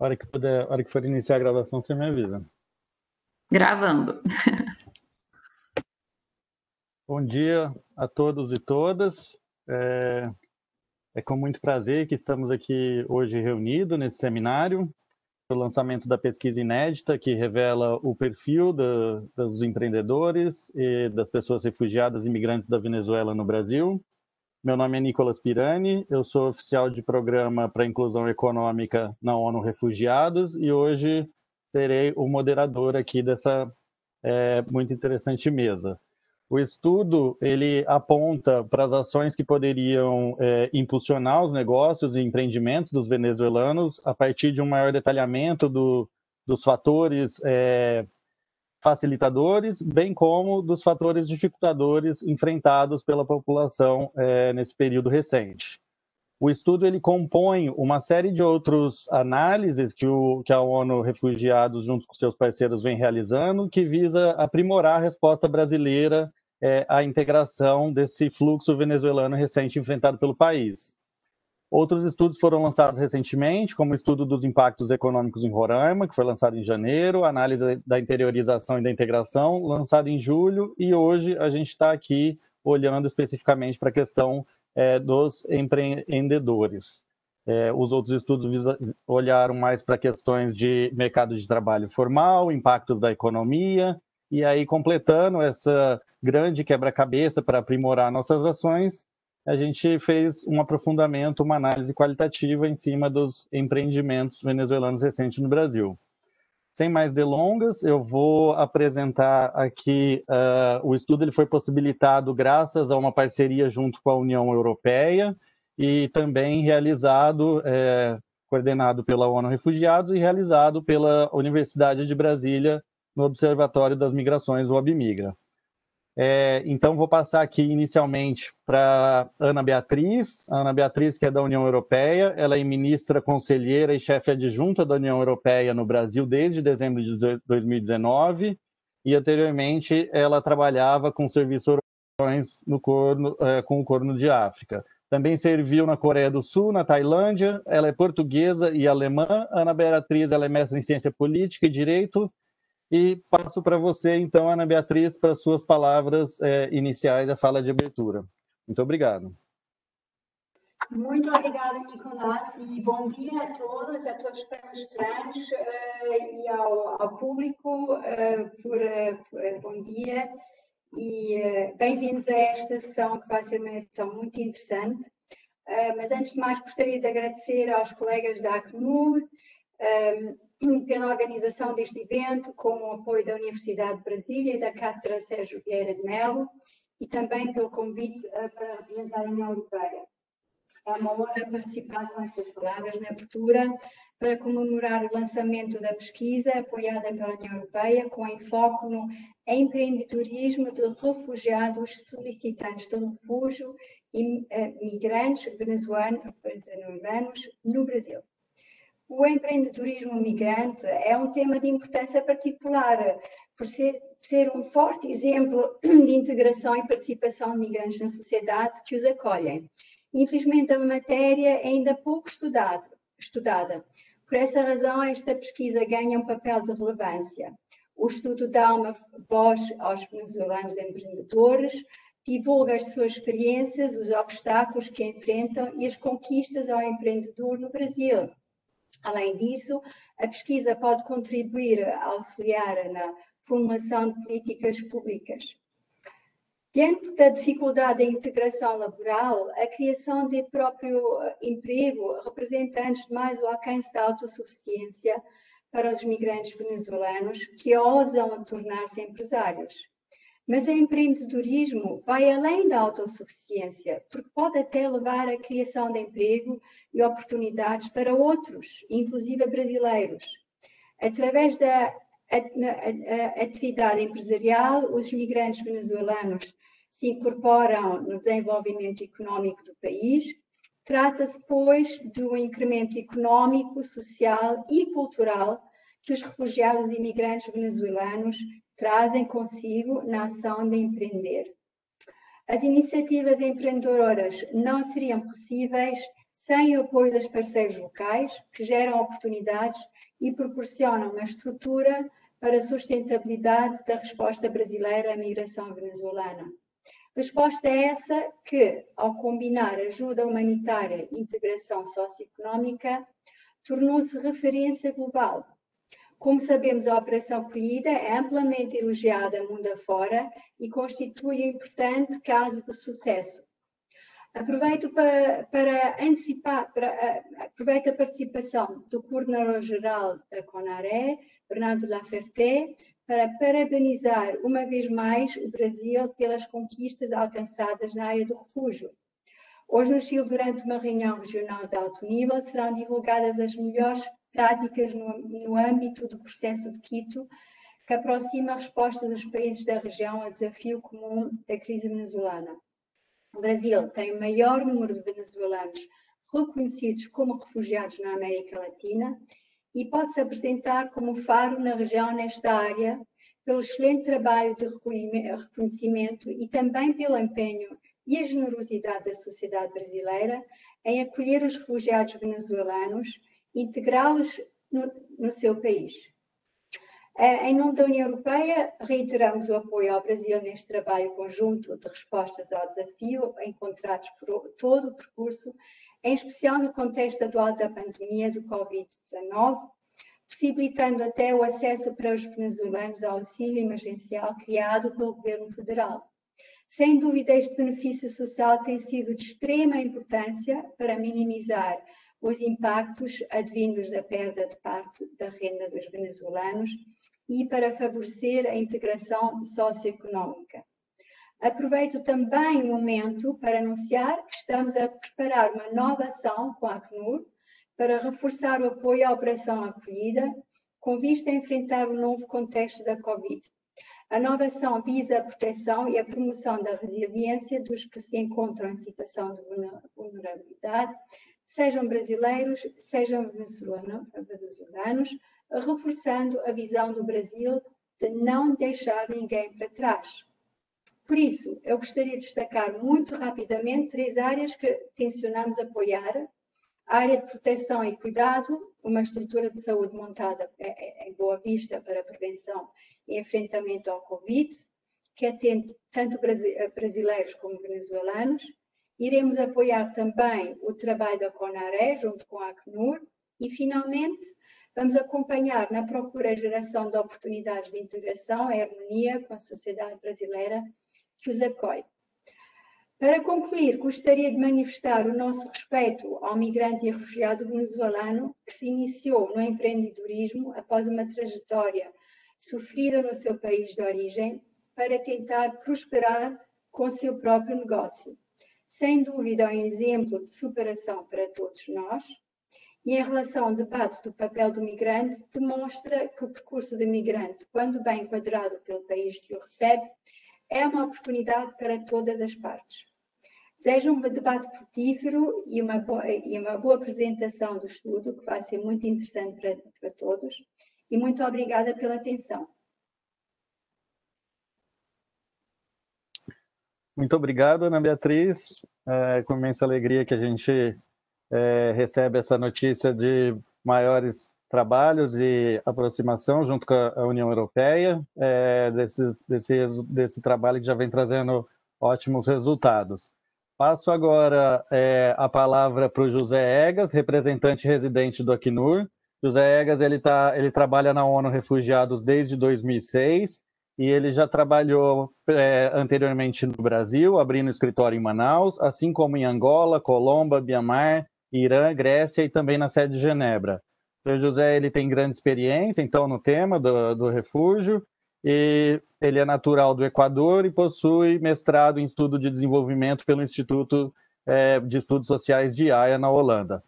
A hora que for iniciar a gravação, você me avisa. Gravando. Bom dia a todos e todas. É com muito prazer que estamos aqui hoje reunidos nesse seminário, para o lançamento da pesquisa inédita que revela o perfil dos empreendedores e das pessoas refugiadas e imigrantes da Venezuela no Brasil. Meu nome é Nicolas Pirani, eu sou oficial de programa para inclusão econômica na ONU Refugiados e hoje serei o moderador aqui dessa muito interessante mesa. O estudo ele aponta para as ações que poderiam impulsionar os negócios e empreendimentos dos venezuelanos a partir de um maior detalhamento dos fatores facilitadores, bem como dos fatores dificultadores enfrentados pela população nesse período recente. O estudo ele compõe uma série de outras análises que a ONU Refugiados, junto com seus parceiros, vem realizando, que visa aprimorar a resposta brasileira à integração desse fluxo venezuelano recente enfrentado pelo país. Outros estudos foram lançados recentemente, como o estudo dos impactos econômicos em Roraima, que foi lançado em janeiro, a análise da interiorização e da integração, lançado em julho, e hoje a gente está aqui olhando especificamente para a questão dos empreendedores. Os outros estudos olharam mais para questões de mercado de trabalho formal, impactos da economia, e aí completando essa grande quebra-cabeça para aprimorar nossas ações, a gente fez um aprofundamento, uma análise qualitativa em cima dos empreendimentos venezuelanos recentes no Brasil. Sem mais delongas, eu vou apresentar aqui o estudo. Ele foi possibilitado graças a uma parceria junto com a União Europeia e também realizado, coordenado pela ONU Refugiados e realizado pela Universidade de Brasília no Observatório das Migrações, o OBMigra. Então, vou passar aqui inicialmente para Ana Beatriz. A Ana Beatriz, que é da União Europeia, ela é ministra conselheira e chefe adjunta da União Europeia no Brasil desde dezembro de 2019 e, anteriormente, ela trabalhava com serviços com o Corno de África. Também serviu na Coreia do Sul, na Tailândia. Ela é portuguesa e alemã. A Ana Beatriz ela é mestre em ciência política e direito. E passo para você, então, Ana Beatriz, para suas palavras iniciais da fala de abertura. Muito obrigado. Muito obrigada, Nicolás, e bom dia a todos os palestrantes e ao público. Bom dia e bem-vindos a esta sessão, que vai ser uma sessão muito interessante. Mas, antes de mais, gostaria de agradecer aos colegas da Acnur pela organização deste evento, com o apoio da Universidade de Brasília e da Cátedra Sérgio Vieira de Mello, e também pelo convite para representar a União Europeia. É uma honra participar com estas palavras na abertura para comemorar o lançamento da pesquisa apoiada pela União Europeia, com enfoque no empreendedorismo de refugiados solicitantes de refúgio e migrantes venezuelanos no Brasil. O empreendedorismo migrante é um tema de importância particular, por ser um forte exemplo de integração e participação de migrantes na sociedade que os acolhem. Infelizmente, a matéria é ainda pouco estudada. Por essa razão, esta pesquisa ganha um papel de relevância. O estudo dá uma voz aos venezuelanos empreendedores, divulga as suas experiências, os obstáculos que enfrentam e as conquistas ao empreendedor no Brasil. Além disso, a pesquisa pode contribuir a auxiliar na formulação de políticas públicas. Diante da dificuldade da integração laboral, a criação de próprio emprego representa, antes de mais, o alcance da autossuficiência para os migrantes venezuelanos que ousam tornar-se empresários. Mas o empreendedorismo vai além da autossuficiência, porque pode até levar à criação de emprego e oportunidades para outros, inclusive brasileiros. Através da atividade empresarial, os migrantes venezuelanos se incorporam no desenvolvimento económico do país. Trata-se, pois, do incremento económico, social e cultural que os refugiados e imigrantes venezuelanos trazem consigo na ação de empreender. As iniciativas empreendedoras não seriam possíveis sem o apoio dos parceiros locais, que geram oportunidades e proporcionam uma estrutura para a sustentabilidade da resposta brasileira à migração venezuelana. Resposta é essa que, ao combinar ajuda humanitária e integração socioeconómica, tornou-se referência global. Como sabemos, a Operação Acolhida é amplamente elogiada mundo afora e constitui um importante caso de sucesso. Aproveito aproveito a participação do Coordenador-Geral da CONARE, Bernardo Lafferté, para parabenizar uma vez mais o Brasil pelas conquistas alcançadas na área do refúgio. Hoje no Chile, durante uma reunião regional de alto nível, serão divulgadas as melhores práticas no âmbito do processo de Quito, que aproxima a resposta dos países da região ao desafio comum da crise venezuelana. O Brasil tem o maior número de venezuelanos reconhecidos como refugiados na América Latina e pode-se apresentar como faro na região nesta área, pelo excelente trabalho de reconhecimento e também pelo empenho e a generosidade da sociedade brasileira em acolher os refugiados venezuelanos e integrá-los no seu país. Em nome da União Europeia, reiteramos o apoio ao Brasil neste trabalho conjunto de respostas ao desafio encontrados por todo o percurso, em especial no contexto atual da pandemia do Covid-19, possibilitando até o acesso para os venezuelanos ao auxílio emergencial criado pelo Governo Federal. Sem dúvida, este benefício social tem sido de extrema importância para minimizar os impactos advindos da perda de parte da renda dos venezuelanos e para favorecer a integração socioeconómica. Aproveito também o momento para anunciar que estamos a preparar uma nova ação com a Acnur para reforçar o apoio à Operação Acolhida, com vista a enfrentar o novo contexto da Covid. A nova ação visa a proteção e a promoção da resiliência dos que se encontram em situação de vulnerabilidade, sejam brasileiros, sejam venezuelanos, reforçando a visão do Brasil de não deixar ninguém para trás. Por isso, eu gostaria de destacar muito rapidamente 3 áreas que tencionamos apoiar. A área de proteção e cuidado, uma estrutura de saúde montada em Boa Vista para prevenção e enfrentamento ao Covid, que atende tanto brasileiros como venezuelanos. Iremos apoiar também o trabalho da CONARE, junto com a Acnur. E, finalmente, vamos acompanhar na procura e geração de oportunidades de integração e harmonia com a sociedade brasileira que os acolhe. Para concluir, gostaria de manifestar o nosso respeito ao migrante e refugiado venezuelano que se iniciou no empreendedorismo após uma trajetória sofrida no seu país de origem para tentar prosperar com o seu próprio negócio. Sem dúvida, é um exemplo de superação para todos nós. E em relação ao debate do papel do migrante, demonstra que o percurso do migrante, quando bem enquadrado pelo país que o recebe, é uma oportunidade para todas as partes. Desejo um debate frutífero e uma boa apresentação do estudo, que vai ser muito interessante para todos. E muito obrigada pela atenção. Muito obrigado, Ana Beatriz. Com imensa alegria que a gente recebe essa notícia de maiores trabalhos e aproximação junto com a União Europeia, desse trabalho que já vem trazendo ótimos resultados. Passo agora a palavra para o José Egas, representante residente do Acnur. José Egas ele trabalha na ONU Refugiados desde 2006 e ele já trabalhou anteriormente no Brasil, abrindo escritório em Manaus, assim como em Angola, Colômbia, Mianmar, Irã, Grécia e também na sede de Genebra. O José ele tem grande experiência, então, no tema do refúgio, e ele é natural do Equador e possui mestrado em estudo de desenvolvimento pelo Instituto de Estudos Sociais de Haia, na Holanda.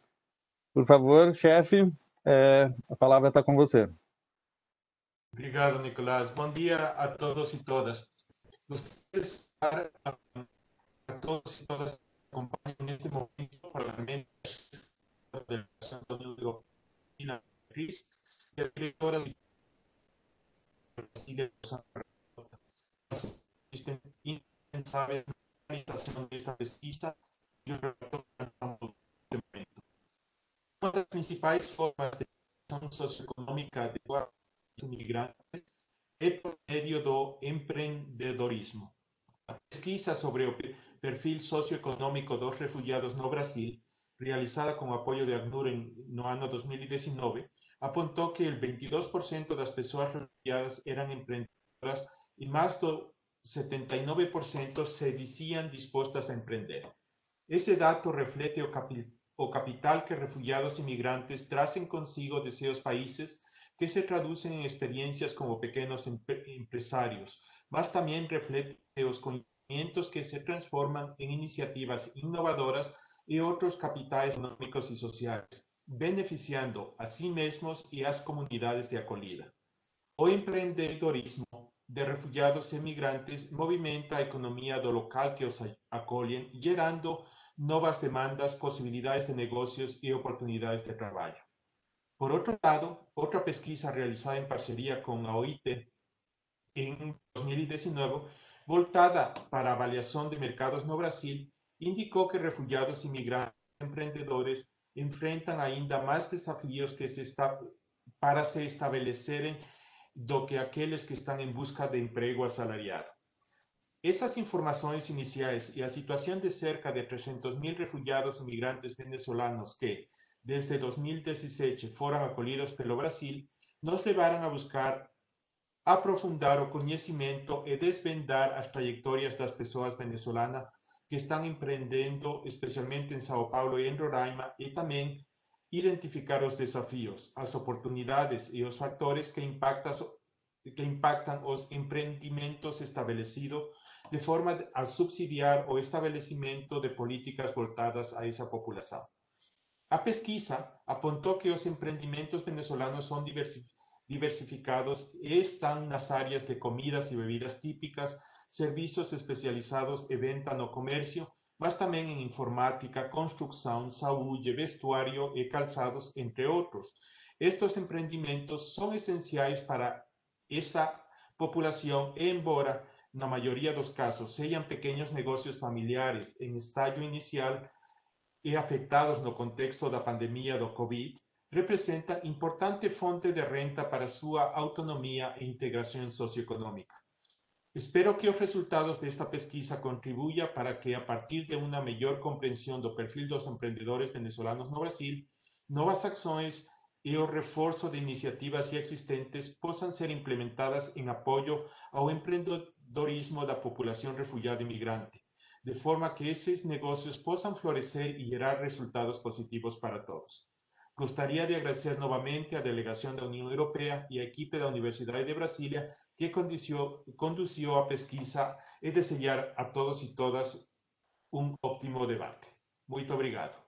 Por favor, chefe, a palavra está com você. Obrigado, Nicolás. Bom dia a todos e todas. Gostaria de estar a todos e todas que acompanham neste momento o Parlamento de Santo Domingo e a diretora de Brasília de Santa Rosa. Existem incansáveis realizações desta pesquisa e o relatório também. Uma das principais formas de educação socioeconômica de imigrantes é por meio do empreendedorismo. A pesquisa sobre o perfil socioeconômico dos refugiados no Brasil, realizada com o apoio de Acnur no ano 2019, apontou que o 22% das pessoas refugiadas eram empreendedoras e mais do 79% se diziam dispostas a empreender. Esse dado reflete o capital que refugiados e migrantes trazem consigo de seus países, que se traduzem em experiências como pequenos empresários, mas também reflete os conhecimentos que se transformam em iniciativas inovadoras e outros capitais econômicos e sociais, beneficiando a si mesmos e as comunidades de acolhida. O empreendedorismo de refugiados e migrantes movimenta a economia do local que os acolhem, gerando novas demandas, possibilidades de negócios e oportunidades de trabalho. Por outro lado, outra pesquisa realizada em parceria com a OIT em 2019, voltada para a avaliação de mercados no Brasil, indicou que refugiados e migrantes empreendedores enfrentam ainda mais desafios para se estabelecerem do que aqueles que estão em busca de emprego assalariado. Essas informações iniciais e a situação de cerca de 300.000 refugiados e migrantes venezolanos que, desde 2017, foram acolhidos pelo Brasil, nos levaram a buscar aprofundar o conhecimento e desvendar as trajetórias das pessoas venezolanas que estão empreendendo, especialmente em São Paulo e em Roraima, e também identificar os desafios, as oportunidades e os fatores que impactam os empreendimentos estabelecidos de forma a subsidiar o estabelecimento de políticas voltadas a essa população. A pesquisa apontou que os empreendimentos venezolanos são diversificados e estão nas áreas de comidas e bebidas típicas, serviços especializados e venda no comércio, mas também em informática, construção, saúde, vestuário e calçados, entre outros. Estes empreendimentos são essenciais para essa população, embora, na maioria dos casos, sejam pequenos negócios familiares em estágio inicial e afetados no contexto da pandemia do Covid, representa importante fonte de renda para sua autonomia e integração socioeconômica. Espero que os resultados desta pesquisa contribuam para que, a partir de uma melhor compreensão do perfil dos empreendedores venezolanos no Brasil, novas ações e o reforço de iniciativas já existentes possam ser implementadas em apoio ao empreendedorismo da população refugiada e migrante, de forma que esses negócios possam florescer e gerar resultados positivos para todos. Gostaria de agradecer novamente à delegação da União Europeia e à equipe da Universidade de Brasília que conduziu a pesquisa e desejar a todos e todas ótimo debate. Muito obrigado.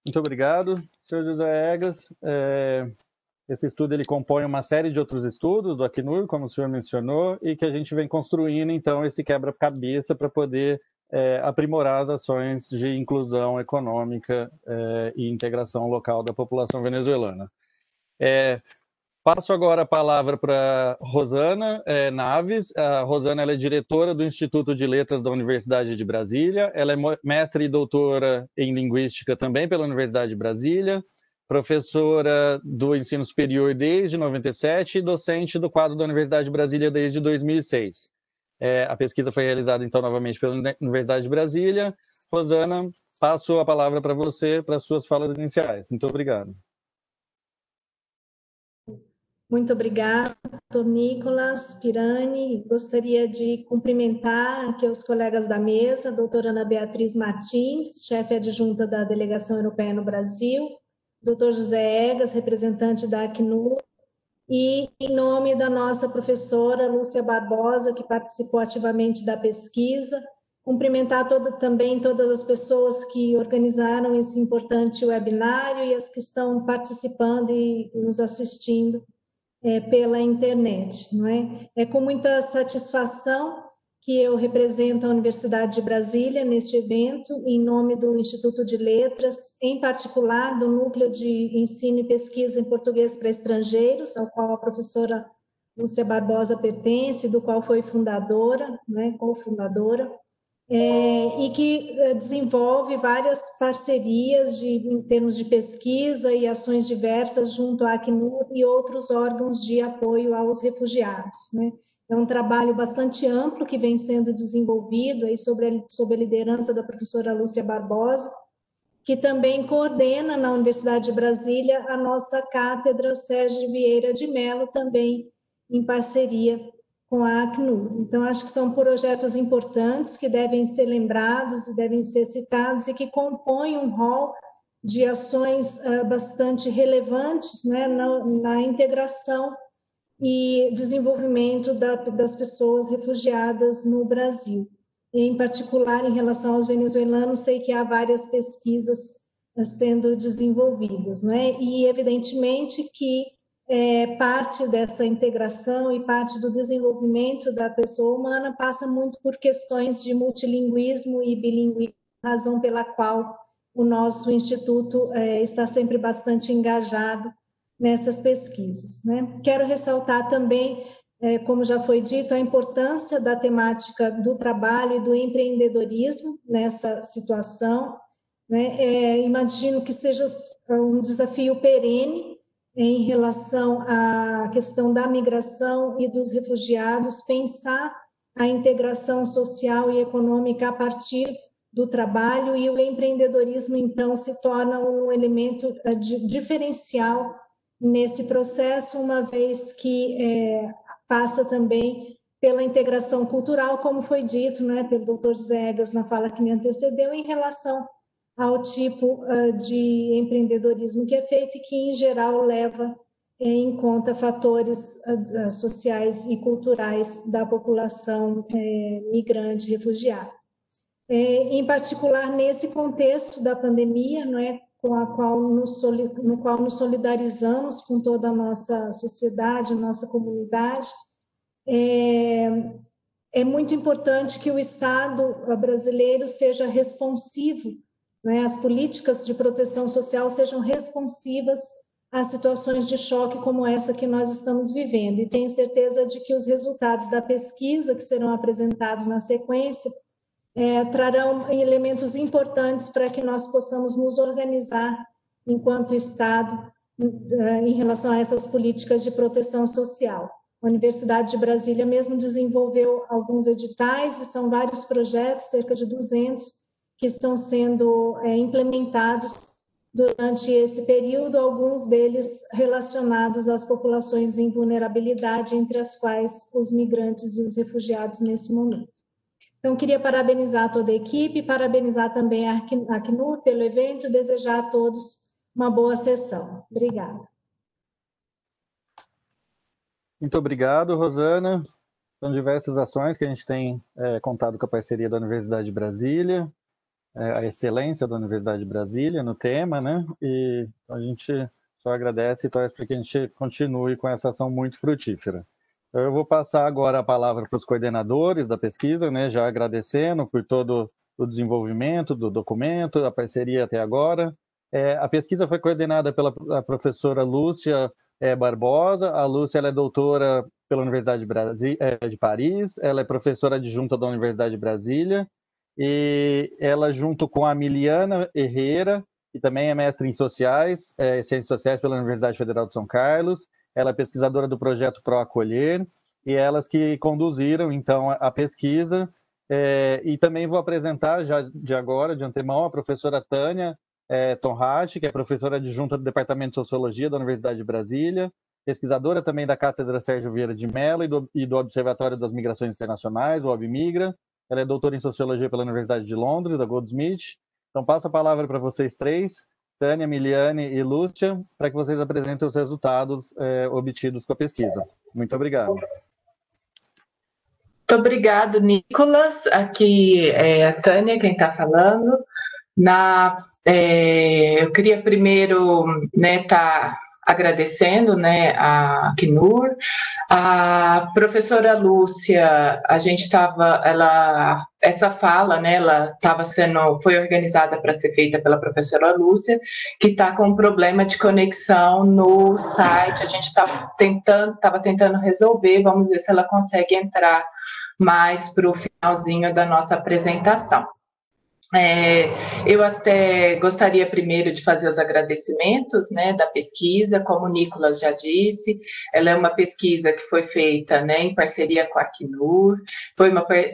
Muito obrigado, senhor José Egas. Esse estudo ele compõe uma série de outros estudos do Acnur, como o senhor mencionou, e que a gente vem construindo, então, esse quebra-cabeça para poder aprimorar as ações de inclusão econômica e integração local da população venezuelana. Passo agora a palavra para Rosana Naves. A Rosana ela é diretora do Instituto de Letras da Universidade de Brasília. Ela é mestre e doutora em Linguística também pela Universidade de Brasília, professora do ensino superior desde 97 e docente do quadro da Universidade de Brasília desde 2006. A pesquisa foi realizada, então, novamente pela Universidade de Brasília. Rosana, passo a palavra para você, para as suas falas iniciais. Muito obrigado. Muito obrigada, doutor Nicolas Pirani. Gostaria de cumprimentar aqui os colegas da mesa, a doutora Ana Beatriz Martins, chefe adjunta da Delegação Europeia no Brasil, doutor José Egas, representante da Acnur, e em nome da nossa professora Lúcia Barbosa, que participou ativamente da pesquisa, cumprimentar também todas as pessoas que organizaram esse importante webinário e as que estão participando e nos assistindo pela internet, não é? É com muita satisfação que eu represento a Universidade de Brasília neste evento, em nome do Instituto de Letras, em particular do Núcleo de Ensino e Pesquisa em Português para Estrangeiros, ao qual a professora Lúcia Barbosa pertence, do qual foi fundadora, né, cofundadora, e que desenvolve várias parcerias em termos de pesquisa e ações diversas junto à Acnur e outros órgãos de apoio aos refugiados, né? É um trabalho bastante amplo que vem sendo desenvolvido aí sob a liderança da professora Lúcia Barbosa, que também coordena na Universidade de Brasília a nossa cátedra Sérgio Vieira de Mello, também em parceria com a Acnur. Então, acho que são projetos importantes que devem ser lembrados e devem ser citados e que compõem um rol de ações bastante relevantes, né, na integração e desenvolvimento das pessoas refugiadas no Brasil. Em particular, em relação aos venezuelanos, sei que há várias pesquisas sendo desenvolvidas, né? E, evidentemente, que parte dessa integração e parte do desenvolvimento da pessoa humana passa muito por questões de multilinguismo e bilinguismo, razão pela qual o nosso instituto está sempre bastante engajado nessas pesquisas, né? Quero ressaltar também, como já foi dito, a importância da temática do trabalho e do empreendedorismo nessa situação, né? Imagino que seja um desafio perene em relação à questão da migração e dos refugiados, pensar a integração social e econômica a partir do trabalho, e o empreendedorismo, então, se torna um elemento diferencial nesse processo, uma vez que passa também pela integração cultural, como foi dito, né, pelo Dr. José Egas na fala que me antecedeu, em relação ao tipo de empreendedorismo que é feito e que, em geral, leva em conta fatores sociais e culturais da população migrante refugiada. Em particular, nesse contexto da pandemia, não é, no qual nos solidarizamos com toda a nossa sociedade, nossa comunidade, é muito importante que o Estado brasileiro seja responsivo, né, as políticas de proteção social sejam responsivas a situações de choque como essa que nós estamos vivendo. E tenho certeza de que os resultados da pesquisa que serão apresentados na sequência trarão elementos importantes para que nós possamos nos organizar enquanto Estado em relação a essas políticas de proteção social. A Universidade de Brasília mesmo desenvolveu alguns editais e são vários projetos, cerca de 200, que estão sendo implementados durante esse período, alguns deles relacionados às populações em vulnerabilidade, entre as quais os migrantes e os refugiados nesse momento. Então, queria parabenizar toda a equipe, parabenizar também a Acnur pelo evento, desejar a todos uma boa sessão. Obrigada. Muito obrigado, Rosana. São diversas ações que a gente tem contado com a parceria da Universidade de Brasília, a excelência da Universidade de Brasília no tema, né? E a gente só agradece e torce para que a gente continue com essa ação muito frutífera. Eu vou passar agora a palavra para os coordenadores da pesquisa, né? Já agradecendo por todo o desenvolvimento do documento, a parceria até agora. A pesquisa foi coordenada pela professora Lúcia Barbosa. A Lúcia, ela é doutora pela Universidade de Paris, ela é professora adjunta da Universidade de Brasília, e ela, junto com a Miliana Herrera, que também é mestre em Ciências Sociais pela Universidade Federal de São Carlos, ela é pesquisadora do projeto ProAcolher, e elas que conduziram, então, a pesquisa. E também vou apresentar, já de antemão, a professora Tânia Tonhachi, que é professora adjunta do Departamento de Sociologia da Universidade de Brasília, pesquisadora também da Cátedra Sérgio Vieira de Mello e do Observatório das Migrações Internacionais, o OBMigra. Ela é doutora em Sociologia pela Universidade de Londres, da Goldsmith. Então, passo a palavra para vocês três, Tânia, Miliane e Lúcia, para que vocês apresentem os resultados obtidos com a pesquisa. Muito obrigado. Muito obrigado, Nicolas. Aqui é a Tânia, quem está falando. Eu queria primeiro estar agradecendo, a Acnur, a professora Lúcia. A gente essa fala, ela foi organizada para ser feita pela professora Lúcia, que está com um problema de conexão no site. A gente estava tentando resolver. Vamos ver se ela consegue entrar mais para o finalzinho da nossa apresentação. Eu até gostaria primeiro de fazer os agradecimentos, né, da pesquisa. Como o Nicolas já disse, ela é uma pesquisa que foi feita, né, em parceria com a Acnur,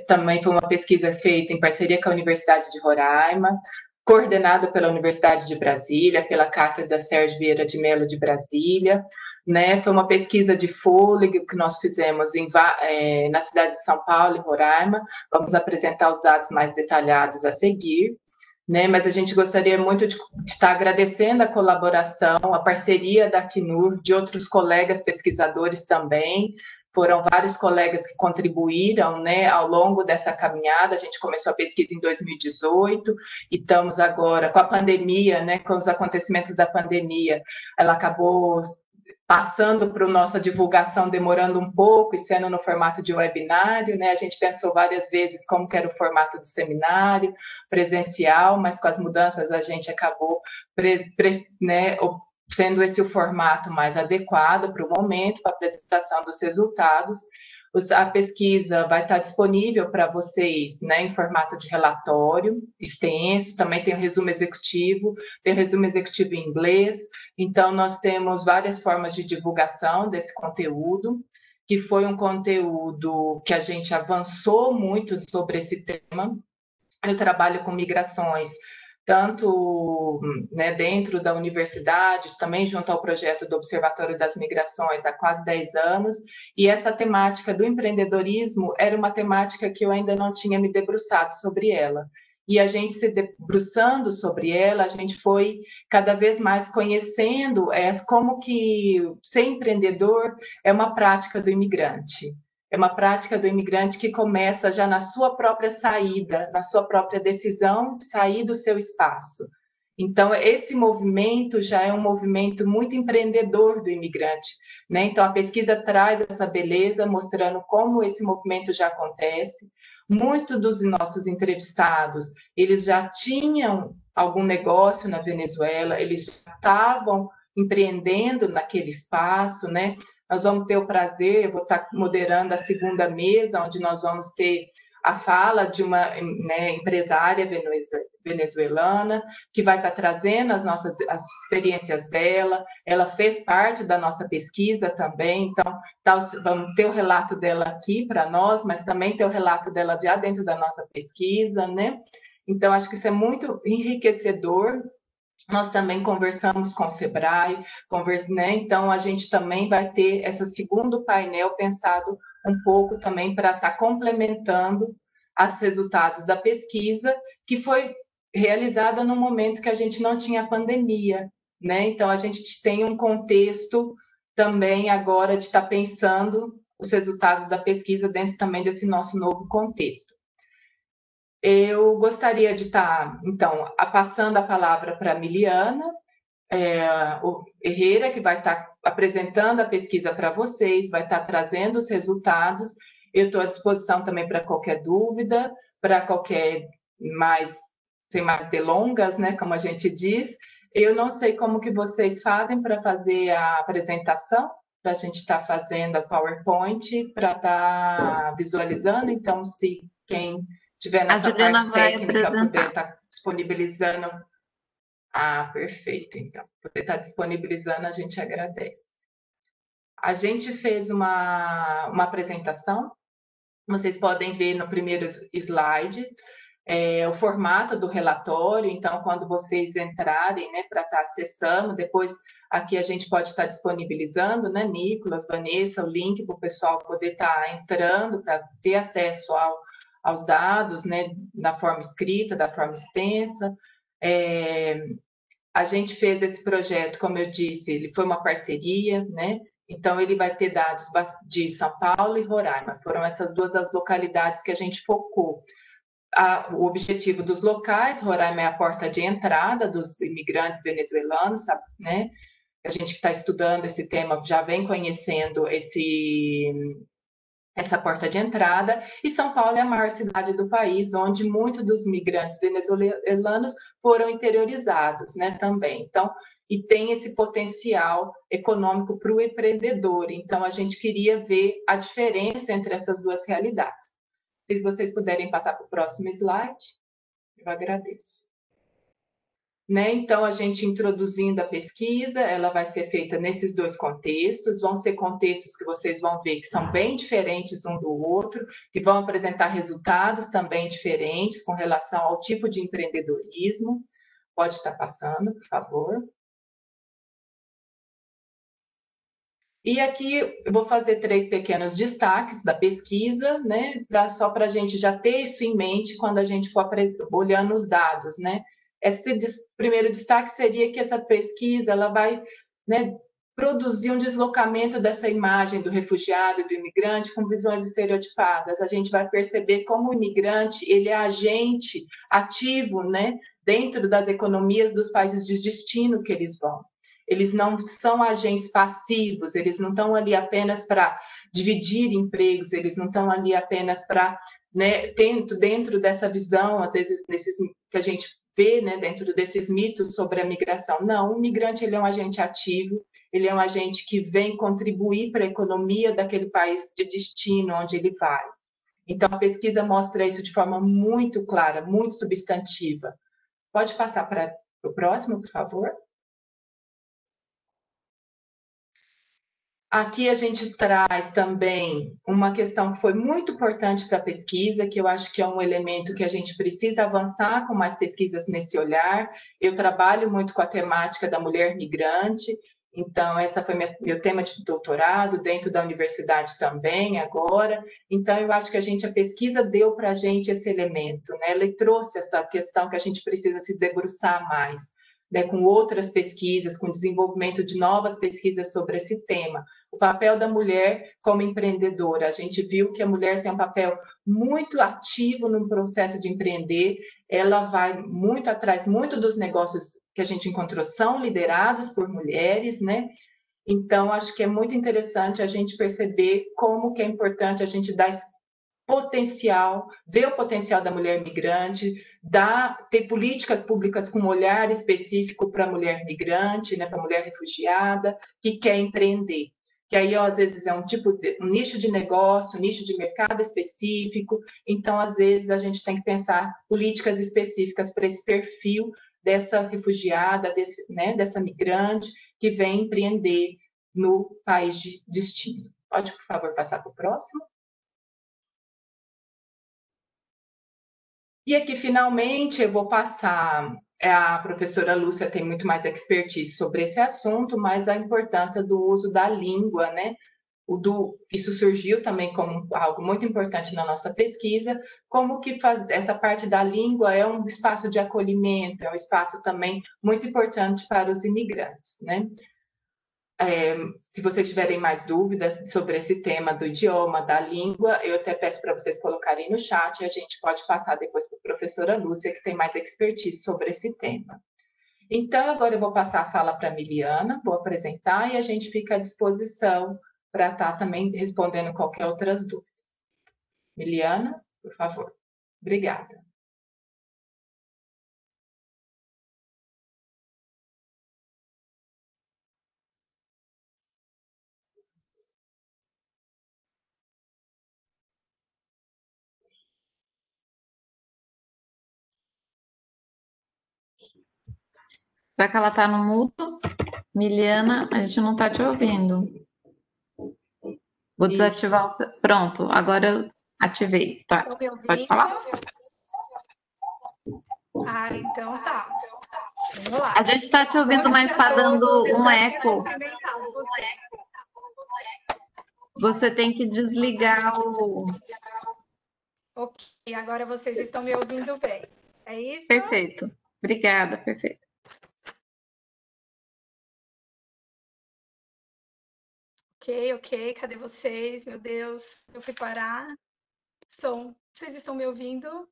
também foi uma pesquisa feita em parceria com a Universidade de Roraima, coordenada pela Universidade de Brasília, pela Cátedra Sérgio Vieira de Mello de Brasília, né? Foi uma pesquisa de fôlego que nós fizemos na cidade de São Paulo e Roraima. Vamos apresentar os dados mais detalhados a seguir, né? Mas a gente gostaria muito de estar agradecendo a colaboração, a parceria da Acnur, de outros colegas pesquisadores também. Foram vários colegas que contribuíram, né, ao longo dessa caminhada. A gente começou a pesquisa em 2018 e estamos agora com a pandemia, né, com os acontecimentos da pandemia. Ela acabou passando para a nossa divulgação, demorando um pouco e sendo no formato de webinário, né? A gente pensou várias vezes como que era o formato do seminário, presencial, mas com as mudanças a gente acabou né, sendo esse o formato mais adequado para o momento, para a apresentação dos resultados. A pesquisa vai estar disponível para vocês, né, em formato de relatório extenso, também tem o resumo executivo, em inglês. Então, nós temos várias formas de divulgação desse conteúdo, que foi um conteúdo que a gente avançou muito sobre esse tema. Eu trabalho com migrações, tanto, né, dentro da universidade, também junto ao projeto do Observatório das Migrações há quase 10 anos, e essa temática do empreendedorismo era uma temática que eu ainda não tinha me debruçado sobre ela. E a gente se debruçando sobre ela, a gente foi cada vez mais conhecendo como que ser empreendedor é uma prática do imigrante. É uma prática do imigrante que começa já na sua própria saída, na sua própria decisão de sair do seu espaço. Então, esse movimento já é um movimento muito empreendedor do imigrante, né? Então, a pesquisa traz essa beleza, mostrando como esse movimento já acontece. Muitos dos nossos entrevistados, eles já tinham algum negócio na Venezuela, eles já estavam empreendendo naquele espaço, né? Nós vamos ter o prazer, eu vou estar moderando a segunda mesa, onde nós vamos ter a fala de uma, né, empresária venezuelana, que vai estar trazendo as experiências dela. Ela fez parte da nossa pesquisa também, então vamos ter o relato dela aqui para nós, mas também ter o relato dela já dentro da nossa pesquisa, né? Então, acho que isso é muito enriquecedor. Nós também conversamos com o Sebrae, né? Então a gente também vai ter esse segundo painel pensado um pouco também para estar complementando os resultados da pesquisa, que foi realizada no momento que a gente não tinha pandemia, né? Então a gente tem um contexto também agora de estar pensando os resultados da pesquisa dentro também desse nosso novo contexto. Eu gostaria de estar, então, passando a palavra para a Miliana Herrera, que vai estar apresentando a pesquisa para vocês, vai estar trazendo os resultados. Eu estou à disposição também para qualquer dúvida, para sem mais delongas, né, como a gente diz. Eu não sei como que vocês fazem para fazer a apresentação, para a gente estar fazendo a PowerPoint, para estar visualizando. Então, se quem tiver nessa parte técnica puder estar disponibilizando. Perfeito, então. Poder estar disponibilizando, a gente agradece. A gente fez uma apresentação, vocês podem ver no primeiro slide o formato do relatório. Então, quando vocês entrarem, né, para estar acessando, depois aqui a gente pode estar disponibilizando, né, Nicolas, Vanessa, o link para o pessoal poder estar entrando, para ter acesso aos dados, né, da forma escrita, da forma extensa. A gente fez esse projeto, como eu disse, ele foi uma parceria, né? Então, ele vai ter dados de São Paulo e Roraima. Foram essas duas as localidades que a gente focou. O objetivo dos locais, Roraima é a porta de entrada dos imigrantes venezuelanos, sabe, né? A gente que está estudando esse tema já vem conhecendo essa porta de entrada, e São Paulo é a maior cidade do país, onde muitos dos migrantes venezuelanos foram interiorizados, né, também. Então, e tem esse potencial econômico para o empreendedor. Então, a gente queria ver a diferença entre essas duas realidades. Se vocês puderem passar para o próximo slide, eu agradeço. Né? Então, a gente introduzindo a pesquisa, ela vai ser feita nesses dois contextos, vão ser contextos que vocês vão ver que são bem diferentes um do outro, que vão apresentar resultados também diferentes com relação ao tipo de empreendedorismo. Pode estar passando, por favor. E aqui eu vou fazer 3 pequenos destaques da pesquisa, né? Só para a gente já ter isso em mente quando a gente for olhando os dados, né? Esse primeiro destaque seria que essa pesquisa ela vai, né, produzir um deslocamento dessa imagem do refugiado e do imigrante com visões estereotipadas. A gente vai perceber como o imigrante ele é agente ativo, né, dentro das economias dos países de destino que eles vão. Eles não são agentes passivos, eles não estão ali apenas para dividir empregos, eles não estão ali apenas para, né, dentro dessa visão, às vezes, que a gente vê, né, dentro desses mitos sobre a migração. Não, o migrante ele é um agente ativo, ele é um agente que vem contribuir para a economia daquele país de destino onde ele vai. Então, a pesquisa mostra isso de forma muito clara, muito substantiva. Pode passar para o próximo, por favor? Aqui a gente traz também uma questão que foi muito importante para a pesquisa, que eu acho que é um elemento que a gente precisa avançar com mais pesquisas nesse olhar. Eu trabalho muito com a temática da mulher migrante, então esse foi meu tema de doutorado, dentro da universidade também, agora. Então eu acho que a pesquisa deu para a gente esse elemento, né? Ele trouxe essa questão que a gente precisa se debruçar mais, né, com outras pesquisas, com o desenvolvimento de novas pesquisas sobre esse tema. O papel da mulher como empreendedora. A gente viu que a mulher tem um papel muito ativo no processo de empreender, ela vai muito atrás, muito dos negócios que a gente encontrou são liderados por mulheres, né? Então, acho que é muito interessante a gente perceber como que é importante a gente dar esse potencial, ver o potencial da mulher migrante, ter políticas públicas com um olhar específico para a mulher migrante, né, para a mulher refugiada, que quer empreender. Que aí, às vezes, é um nicho de negócio, um nicho de mercado específico. Então, às vezes, a gente tem que pensar políticas específicas para esse perfil dessa refugiada, dessa migrante que vem empreender no país de destino. Pode, por favor, passar para o próximo? E aqui, finalmente, eu vou passar. A professora Lúcia tem muito mais expertise sobre esse assunto, mas a importância do uso da língua, né? Isso surgiu também como algo muito importante na nossa pesquisa, como que essa parte da língua é um espaço de acolhimento, é um espaço também muito importante para os imigrantes, né? Se vocês tiverem mais dúvidas sobre esse tema do idioma, da língua, eu até peço para vocês colocarem no chat e a gente pode passar depois para a professora Lúcia, que tem mais expertise sobre esse tema. Então, agora eu vou passar a fala para a Miliana, vou apresentar e a gente fica à disposição para estar também respondendo qualquer outras dúvidas. Miliana, por favor. Obrigada. Já que ela está no mudo, Miliana, a gente não está te ouvindo. Vou desativar o seu... Pronto, agora eu ativei. Tá. Estão me ouvindo? Pode falar? Ah, então tá. Vamos lá. A gente está te ouvindo, mas está dando um eco. Você tem que desligar o... Ok, agora vocês estão me ouvindo bem. É isso? Perfeito. Obrigada, perfeito. Ok. Cadê vocês? Meu Deus, eu fui parar. Som. Vocês estão me ouvindo?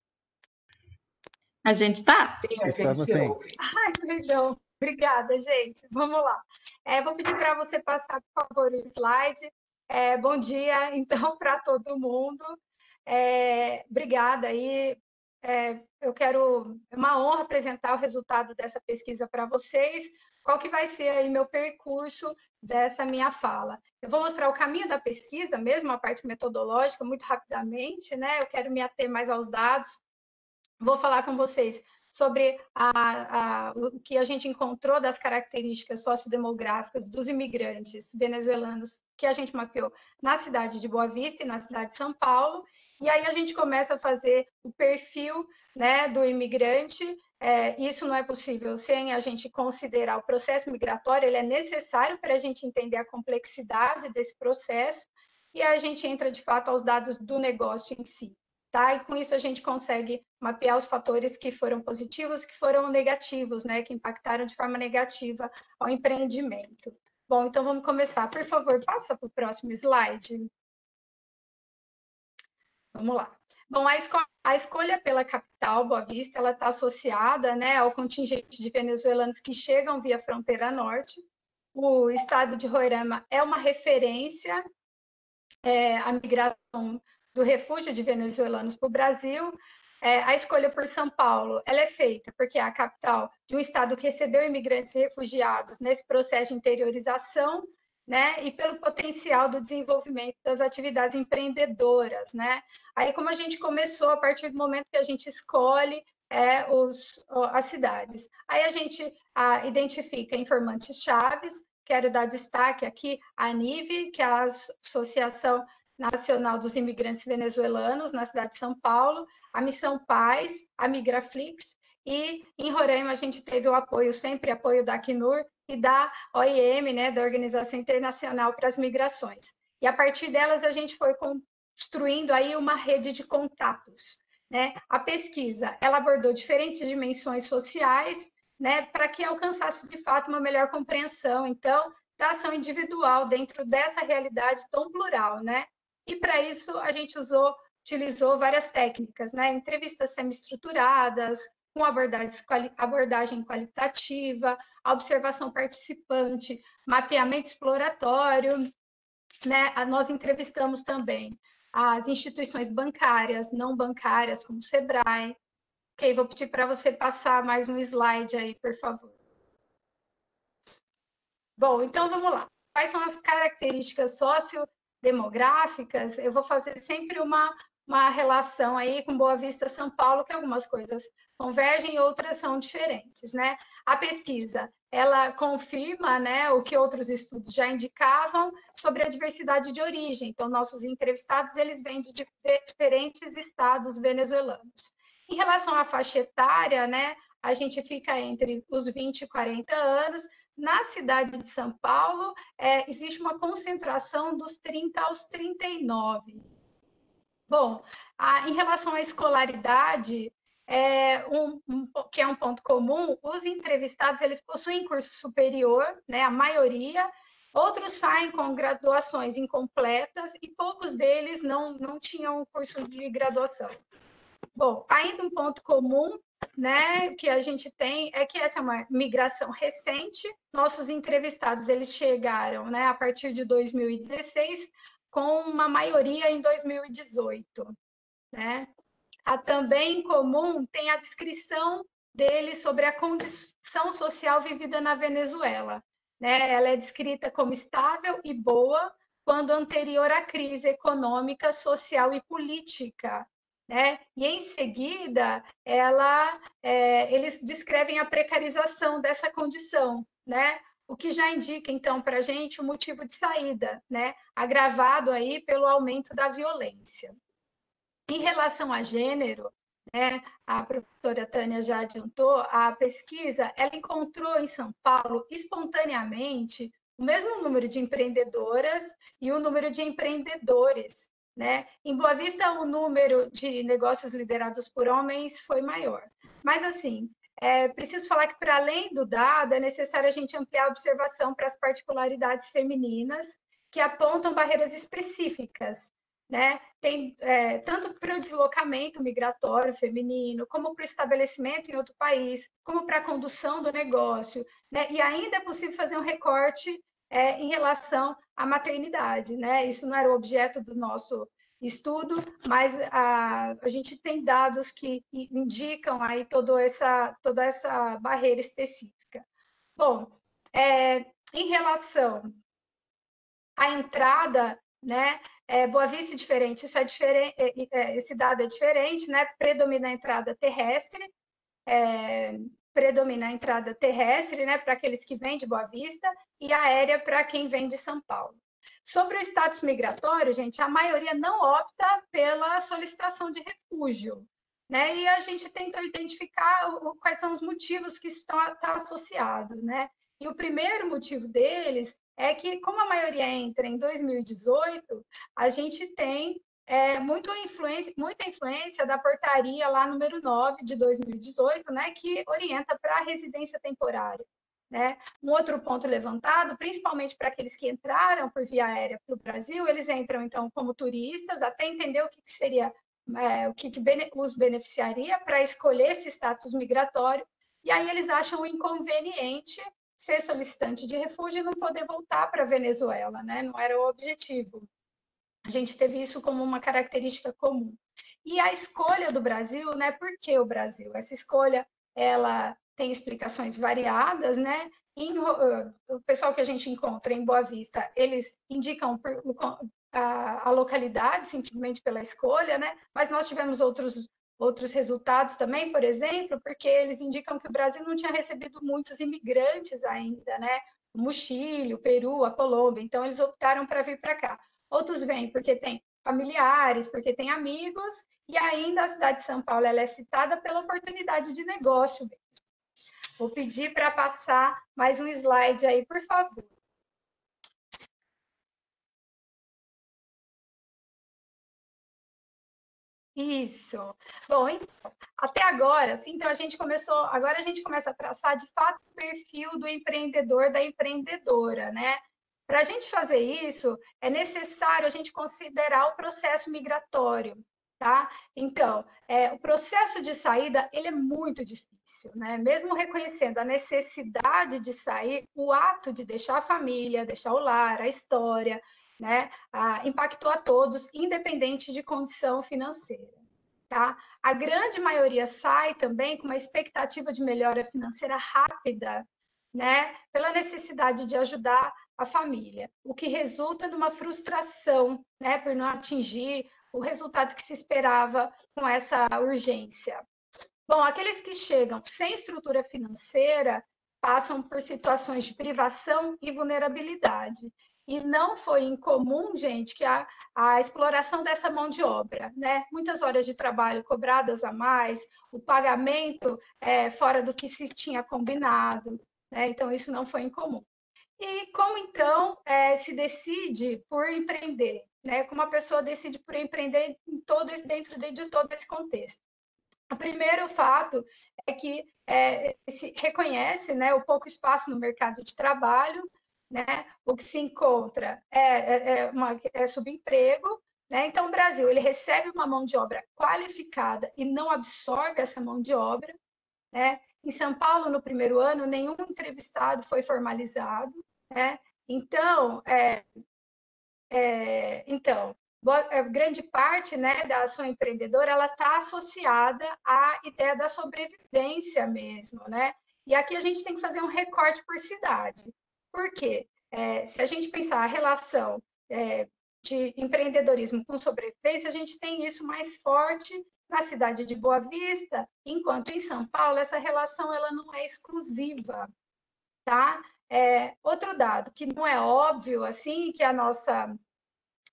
A gente está? Sim, a gente ouve. Ai, perdão. Obrigada, gente. Vamos lá. Vou pedir para você passar, por favor, o slide. Bom dia, então, para todo mundo. Obrigada aí. É uma honra apresentar o resultado dessa pesquisa para vocês. qual que vai ser aí meu percurso dessa minha fala. Eu vou mostrar o caminho da pesquisa mesmo, a parte metodológica, muito rapidamente, né? Eu quero me ater mais aos dados. Vou falar com vocês sobre o que a gente encontrou das características sociodemográficas dos imigrantes venezuelanos que a gente mapeou na cidade de Boa Vista e na cidade de São Paulo. E aí a gente começa a fazer o perfil, né, do imigrante. Isso não é possível sem a gente considerar o processo migratório, ele é necessário para a gente entender a complexidade desse processo, e a gente entra, de fato, aos dados do negócio em si. Tá? E com isso a gente consegue mapear os fatores que foram positivos, que foram negativos, né? Que impactaram de forma negativa ao empreendimento. Bom, então vamos começar. Por favor, passa para o próximo slide. Vamos lá. Bom, a escolha pela capital, Boa Vista, ela está associada, né, ao contingente de venezuelanos que chegam via fronteira norte. O estado de Roraima é uma referência à migração do refúgio de venezuelanos para o Brasil. A escolha por São Paulo, ela é feita porque é a capital de um estado que recebeu imigrantes e refugiados nesse processo de interiorização, né, e pelo potencial do desenvolvimento das atividades empreendedoras, né. Aí, como a gente começou, a partir do momento que a gente escolhe as cidades, aí a gente identifica informantes chaves. Quero dar destaque aqui à ANIVE, que é a Associação Nacional dos Imigrantes Venezuelanos, na cidade de São Paulo, a Missão Paz, a Migraflix, e em Roraima a gente teve o apoio, sempre apoio da Acnur e da OIM, né, da Organização Internacional para as Migrações. E a partir delas a gente foi construindo aí uma rede de contatos, né? A pesquisa, ela abordou diferentes dimensões sociais, né, para que alcançasse de fato uma melhor compreensão, então, da ação individual dentro dessa realidade tão plural, né? E para isso a gente utilizou várias técnicas, né? Entrevistas semi-estruturadas, com abordagem qualitativa, observação participante, mapeamento exploratório, né? Nós entrevistamos também as instituições bancárias, não bancárias, como o Sebrae. Ok, vou pedir para você passar mais um slide aí, por favor. Bom, então vamos lá. Quais são as características sociodemográficas? Eu vou fazer sempre uma relação aí com Boa Vista, São Paulo, que algumas coisas convergem e outras são diferentes, né? A pesquisa, ela confirma, né, o que outros estudos já indicavam sobre a diversidade de origem. Então, nossos entrevistados, eles vêm de diferentes estados venezuelanos. Em relação à faixa etária, né, a gente fica entre os 20 e 40 anos. Na cidade de São Paulo, existe uma concentração dos 30 aos 39. Bom, em relação à escolaridade, que é um ponto comum, os entrevistados eles possuem curso superior, né, a maioria. Outros saem com graduações incompletas e poucos deles não tinham curso de graduação. Bom, ainda um ponto comum, né, que a gente tem é que essa é uma migração recente. Nossos entrevistados eles chegaram, né, a partir de 2016, com uma maioria em 2018, né? Também em comum tem a descrição deles sobre a condição social vivida na Venezuela, né? Ela é descrita como estável e boa quando anterior à crise econômica, social e política, né? E em seguida, eles descrevem a precarização dessa condição, né? O que já indica, então, para a gente o motivo de saída, né? Agravado aí pelo aumento da violência. Em relação a gênero, né, a professora Tânia já adiantou, a pesquisa ela encontrou em São Paulo, espontaneamente, o mesmo número de empreendedoras e o número de empreendedores, né? Em Boa Vista, o número de negócios liderados por homens foi maior. Mas, assim, preciso falar que, para além do dado, é necessário a gente ampliar a observação para as particularidades femininas que apontam barreiras específicas, né? Tem tanto para o deslocamento migratório feminino, como para o estabelecimento em outro país, como para a condução do negócio, né? E ainda é possível fazer um recorte em relação à maternidade, né? Isso não era o objeto do nosso estudo, mas a gente tem dados que indicam aí toda essa barreira específica. Bom, Em relação à entrada, né? Boa Vista é diferente, isso é diferente, esse dado é diferente, né? Predomina a entrada terrestre, né? Para aqueles que vêm de Boa Vista, e aérea para quem vem de São Paulo. Sobre o status migratório, gente, a maioria não opta pela solicitação de refúgio, né? E a gente tenta identificar quais são os motivos que estão associados, né? E o primeiro motivo deles é que, como a maioria entra em 2018, a gente tem muita influência da portaria lá número 9 de 2018, né, que orienta para a residência temporária. Né? Um outro ponto levantado, principalmente para aqueles que entraram por via aérea para o Brasil, eles entram, então, como turistas, até entender o que seria, o que os beneficiaria para escolher esse status migratório, e aí eles acham inconveniente ser solicitante de refúgio e não poder voltar para a Venezuela, né? Não era o objetivo. A gente teve isso como uma característica comum. E a escolha do Brasil, né? Por que o Brasil? Essa escolha, ela tem explicações variadas, né? O pessoal que a gente encontra em Boa Vista, eles indicam a localidade simplesmente pela escolha, né? Mas nós tivemos outros resultados também, por exemplo, porque eles indicam que o Brasil não tinha recebido muitos imigrantes ainda, né? Como o Chile, o Peru, a Colômbia, então eles optaram para vir para cá. Outros vêm porque tem familiares, porque tem amigos, e ainda a cidade de São Paulo ela é citada pela oportunidade de negócio mesmo. Vou pedir para passar mais um slide aí, por favor. Isso. Bom, então, até agora, assim, então agora a gente começa a traçar de fato o perfil do empreendedor, da empreendedora, né? Para a gente fazer isso, é necessário a gente considerar o processo migratório, tá? Então, o processo de saída, ele é muito difícil, né? Mesmo reconhecendo a necessidade de sair, o ato de deixar a família, deixar o lar, a história, né? Impactou a todos, independente de condição financeira. Tá? A grande maioria sai também com uma expectativa de melhora financeira rápida, né? Pela necessidade de ajudar a família, o que resulta numa frustração, né? Por não atingir o resultado que se esperava com essa urgência. Bom, aqueles que chegam sem estrutura financeira passam por situações de privação e vulnerabilidade. E não foi incomum, gente, que a exploração dessa mão de obra, né? Muitas horas de trabalho cobradas a mais, o pagamento fora do que se tinha combinado, né? Então, isso não foi incomum. E como, então, se decide por empreender, né? Como a pessoa decide por empreender dentro de todo esse contexto? O primeiro fato é que se reconhece, né, o pouco espaço no mercado de trabalho, né? O que se encontra é subemprego, né? Então, o Brasil ele recebe uma mão de obra qualificada e não absorve essa mão de obra, né? Em São Paulo, no primeiro ano, nenhum entrevistado foi formalizado, né? Então, grande parte, né, da ação empreendedora ela está associada à ideia da sobrevivência mesmo, né? E aqui a gente tem que fazer um recorte por cidade. Por quê? Se a gente pensar a relação de empreendedorismo com sobrevivência, a gente tem isso mais forte na cidade de Boa Vista, enquanto em São Paulo essa relação ela não é exclusiva, tá? Outro dado que não é óbvio, assim, que a nossa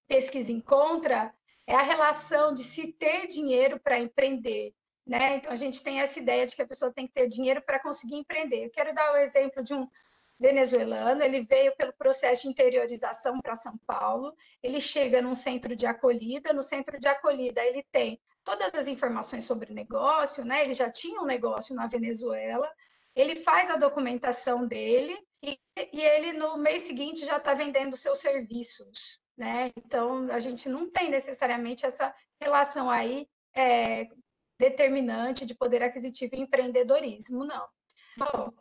pesquisa encontra, é a relação de se ter dinheiro para empreender, né? Então, a gente tem essa ideia de que a pessoa tem que ter dinheiro para conseguir empreender. Eu quero dar o exemplo de um venezuelano, ele veio pelo processo de interiorização para São Paulo, ele chega num centro de acolhida, no centro de acolhida ele tem todas as informações sobre o negócio, né? Ele já tinha um negócio na Venezuela, ele faz a documentação dele e ele, no mês seguinte, já está vendendo seus serviços, né? Então, a gente não tem necessariamente essa relação aí determinante de poder aquisitivo e empreendedorismo, não. Bom,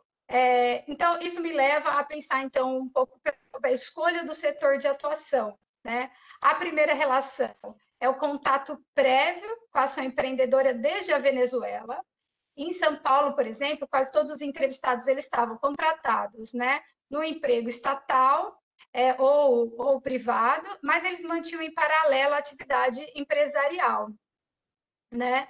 então, isso me leva a pensar, então, um pouco sobre a escolha do setor de atuação, né? A primeira relação é o contato prévio com a ação empreendedora desde a Venezuela. Em São Paulo, por exemplo, quase todos os entrevistados eles estavam contratados, né, no emprego estatal ou privado, mas eles mantinham em paralelo a atividade empresarial, né?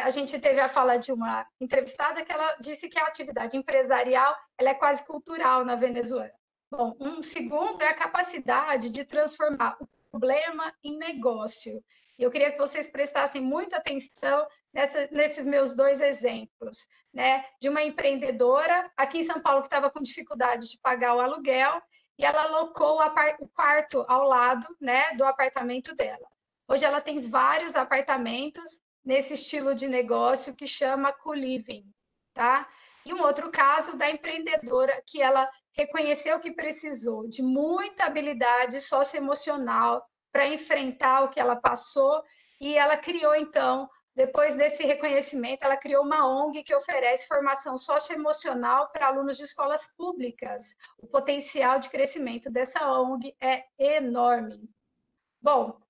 A gente teve a fala de uma entrevistada que ela disse que a atividade empresarial ela é quase cultural na Venezuela. Bom, um segundo é a capacidade de transformar o problema em negócio. Eu queria que vocês prestassem muita atenção nesses meus dois exemplos, né? De uma empreendedora aqui em São Paulo que estava com dificuldade de pagar o aluguel e ela alocou o quarto ao lado, né, do apartamento dela. Hoje ela tem vários apartamentos nesse estilo de negócio que chama co-living, tá? E um outro caso da empreendedora que ela reconheceu que precisou de muita habilidade socioemocional para enfrentar o que ela passou e ela criou, então, depois desse reconhecimento, ela criou uma ONG que oferece formação socioemocional para alunos de escolas públicas. O potencial de crescimento dessa ONG é enorme. Bom,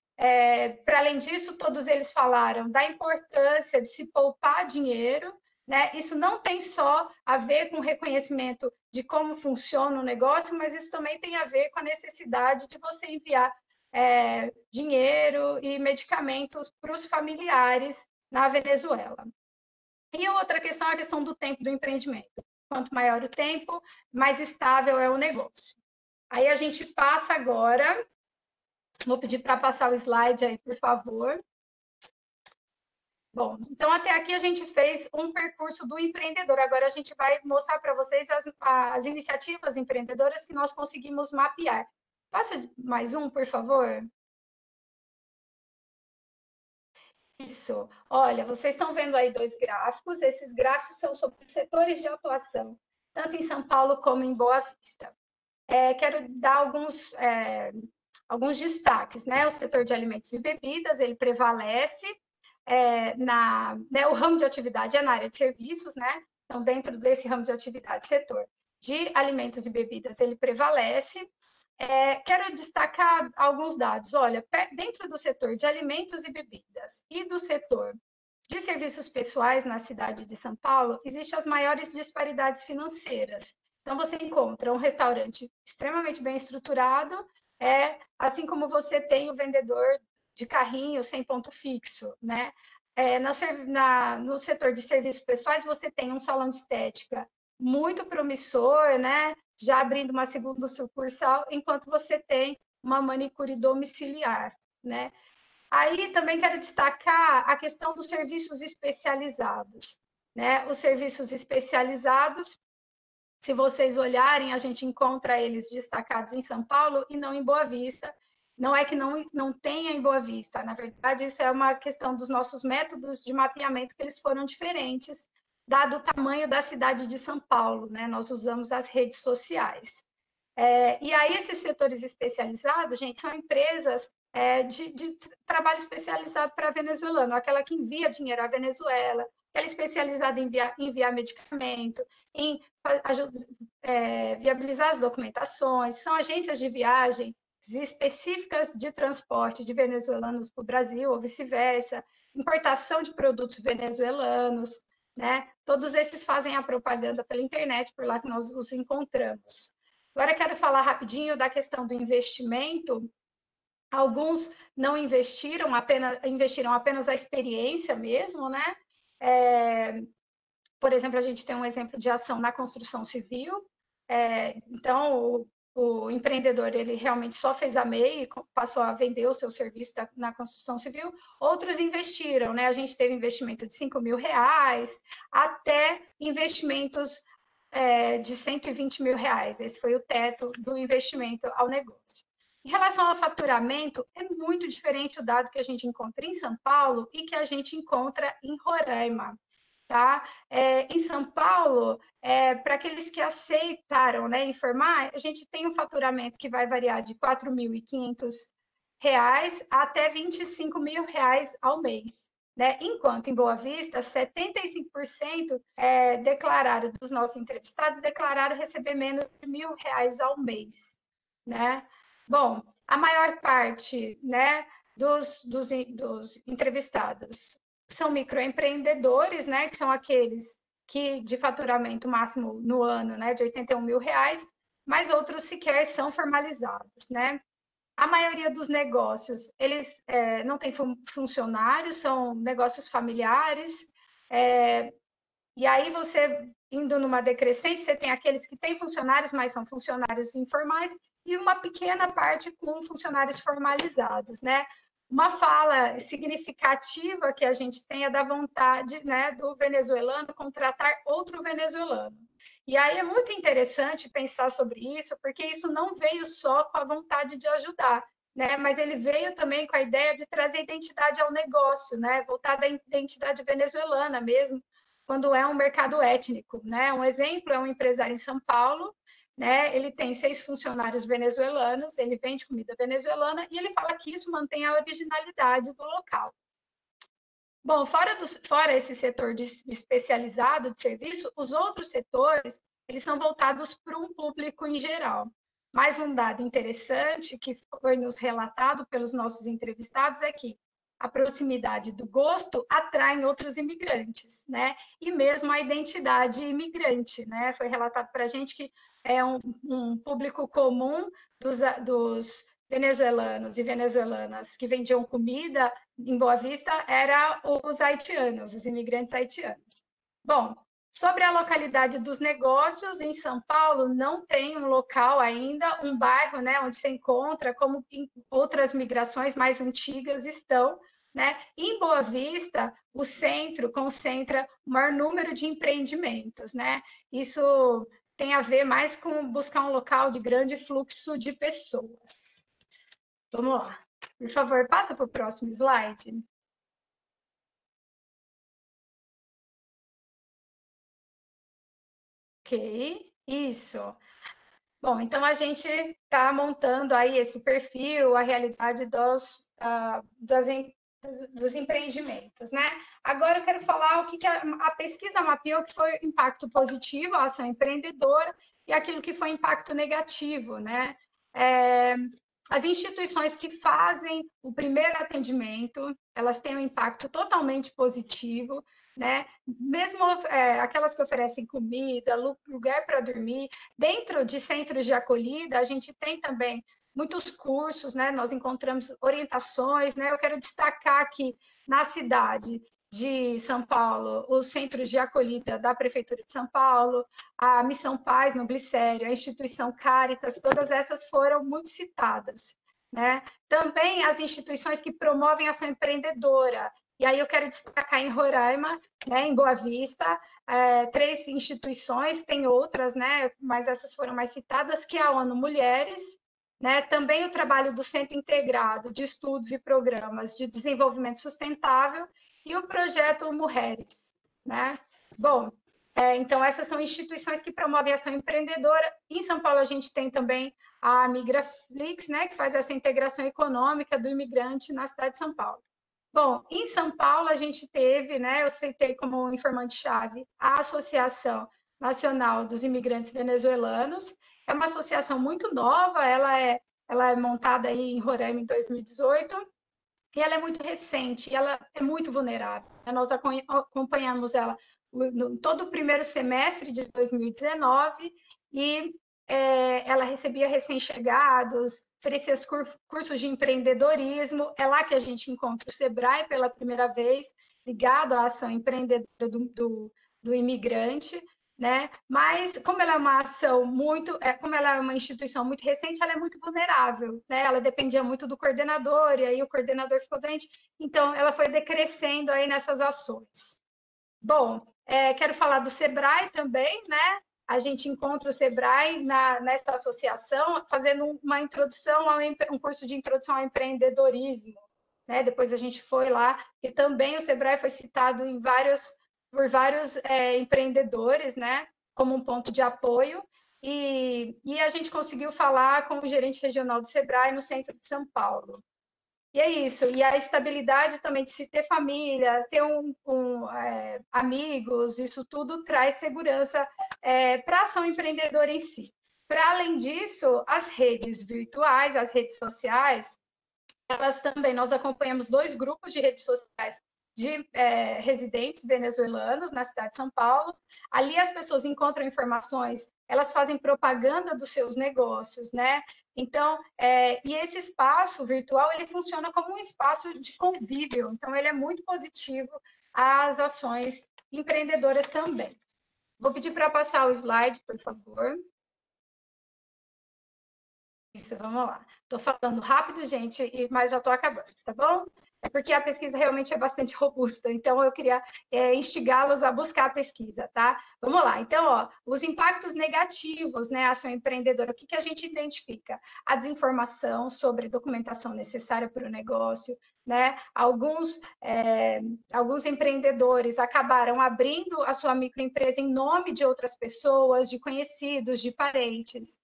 para além disso, todos eles falaram da importância de se poupar dinheiro, né? Isso não tem só a ver com o reconhecimento de como funciona o negócio, mas isso também tem a ver com a necessidade de você enviar dinheiro e medicamentos para os familiares na Venezuela. E outra questão é a questão do tempo do empreendimento. Quanto maior o tempo, mais estável é o negócio. Aí a gente passa agora, vou pedir para passar o slide aí, por favor. Bom, então até aqui a gente fez um percurso do empreendedor. Agora a gente vai mostrar para vocês as iniciativas empreendedoras que nós conseguimos mapear. Passa mais um, por favor. Isso. Olha, vocês estão vendo aí dois gráficos. Esses gráficos são sobre os setores de atuação, tanto em São Paulo como em Boa Vista. Quero dar alguns destaques, né? O setor de alimentos e bebidas, ele prevalece. O ramo de atividade é na área de serviços, né? Então, dentro desse ramo de atividade, setor de alimentos e bebidas, ele prevalece. Quero destacar alguns dados. Olha, dentro do setor de alimentos e bebidas e do setor de serviços pessoais na cidade de São Paulo, existem as maiores disparidades financeiras. Então, você encontra um restaurante extremamente bem estruturado, assim como você tem o vendedor de carrinho sem ponto fixo, né? No setor de serviços pessoais, você tem um salão de estética muito promissor, né? Já abrindo uma segunda sucursal, enquanto você tem uma manicure domiciliar, né? Aí também quero destacar a questão dos serviços especializados, né? Os serviços especializados, se vocês olharem, a gente encontra eles destacados em São Paulo e não em Boa Vista. Não é que não tenha em Boa Vista, na verdade, isso é uma questão dos nossos métodos de mapeamento, que eles foram diferentes, dado o tamanho da cidade de São Paulo, né? Nós usamos as redes sociais. E aí, esses setores especializados, gente, são empresas de trabalho especializado para venezuelano, aquela que envia dinheiro à Venezuela, aquela especializada em enviar medicamento, em viabilizar as documentações, são agências de viagem específicas de transporte de venezuelanos para o Brasil, ou vice-versa, importação de produtos venezuelanos, né? Todos esses fazem a propaganda pela internet, por lá que nós os encontramos. Agora quero falar rapidinho da questão do investimento. Alguns não investiram apenas a experiência mesmo, né? Por exemplo, a gente tem um exemplo de ação na construção civil. Então, o empreendedor, ele realmente só fez a MEI e passou a vender o seu serviço na construção civil. Outros investiram, né? A gente teve investimento de R$5.000 até investimentos de R$120.000. Esse foi o teto do investimento ao negócio. Em relação ao faturamento, é muito diferente o dado que a gente encontra em São Paulo e que a gente encontra em Roraima. Tá? Em São Paulo, para aqueles que aceitaram, né, informar, a gente tem um faturamento que vai variar de R$4.500 até R$25.000 ao mês, né? Enquanto em Boa Vista, 75% dos nossos entrevistados declararam receber menos de R$1.000 ao mês, né? Bom, a maior parte, né, dos entrevistados são microempreendedores, né, que são aqueles que de faturamento máximo no ano, né, de R$81.000, mas outros sequer são formalizados, né? A maioria dos negócios, eles não têm funcionários, são negócios familiares, e aí você, indo numa decrescente, você tem aqueles que têm funcionários, mas são funcionários informais, e uma pequena parte com funcionários formalizados, né? Uma fala significativa que a gente tem é da vontade, né, do venezuelano contratar outro venezuelano. E aí é muito interessante pensar sobre isso, porque isso não veio só com a vontade de ajudar, né? Mas ele veio também com a ideia de trazer identidade ao negócio, né? Voltada à identidade venezuelana mesmo, quando é um mercado étnico, né? Um exemplo é um empresário em São Paulo, né? Ele tem 6 funcionários venezuelanos, ele vende comida venezuelana e ele fala que isso mantém a originalidade do local. Bom, fora esse setor especializado de serviço, os outros setores, eles são voltados para um público em geral. Mais um dado interessante que foi nos relatado pelos nossos entrevistados é que a proximidade do gosto atrai outros imigrantes, né? E mesmo a identidade imigrante, né? Foi relatado para a gente que é um público comum dos venezuelanos e venezuelanas que vendiam comida em Boa Vista era os haitianos, os imigrantes haitianos. Bom, sobre a localidade dos negócios, em São Paulo não tem um local ainda, um bairro, né, onde se encontra, como em outras migrações mais antigas estão, né? Em Boa Vista, o centro concentra o maior número de empreendimentos, né? Isso tem a ver mais com buscar um local de grande fluxo de pessoas. Vamos lá. Por favor, passa para o próximo slide. Ok, isso. Bom, então a gente está montando aí esse perfil, a realidade dos empreendimentos, né? Agora eu quero falar o que a pesquisa mapeou, que foi impacto positivo, a ação empreendedora, e aquilo que foi impacto negativo, né? As instituições que fazem o primeiro atendimento, elas têm um impacto totalmente positivo, né? Mesmo aquelas que oferecem comida, lugar para dormir, dentro de centros de acolhida, a gente tem também muitos cursos, né? Nós encontramos orientações, né? Eu quero destacar aqui na cidade de São Paulo, os centros de acolhida da Prefeitura de São Paulo, a Missão Paz no Glicério, a instituição Caritas, todas essas foram muito citadas, né? Também as instituições que promovem ação empreendedora, e aí eu quero destacar em Roraima, né, em Boa Vista, 3 instituições, tem outras, né, mas essas foram mais citadas, que é a ONU Mulheres, né, também o trabalho do Centro Integrado de Estudos e Programas de Desenvolvimento Sustentável e o projeto Mulheres, né? Bom, então essas são instituições que promovem ação empreendedora. Em São Paulo a gente tem também a Migraflix, né, que faz essa integração econômica do imigrante na cidade de São Paulo. Bom, em São Paulo a gente teve, né, eu citei como informante-chave a Associação Nacional dos Imigrantes Venezuelanos. É uma associação muito nova, ela é montada aí em Roraima em 2018, e ela é muito recente, e ela é muito vulnerável. Nós acompanhamos ela no todo o primeiro semestre de 2019, e ela recebia recém-chegados, oferecia cursos de empreendedorismo. É lá que a gente encontra o Sebrae pela primeira vez, ligado à ação empreendedora do imigrante, né? Mas como ela é uma ação como ela é uma instituição muito recente, ela é muito vulnerável, né? Ela dependia muito do coordenador, e aí o coordenador ficou doente, então ela foi decrescendo aí nessas ações. Bom, quero falar do Sebrae também, né? A gente encontra o Sebrae nessa associação, fazendo uma introdução, um curso de introdução ao empreendedorismo, né? Depois a gente foi lá, e também o Sebrae foi citado por vários empreendedores, né? Como um ponto de apoio, e a gente conseguiu falar com o gerente regional do Sebrae no centro de São Paulo. E é isso, e a estabilidade também de se ter família, ter amigos, isso tudo traz segurança para a ação empreendedora em si. Para além disso, as redes virtuais, as redes sociais, elas também, nós acompanhamos 2 grupos de redes sociais de residentes venezuelanos na cidade de São Paulo. Ali as pessoas encontram informações, elas fazem propaganda dos seus negócios, né? Então, e esse espaço virtual, ele funciona como um espaço de convívio, então ele é muito positivo às ações empreendedoras também. Vou pedir para passar o slide, por favor. Isso, vamos lá. Estou falando rápido, gente, mas já estou acabando, tá bom? É porque a pesquisa realmente é bastante robusta, então eu queria instigá-los a buscar a pesquisa, tá? Vamos lá. Então, ó, os impactos negativos, né, ação empreendedora, o que a gente identifica? A desinformação sobre documentação necessária para o negócio, né? Alguns empreendedores acabaram abrindo a sua microempresa em nome de outras pessoas, de conhecidos, de parentes.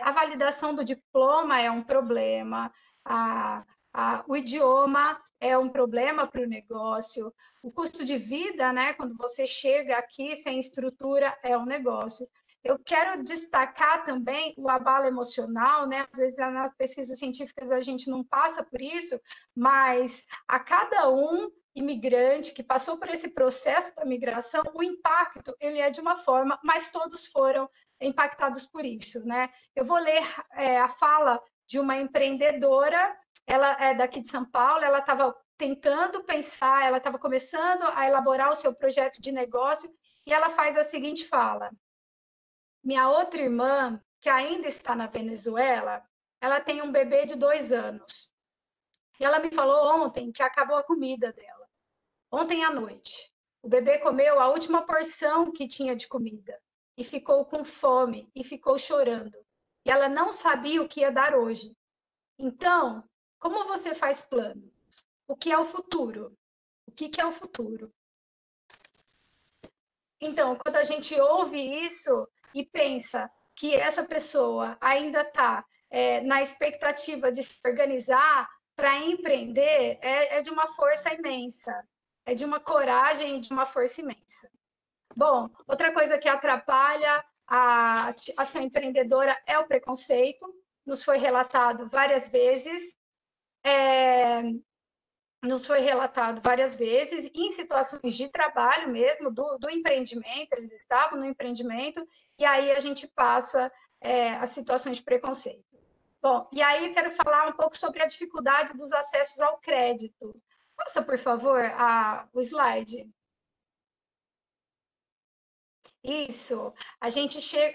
A validação do diploma é um problema, o idioma é um problema para o negócio, o custo de vida, né, quando você chega aqui sem estrutura, é um negócio. Eu quero destacar também o abalo emocional, né? Às vezes nas pesquisas científicas a gente não passa por isso, mas a cada imigrante que passou por esse processo da migração, o impacto ele é de uma forma, mas todos foram impactados por isso, né? Eu vou ler a fala de uma empreendedora, ela é daqui de São Paulo, ela estava tentando pensar, ela estava começando a elaborar o seu projeto de negócio, e ela faz a seguinte fala: minha outra irmã, que ainda está na Venezuela, ela tem um bebê de 2 anos. E ela me falou ontem que acabou a comida dela. Ontem à noite. O bebê comeu a última porção que tinha de comida. E ficou com fome, e ficou chorando. E ela não sabia o que ia dar hoje. Então, como você faz plano? O que é o futuro? O que é o futuro? Então, quando a gente ouve isso e pensa que essa pessoa ainda está na expectativa de se organizar para empreender, é de uma força imensa, é de uma coragem e de uma força imensa. Bom, outra coisa que atrapalha a ação empreendedora é o preconceito, nos foi relatado várias vezes, em situações de trabalho mesmo, do empreendimento, eles estavam no empreendimento, e aí a gente passa as situações de preconceito. Bom, e aí eu quero falar um pouco sobre a dificuldade dos acessos ao crédito. Passa, por favor, o slide. Isso,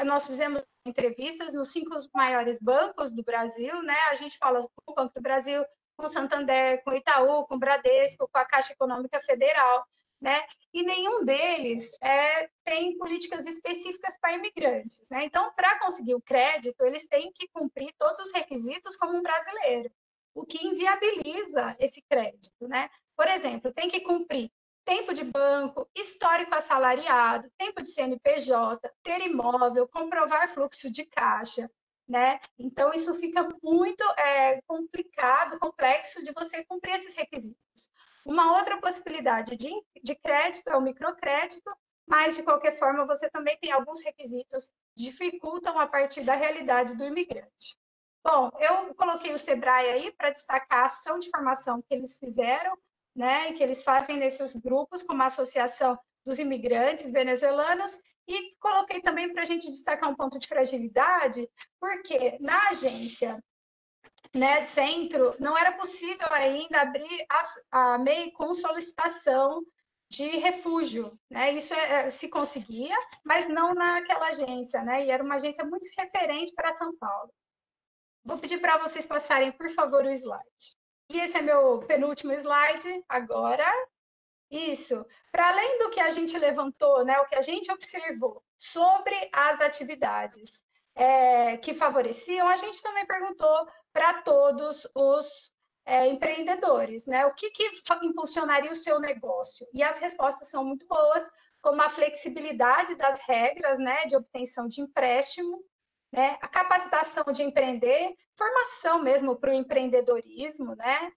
nós fizemos entrevistas nos 5 maiores bancos do Brasil, né? A gente fala com o Banco do Brasil, com o Santander, com o Itaú, com o Bradesco, com a Caixa Econômica Federal, né? E nenhum deles tem políticas específicas para imigrantes, né? Então, para conseguir o crédito, eles têm que cumprir todos os requisitos como um brasileiro, o que inviabiliza esse crédito, né? Por exemplo, tem que cumprir tempo de banco, histórico assalariado, tempo de CNPJ, ter imóvel, comprovar fluxo de caixa, né? Então, isso fica muito complicado, complexo de você cumprir esses requisitos. Uma outra possibilidade de crédito é o microcrédito, mas, de qualquer forma, você também tem alguns requisitos que dificultam a partir da realidade do imigrante. Bom, eu coloquei o Sebrae aí para destacar a ação de formação que eles fizeram, né, e que eles fazem nesses grupos, como a Associação dos Imigrantes Venezuelanos, e coloquei também para a gente destacar um ponto de fragilidade, porque na agência, né, centro, não era possível ainda abrir a MEI com solicitação de refúgio, né? Isso se conseguia, mas não naquela agência, né? E era uma agência muito referente para São Paulo. Vou pedir para vocês passarem, por favor, o slide. E esse é meu penúltimo slide agora. Isso. Para além do que a gente levantou, né, o que a gente observou sobre as atividades que favoreciam, a gente também perguntou para todos os empreendedores, né, o que impulsionaria o seu negócio. E as respostas são muito boas, como a flexibilidade das regras, né, de obtenção de empréstimo, né, a capacitação de empreender, formação mesmo para o empreendedorismo, né,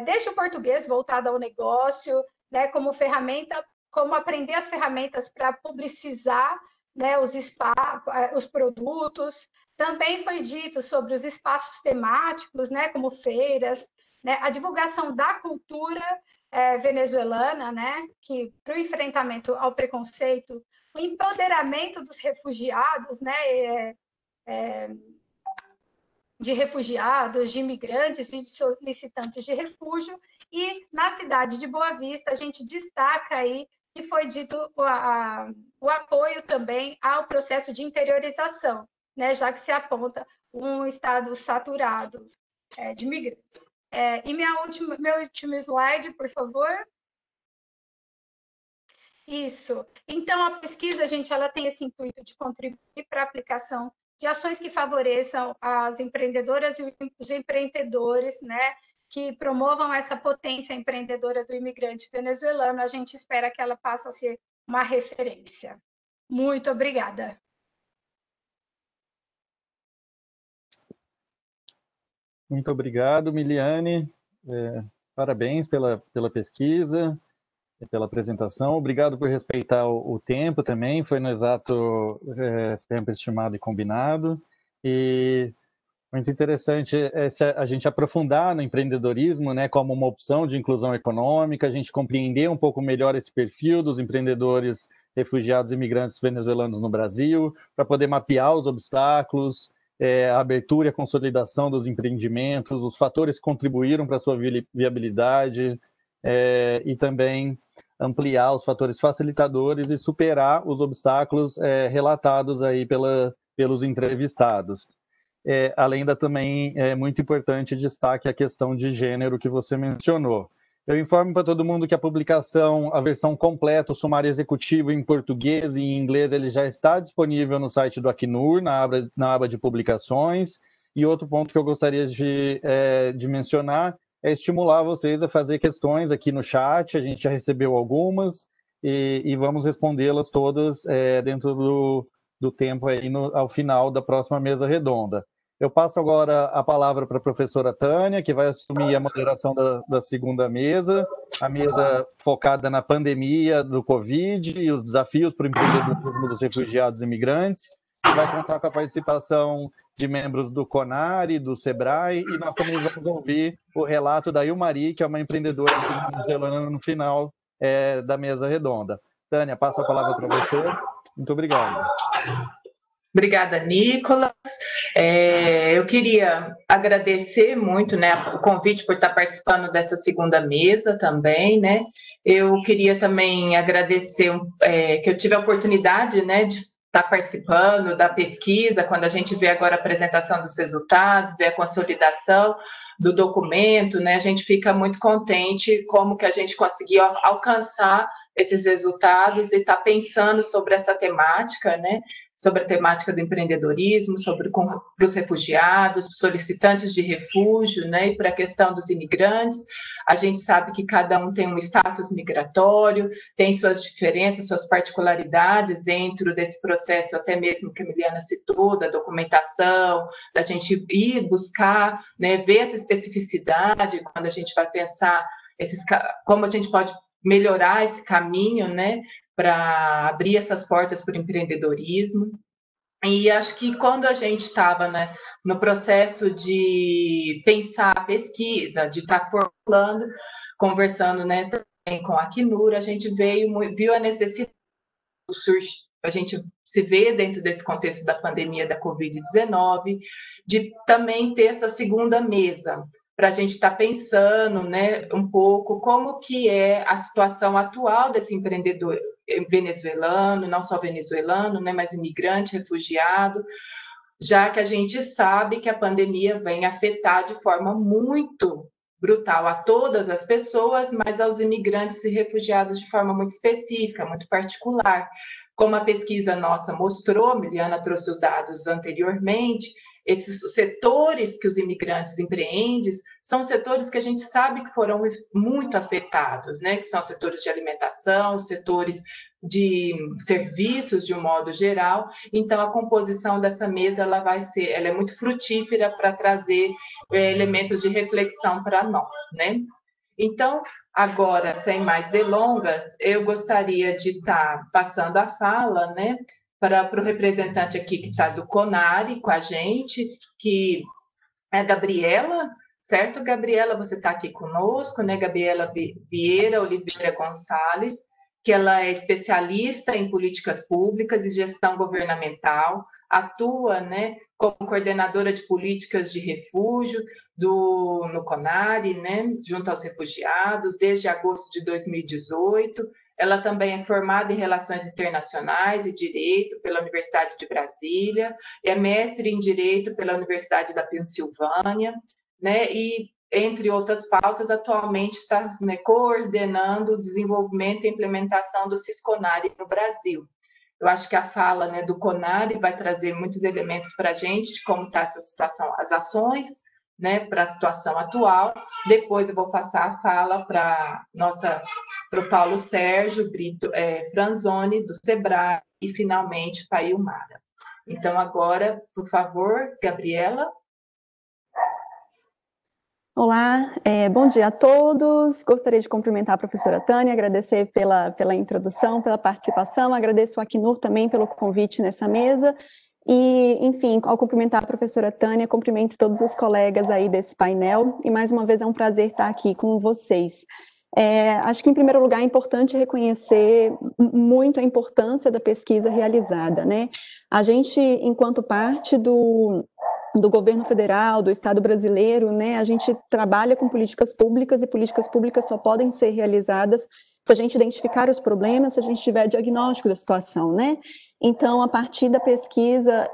desde o português voltado ao negócio, né, como ferramenta, como aprender as ferramentas para publicizar, né, os produtos. Também foi dito sobre os espaços temáticos, né, como feiras, né, a divulgação da cultura venezuelana, né, que para o enfrentamento ao preconceito, o empoderamento dos refugiados, né, de refugiados, de imigrantes, de solicitantes de refúgio, e na cidade de Boa Vista a gente destaca aí que foi dito o apoio também ao processo de interiorização, né, já que se aponta um estado saturado de imigrantes. E meu último slide, por favor. Isso. Então, a pesquisa, gente, ela tem esse intuito de contribuir para a aplicação de ações que favoreçam as empreendedoras e os empreendedores, né, que promovam essa potência empreendedora do imigrante venezuelano. A gente espera que ela passe a ser uma referência. Muito obrigada. Muito obrigado, Miliane. Parabéns pela pesquisa, pela apresentação. Obrigado por respeitar o tempo também. Foi no exato tempo estimado e combinado. E muito interessante a gente aprofundar no empreendedorismo, né, como uma opção de inclusão econômica, a gente compreender um pouco melhor esse perfil dos empreendedores refugiados e imigrantes venezuelanos no Brasil, para poder mapear os obstáculos, a abertura e a consolidação dos empreendimentos, os fatores que contribuíram para a sua viabilidade, e também ampliar os fatores facilitadores e superar os obstáculos relatados aí pelos entrevistados. Além da também muito importante destaque a questão de gênero que você mencionou. Eu informo para todo mundo que a publicação, a versão completa, o sumário executivo em português e em inglês, ele já está disponível no site do Acnur, na aba de publicações. E outro ponto que eu gostaria de mencionar é estimular vocês a fazer questões aqui no chat, a gente já recebeu algumas, e vamos respondê-las todas dentro do tempo aí ao final da próxima mesa redonda. Eu passo agora a palavra para a professora Tânia, que vai assumir a moderação da segunda mesa, a mesa focada na pandemia do Covid e os desafios para o empreendedorismo dos refugiados e imigrantes, que vai contar com a participação de membros do CONARE, do SEBRAE, e nós também vamos ouvir o relato da Ilmari, que é uma empreendedora venezuelana no final da mesa redonda. Tânia, passo a palavra para você. Muito obrigado. Obrigada, Nicolas. Eu queria agradecer muito, né, o convite por estar participando dessa segunda mesa também, né? Eu queria também agradecer que eu tive a oportunidade, né, de estar participando da pesquisa, quando a gente vê agora a apresentação dos resultados, vê a consolidação do documento, né? A gente fica muito contente como que a gente conseguiu alcançar esses resultados e está pensando sobre essa temática, né? Sobre a temática do empreendedorismo, para os refugiados, solicitantes de refúgio, né? E para a questão dos imigrantes. A gente sabe que cada um tem um status migratório, tem suas diferenças, suas particularidades dentro desse processo, até mesmo que a Miliana citou, da documentação, da gente ir buscar, né? Ver essa especificidade quando a gente vai pensar como a gente pode melhorar esse caminho, né, para abrir essas portas para o empreendedorismo. E acho que quando a gente estava, né, no processo de pensar a pesquisa, de estar formulando, conversando, né, também com a Acnur, a gente viu a necessidade, a gente se vê dentro desse contexto da pandemia da Covid-19, de também ter essa segunda mesa, para a gente estar pensando, né, um pouco como que é a situação atual desse empreendedor venezuelano, não só venezuelano, né, mas imigrante, refugiado, já que a gente sabe que a pandemia vem afetar de forma muito brutal a todas as pessoas, mas aos imigrantes e refugiados de forma muito específica, muito particular. Como a pesquisa nossa mostrou, a Miliana trouxe os dados anteriormente, esses setores que os imigrantes empreendem são setores que a gente sabe que foram muito afetados, né? Que são setores de alimentação, setores de serviços de um modo geral. Então, a composição dessa mesa ela é muito frutífera para trazer elementos de reflexão para nós, né? Então, agora, sem mais delongas, eu gostaria de estar passando a fala, né, para o representante aqui que está do CONARE com a gente, que é a Gabriela, Certo, Gabriela? Você está aqui conosco, né? Gabriela Vieira Oliveira Gonçalves, que ela é especialista em políticas públicas e gestão governamental, atua, né, como coordenadora de políticas de refúgio no CONARE, né, junto aos refugiados, desde agosto de 2018. Ela também é formada em Relações Internacionais e Direito pela Universidade de Brasília, é mestre em Direito pela Universidade da Pensilvânia, né, e, entre outras pautas, atualmente está, né, coordenando o desenvolvimento e implementação do Sisconare no Brasil. Eu acho que a fala, né, do CONARE vai trazer muitos elementos para a gente de como está essa situação, as ações, né, para a situação atual. Depois eu vou passar a fala para o Paulo Sérgio Brito Franzoni, do SEBRAE, e finalmente para a Ilmara. Então, agora, por favor, Gabriela. Olá, bom dia a todos. Gostaria de cumprimentar a professora Tânia, agradecer pela introdução, pela participação, agradeço ao Acnur também pelo convite nessa mesa e, enfim, ao cumprimentar a professora Tânia, cumprimento todos os colegas aí desse painel e, mais uma vez, é um prazer estar aqui com vocês. Acho que, em primeiro lugar, é importante reconhecer muito a importância da pesquisa realizada, né? A gente, enquanto parte do governo federal, do Estado brasileiro, né, a gente trabalha com políticas públicas e políticas públicas só podem ser realizadas se a gente identificar os problemas, se a gente tiver diagnóstico da situação, né? Então, a partir da pesquisa,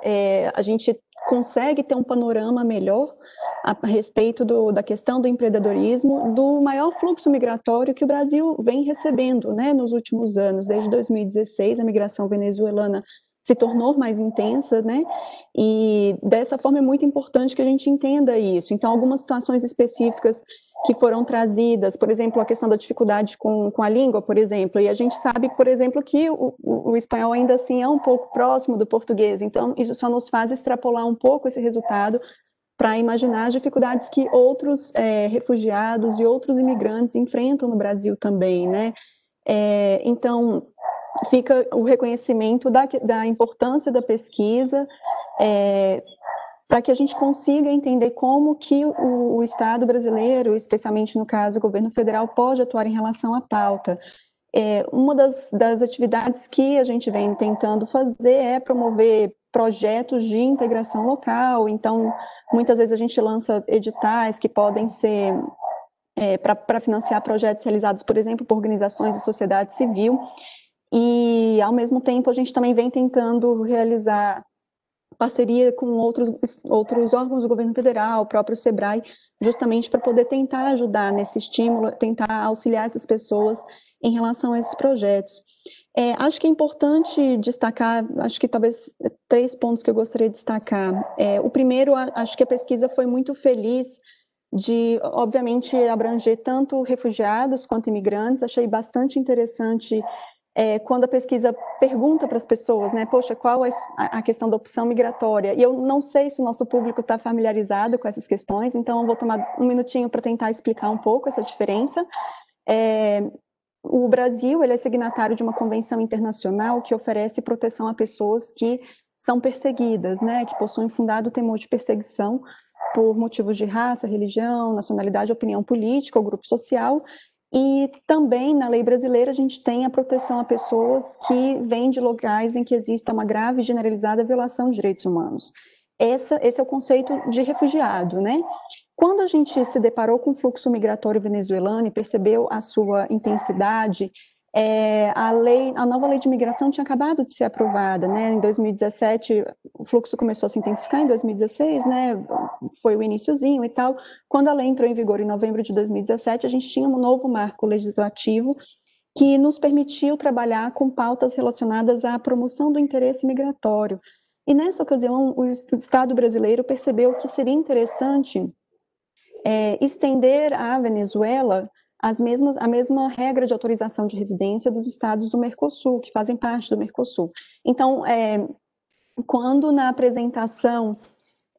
a gente consegue ter um panorama melhor a respeito da questão do empreendedorismo, do maior fluxo migratório que o Brasil vem recebendo, né, nos últimos anos. Desde 2016, a migração venezuelana se tornou mais intensa, né? E dessa forma é muito importante que a gente entenda isso. Então, algumas situações específicas que foram trazidas, por exemplo, a questão da dificuldade com a língua, por exemplo, e a gente sabe, por exemplo, que o espanhol ainda assim é um pouco próximo do português, então isso só nos faz extrapolar um pouco esse resultado para imaginar as dificuldades que outros refugiados e outros imigrantes enfrentam no Brasil também, né? Então, fica o reconhecimento da importância da pesquisa, para que a gente consiga entender como que o Estado brasileiro, especialmente no caso o governo federal, pode atuar em relação à pauta. Uma das atividades que a gente vem tentando fazer é promover projetos de integração local, então muitas vezes a gente lança editais que podem ser para financiar projetos realizados, por exemplo, por organizações da sociedade civil, e, ao mesmo tempo, a gente também vem tentando realizar parceria com outros órgãos do governo federal, o próprio SEBRAE, justamente para poder tentar ajudar nesse estímulo, tentar auxiliar essas pessoas em relação a esses projetos. Acho que é importante destacar, acho que talvez 3 pontos que eu gostaria de destacar. O primeiro, acho que a pesquisa foi muito feliz de, obviamente, abranger tanto refugiados quanto imigrantes. Achei bastante interessante quando a pesquisa pergunta para as pessoas, né, poxa, qual é a questão da opção migratória? E eu não sei se o nosso público está familiarizado com essas questões, então eu vou tomar um minutinho para tentar explicar um pouco essa diferença. O Brasil, ele é signatário de uma convenção internacional que oferece proteção a pessoas que são perseguidas, né, que possuem fundado temor de perseguição por motivos de raça, religião, nacionalidade, opinião política ou grupo social. E também, na lei brasileira, a gente tem a proteção a pessoas que vêm de locais em que exista uma grave e generalizada violação de direitos humanos. Esse é o conceito de refugiado, né? Quando a gente se deparou com o fluxo migratório venezuelano e percebeu a sua intensidade, a nova lei de imigração tinha acabado de ser aprovada, né? Em 2017, o fluxo começou a se intensificar, em 2016, né? Foi o iniciozinho e tal. Quando a lei entrou em vigor em novembro de 2017, a gente tinha um novo marco legislativo que nos permitiu trabalhar com pautas relacionadas à promoção do interesse migratório. E nessa ocasião, o Estado brasileiro percebeu que seria interessante estender à Venezuela a mesma regra de autorização de residência dos estados do Mercosul, que fazem parte do Mercosul. Então, quando na apresentação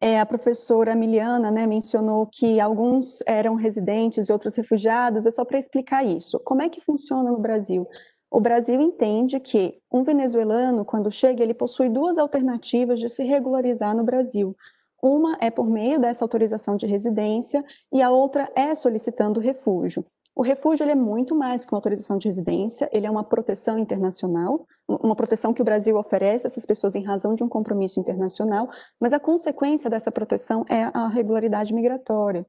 a professora Miliana, né, mencionou que alguns eram residentes e outros refugiados, é só para explicar isso. Como é que funciona no Brasil? O Brasil entende que um venezuelano, quando chega, ele possui 2 alternativas de se regularizar no Brasil. Uma é por meio dessa autorização de residência e a outra é solicitando refúgio. O refúgio ele é muito mais que uma autorização de residência, ele é uma proteção internacional, uma proteção que o Brasil oferece a essas pessoas em razão de um compromisso internacional, mas a consequência dessa proteção é a regularidade migratória.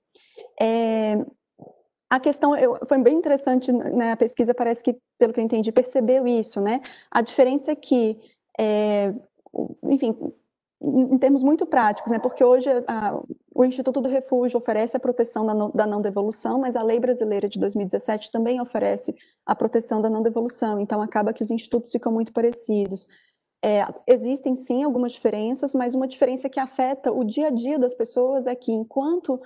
A questão, foi bem interessante, né, a pesquisa parece que, pelo que eu entendi, percebeu isso, né? A diferença é que, enfim, em termos muito práticos, né? Porque hoje o Instituto do Refúgio oferece a proteção da não devolução, mas a lei brasileira de 2017 também oferece a proteção da não devolução, então acaba que os institutos ficam muito parecidos. Existem sim algumas diferenças, mas uma diferença que afeta o dia a dia das pessoas é que enquanto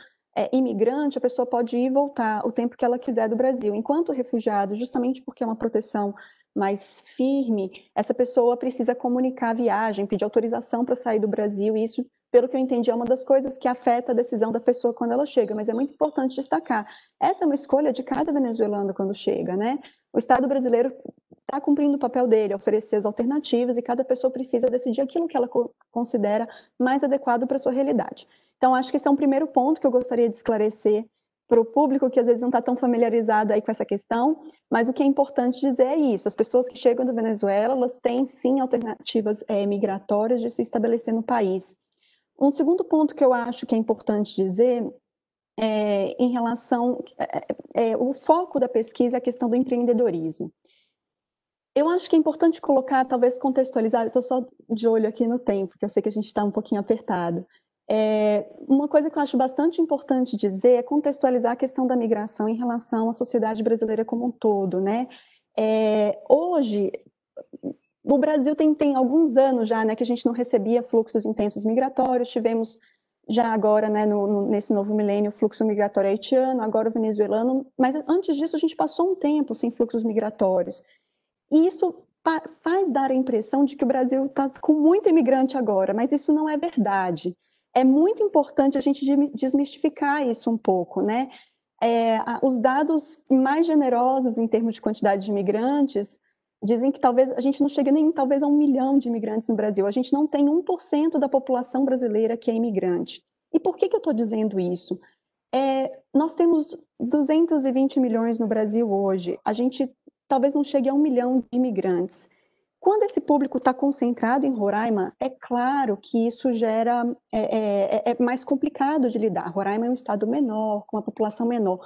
imigrante, a pessoa pode ir e voltar o tempo que ela quiser do Brasil. Enquanto refugiado, justamente porque é uma proteção mais firme, essa pessoa precisa comunicar a viagem, pedir autorização para sair do Brasil, e isso, pelo que eu entendi, é uma das coisas que afeta a decisão da pessoa quando ela chega, mas é muito importante destacar, essa é uma escolha de cada venezuelano quando chega, né? O Estado brasileiro está cumprindo o papel dele, oferecer as alternativas, e cada pessoa precisa decidir aquilo que ela considera mais adequado para a sua realidade. Então, acho que esse é um primeiro ponto que eu gostaria de esclarecer para o público que às vezes não está tão familiarizado aí com essa questão, mas o que é importante dizer é isso, as pessoas que chegam da Venezuela, elas têm sim alternativas migratórias de se estabelecer no país. Um segundo ponto que eu acho que é importante dizer em relação, o foco da pesquisa é a questão do empreendedorismo. Eu acho que é importante colocar, talvez contextualizar, eu estou só de olho aqui no tempo, porque eu sei que a gente está um pouquinho apertado. Uma coisa que eu acho bastante importante dizer é contextualizar a questão da migração em relação à sociedade brasileira como um todo, né? Hoje, o Brasil tem alguns anos já, né, que a gente não recebia fluxos intensos migratórios, tivemos já agora, né, nesse novo milênio, o fluxo migratório haitiano, agora o venezuelano, mas antes disso a gente passou um tempo sem fluxos migratórios. E isso faz dar a impressão de que o Brasil está com muito imigrante agora, mas isso não é verdade. É muito importante a gente desmistificar isso um pouco, né? Os dados mais generosos em termos de quantidade de imigrantes dizem que talvez a gente não chegue nem talvez a 1 milhão de imigrantes no Brasil. A gente não tem 1% da população brasileira que é imigrante. E por que eu estou dizendo isso? Nós temos 220 milhões no Brasil hoje. A gente talvez não chegue a 1 milhão de imigrantes. Quando esse público está concentrado em Roraima, é claro que isso gera, é mais complicado de lidar. Roraima é um estado menor, com uma população menor,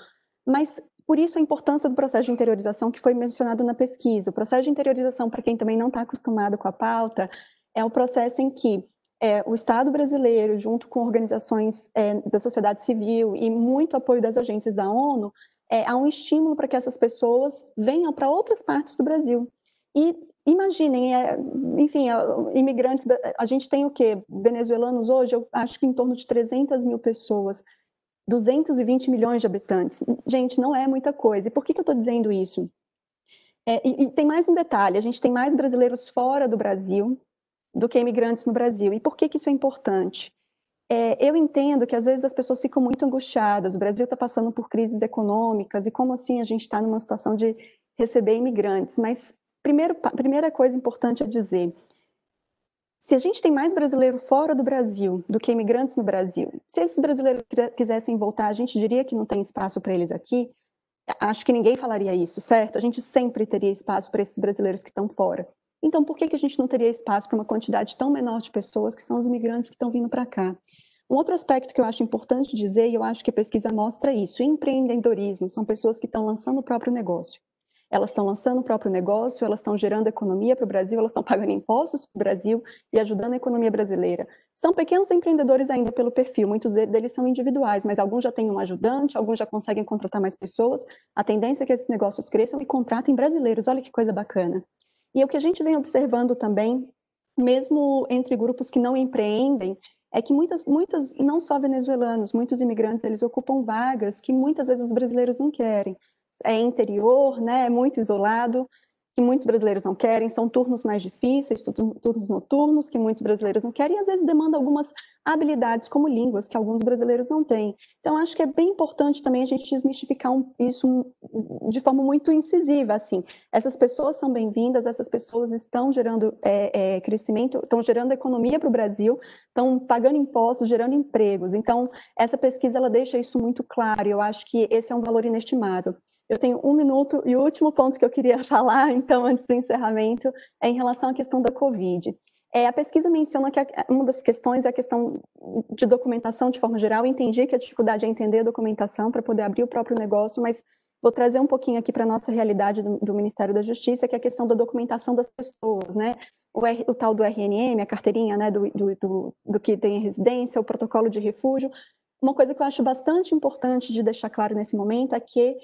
mas por isso a importância do processo de interiorização que foi mencionado na pesquisa. O processo de interiorização, para quem também não está acostumado com a pauta, é um processo em que o Estado brasileiro, junto com organizações da sociedade civil e muito apoio das agências da ONU, há um estímulo para que essas pessoas venham para outras partes do Brasil. E imaginem, enfim, imigrantes, a gente tem o quê? Venezuelanos hoje, eu acho que em torno de 300 mil pessoas, 220 milhões de habitantes. Gente, não é muita coisa. E por que eu estou dizendo isso? E tem mais um detalhe, a gente tem mais brasileiros fora do Brasil do que imigrantes no Brasil. E por que isso é importante? Eu entendo que às vezes as pessoas ficam muito angustiadas, o Brasil está passando por crises econômicas, e como assim a gente está numa situação de receber imigrantes? Mas primeira coisa importante é dizer, se a gente tem mais brasileiro fora do Brasil do que imigrantes no Brasil, se esses brasileiros quisessem voltar, a gente diria que não tem espaço para eles aqui? Acho que ninguém falaria isso, certo? A gente sempre teria espaço para esses brasileiros que estão fora. Então, por que a gente não teria espaço para uma quantidade tão menor de pessoas que são os imigrantes que estão vindo para cá? Um outro aspecto que eu acho importante dizer, e eu acho que a pesquisa mostra isso, empreendedorismo, são pessoas que estão lançando o próprio negócio. Elas estão lançando o próprio negócio, elas estão gerando economia para o Brasil, elas estão pagando impostos para o Brasil e ajudando a economia brasileira. São pequenos empreendedores ainda pelo perfil, muitos deles são individuais, mas alguns já têm um ajudante, alguns já conseguem contratar mais pessoas. A tendência é que esses negócios cresçam e contratem brasileiros, olha que coisa bacana. E o que a gente vem observando também, mesmo entre grupos que não empreendem, é que muitas, não só venezuelanos, muitos imigrantes, eles ocupam vagas que muitas vezes os brasileiros não querem. É interior, né, é muito isolado, que muitos brasileiros não querem, são turnos mais difíceis, turnos noturnos que muitos brasileiros não querem, e às vezes demanda algumas habilidades como línguas que alguns brasileiros não têm. Então, acho que é bem importante também a gente desmistificar isso de forma muito incisiva, assim. Essas pessoas são bem-vindas, essas pessoas estão gerando crescimento, estão gerando economia para o Brasil, estão pagando impostos, gerando empregos. Então, essa pesquisa, ela deixa isso muito claro, e eu acho que esse é um valor inestimável. Eu tenho 1 minuto, e o último ponto que eu queria falar, então, antes do encerramento, é em relação à questão da Covid. A pesquisa menciona que uma das questões é a questão de documentação de forma geral. Eu entendi que a dificuldade é entender a documentação para poder abrir o próprio negócio, mas vou trazer um pouquinho aqui para a nossa realidade do Ministério da Justiça, que é a questão da documentação das pessoas, né? O tal do RNM, a carteirinha, né, do que tem residência, o protocolo de refúgio. Uma coisa que eu acho bastante importante de deixar claro nesse momento é que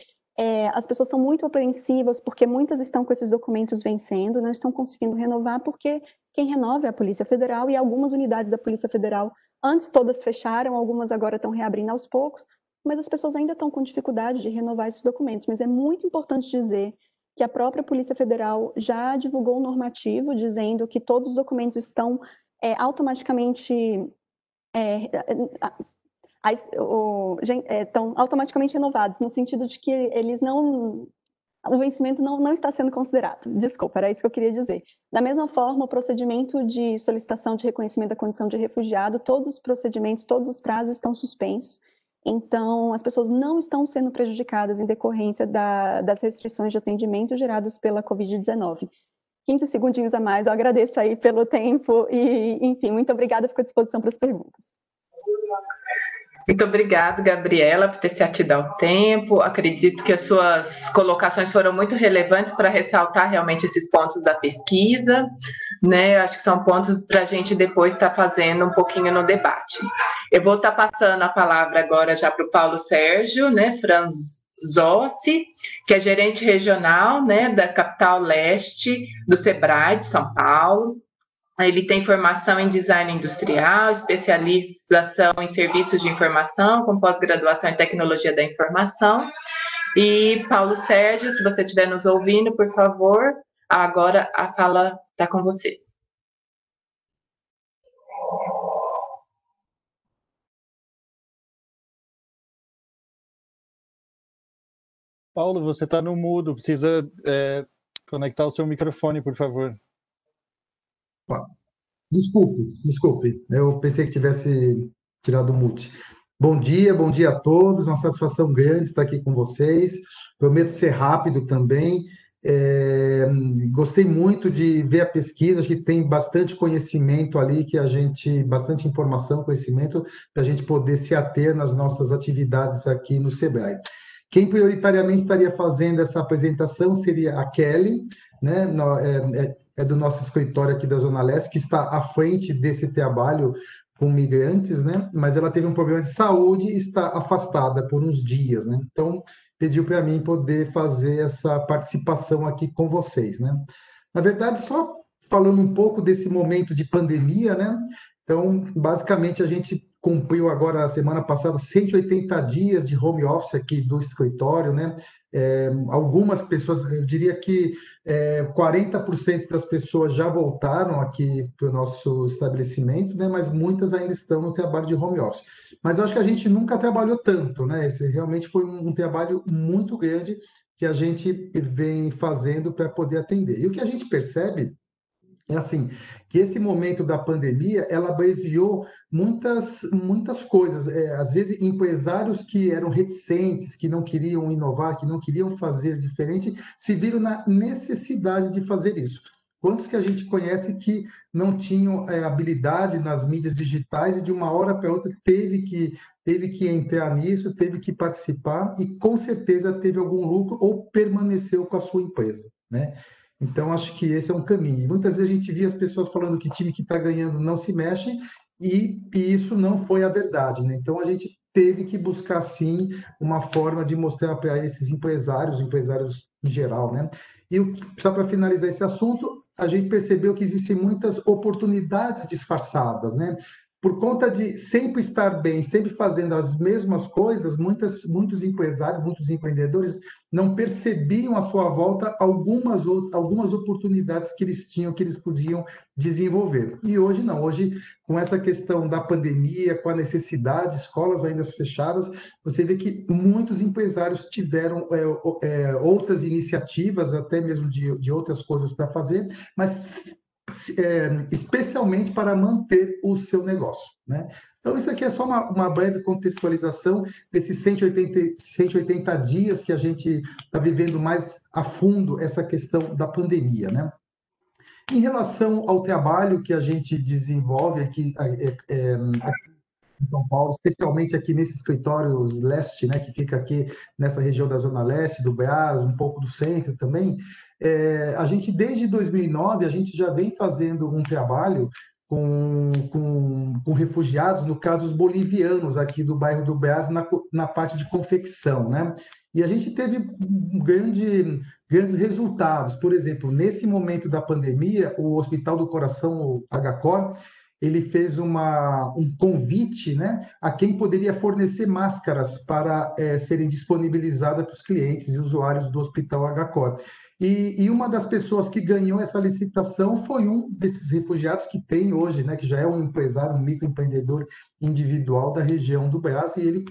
as pessoas são muito apreensivas porque muitas estão com esses documentos vencendo, não estão conseguindo renovar porque quem renova é a Polícia Federal e algumas unidades da Polícia Federal, antes todas fecharam, algumas agora estão reabrindo aos poucos, mas as pessoas ainda estão com dificuldade de renovar esses documentos. Mas é muito importante dizer que a própria Polícia Federal já divulgou um normativo dizendo que todos os documentos estão automaticamente estão automaticamente renovados, no sentido de que eles não... O vencimento não está sendo considerado. Desculpa, era isso que eu queria dizer. Da mesma forma, o procedimento de solicitação de reconhecimento da condição de refugiado, todos os procedimentos, todos os prazos estão suspensos. Então, as pessoas não estão sendo prejudicadas em decorrência das restrições de atendimento geradas pela Covid-19. 15 segundinhos a mais, eu agradeço aí pelo tempo e, enfim, muito obrigada, fico à disposição para as perguntas. Muito obrigada, Gabriela, por ter se atido ao tempo. Acredito que as suas colocações foram muito relevantes para ressaltar realmente esses pontos da pesquisa, né? Acho que são pontos para a gente depois estar fazendo um pouquinho no debate. Eu vou estar passando a palavra agora já para o Paulo Sérgio, né, Franzossi, que é gerente regional, né, da capital leste do SEBRAE de São Paulo. Ele tem formação em design industrial, especialização em serviços de informação, com pós-graduação em tecnologia da informação. E, Paulo Sérgio, se você estiver nos ouvindo, por favor, agora a fala está com você. Paulo, você está no mudo, precisa conectar o seu microfone, por favor. Desculpe, eu pensei que tivesse tirado o mute. Bom dia a todos, uma satisfação grande estar aqui com vocês, prometo ser rápido também. Gostei muito de ver a pesquisa, acho que tem bastante conhecimento ali, bastante informação, conhecimento, para a gente poder se ater nas nossas atividades aqui no SEBRAE. Quem prioritariamente estaria fazendo essa apresentação seria a Kelly, né? É do nosso escritório aqui da Zona Leste, que está à frente desse trabalho com migrantes, né? Mas ela teve um problema de saúde e está afastada por uns dias, né? Então, pediu para mim poder fazer essa participação aqui com vocês, né? Na verdade, só falando um pouco desse momento de pandemia, né? Então, basicamente, a gente cumpriu agora, a semana passada, 180 dias de home office aqui do escritório, né? Algumas pessoas, eu diria que 40% das pessoas já voltaram aqui para o nosso estabelecimento, né? Mas muitas ainda estão no trabalho de home office. Mas eu acho que a gente nunca trabalhou tanto, né? Esse realmente foi um trabalho muito grande que a gente vem fazendo para poder atender. E o que a gente percebe é assim, que esse momento da pandemia, ela abreviou muitas coisas. Às vezes, empresários que eram reticentes, que não queriam inovar, que não queriam fazer diferente, se viram na necessidade de fazer isso. Quantos que a gente conhece que não tinham habilidade nas mídias digitais e de uma hora para outra teve que entrar nisso, teve que participar e com certeza teve algum lucro ou permaneceu com a sua empresa, né? Então, acho que esse é um caminho. E muitas vezes a gente via as pessoas falando que time que está ganhando não se mexe, e isso não foi a verdade, né? Então, a gente teve que buscar, sim, uma forma de mostrar para esses empresários em geral, né? E só para finalizar esse assunto, a gente percebeu que existem muitas oportunidades disfarçadas, né? por conta de sempre estar bem, sempre fazendo as mesmas coisas, muitos empresários, muitos empreendedores não percebiam à sua volta algumas oportunidades que eles tinham, que eles podiam desenvolver. E hoje não, hoje com essa questão da pandemia, com a necessidade, escolas ainda fechadas, você vê que muitos empresários tiveram outras iniciativas, até mesmo de outras coisas para fazer, mas especialmente para manter o seu negócio, né? Então, isso aqui é só uma breve contextualização desses 180 dias que a gente está vivendo mais a fundo essa questão da pandemia, né? Em relação ao trabalho que a gente desenvolve aqui em São Paulo, especialmente aqui nesse escritório leste, né, que fica aqui nessa região da Zona Leste, do Brás, um pouco do centro também, a gente, desde 2009, a gente já vem fazendo um trabalho com refugiados, no caso, os bolivianos aqui do bairro do Brás, na parte de confecção, né? E a gente teve grandes resultados. Por exemplo, nesse momento da pandemia, o Hospital do Coração, o HCOR, ele fez um convite, né, a quem poderia fornecer máscaras para serem disponibilizadas para os clientes e usuários do Hospital HCOR. E uma das pessoas que ganhou essa licitação foi um desses refugiados que tem hoje, né, que já é um empresário, um microempreendedor individual da região do Brás, e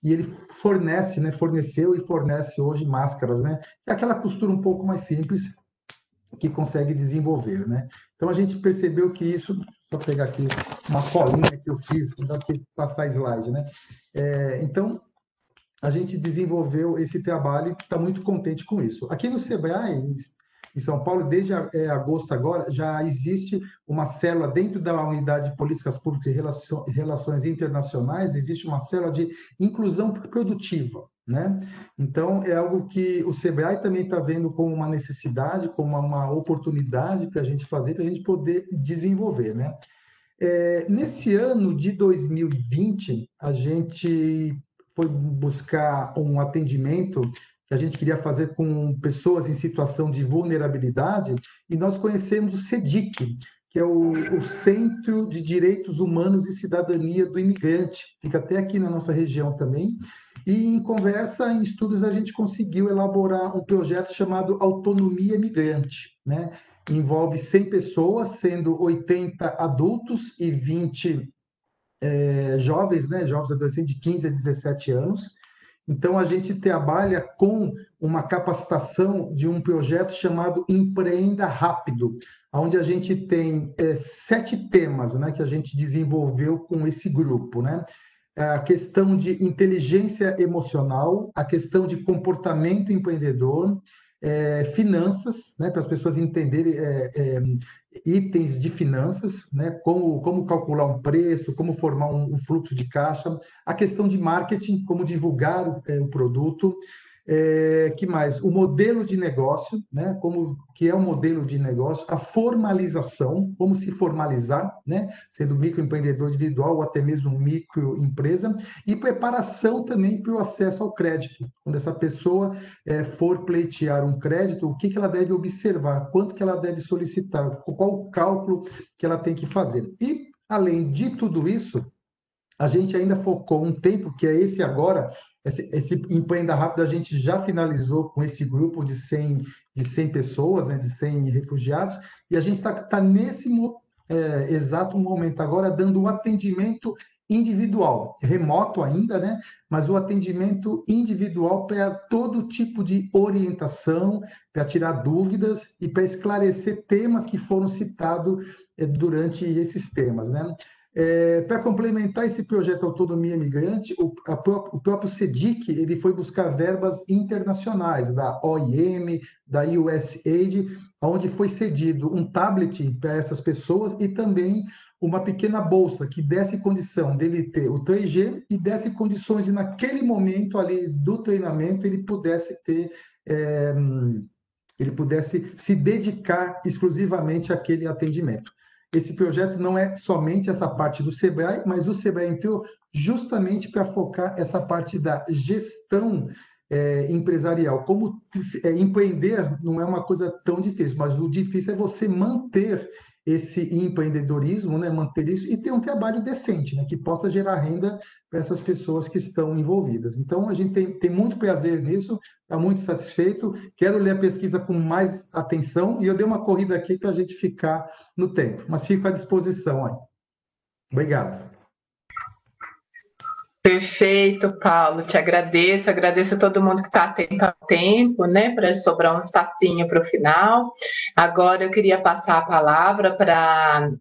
ele fornece, né, forneceu e fornece hoje máscaras, né? É aquela costura um pouco mais simples que consegue desenvolver, né? Então a gente percebeu que isso, só pegar aqui uma colinha que eu fiz, para passar slide, né? Então a gente desenvolveu esse trabalho e está muito contente com isso. Aqui no Sebrae, em São Paulo, desde agosto agora, já existe uma célula dentro da unidade de políticas públicas e relações internacionais, existe uma célula de inclusão produtiva, né? Então, é algo que o Sebrae também está vendo como uma necessidade, como uma oportunidade para a gente fazer, para a gente poder desenvolver, né? Nesse ano de 2020, a gente foi buscar um atendimento que a gente queria fazer com pessoas em situação de vulnerabilidade, e nós conhecemos o CEDIC, que é o Centro de Direitos Humanos e Cidadania do Imigrante, fica até aqui na nossa região também, e em conversa, em estudos, a gente conseguiu elaborar um projeto chamado Autonomia Migrante, né? Envolve 100 pessoas, sendo 80 adultos e 20 jovens, né? Jovens adolescentes de 15 a 17 anos. Então, a gente trabalha com uma capacitação de um projeto chamado Empreenda Rápido, onde a gente tem 7 temas, né, que a gente desenvolveu com esse grupo, né? A questão de inteligência emocional, a questão de comportamento empreendedor, finanças, né, para as pessoas entenderem itens de finanças, né, como calcular um preço, como formar um fluxo de caixa, a questão de marketing, como divulgar o produto, que mais? O modelo de negócio, né, como que é o modelo de negócio, a formalização, como se formalizar, né, sendo microempreendedor individual ou até mesmo microempresa, e preparação também para o acesso ao crédito. Quando essa pessoa for pleitear um crédito, o que ela deve observar, quanto que ela deve solicitar, qual o cálculo que ela tem que fazer. E, além de tudo isso, a gente ainda focou um tempo, que é esse agora, esse Empreenda Rápido a gente já finalizou com esse grupo de 100 pessoas, né, de 100 refugiados, e a gente está nesse exato momento agora dando o atendimento individual, remoto ainda, né, mas o atendimento individual para todo tipo de orientação, para tirar dúvidas e para esclarecer temas que foram citados durante esses temas, né. Para complementar esse projeto Autonomia Migrante, o próprio CEDIC ele foi buscar verbas internacionais da OIM, da USAID, onde foi cedido um tablet para essas pessoas e também uma pequena bolsa que desse condição dele ter o 3G e desse condições de, naquele momento ali do treinamento, ele pudesse se dedicar exclusivamente àquele atendimento. Esse projeto não é somente essa parte do Sebrae, mas o Sebrae entrou justamente para focar essa parte da gestão empresarial. Como empreender não é uma coisa tão difícil, mas o difícil é você manter esse empreendedorismo, né, manter isso e ter um trabalho decente, né, que possa gerar renda para essas pessoas que estão envolvidas. Então, a gente tem muito prazer nisso, está muito satisfeito. Quero ler a pesquisa com mais atenção e eu dei uma corrida aqui para a gente ficar no tempo, mas fico à disposição aí. Obrigado. Perfeito, Paulo, te agradeço, agradeço a todo mundo que está atento ao tempo, né, para sobrar um espacinho para o final. Agora eu queria passar a palavra para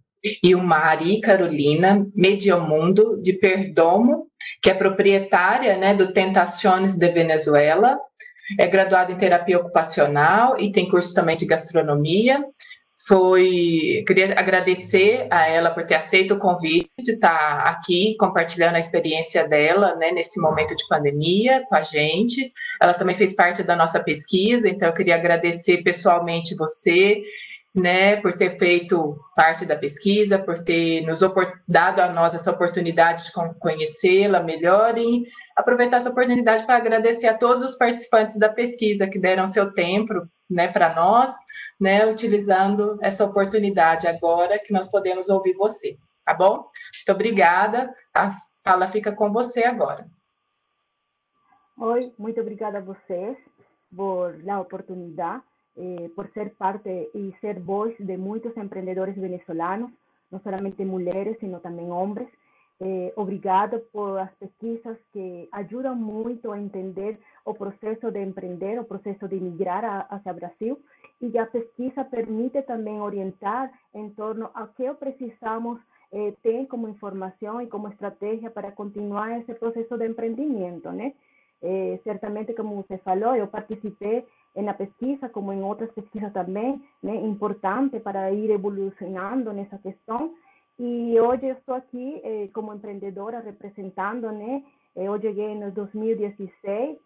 Ilmari Carolina Mediomundo, de Perdomo, que é proprietária, né, do Tentaciones de Venezuela, é graduada em terapia ocupacional e tem curso também de gastronomia. Queria agradecer a ela por ter aceito o convite de estar aqui compartilhando a experiência dela, né, nesse momento de pandemia com a gente. Ela também fez parte da nossa pesquisa, então eu queria agradecer pessoalmente você, né, por ter feito parte da pesquisa, por ter nos dado a nós essa oportunidade de conhecê-la melhor e aproveitar essa oportunidade para agradecer a todos os participantes da pesquisa que deram seu tempo, né, para nós, né, utilizando essa oportunidade agora que nós podemos ouvir você, tá bom? Muito obrigada, a fala fica com você agora. Oi, muito obrigada a vocês por a oportunidade, por ser parte e ser voz de muitos empreendedores venezolanos, não somente mulheres, sino também homens. Obrigada por as pesquisas que ajudam muito a entender o processo de empreender, o processo de migrar hacia o Brasil, e a pesquisa permite também orientar em torno a que precisamos ter como informação e como estratégia para continuar esse processo de empreendimento, né? Certamente, como você falou, eu participei na pesquisa, como em outras pesquisas também, né, importante para ir evolucionando nessa questão. E hoje eu estou aqui como empreendedora representando, né? Eu cheguei em 2016,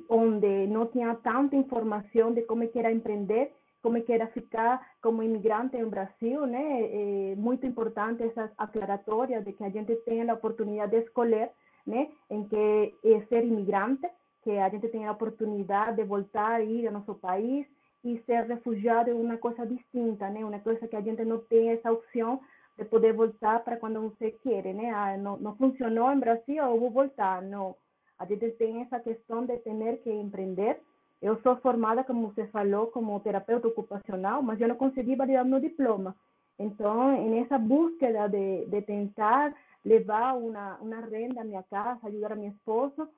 onde não tinha tanta informação de como que era empreender, como que era ficar como imigrante no Brasil, né? Muito importante essa aclaratória de que a gente tenha a oportunidade de escolher, né, em que ser imigrante, que a gente tenha a oportunidade de voltar, ir ao nosso país, e ser refugiado é uma coisa distinta, né, uma coisa que a gente não tem essa opção de poder voltar para quando você quer, né, não funcionou em Brasil, eu vou voltar, não, a gente tem essa questão de ter que empreender. Eu sou formada, como você falou, como terapeuta ocupacional, mas eu não consegui validar meu diploma, então, nessa búsqueda de tentar levar uma renda à minha casa, ajudar a minha esposa,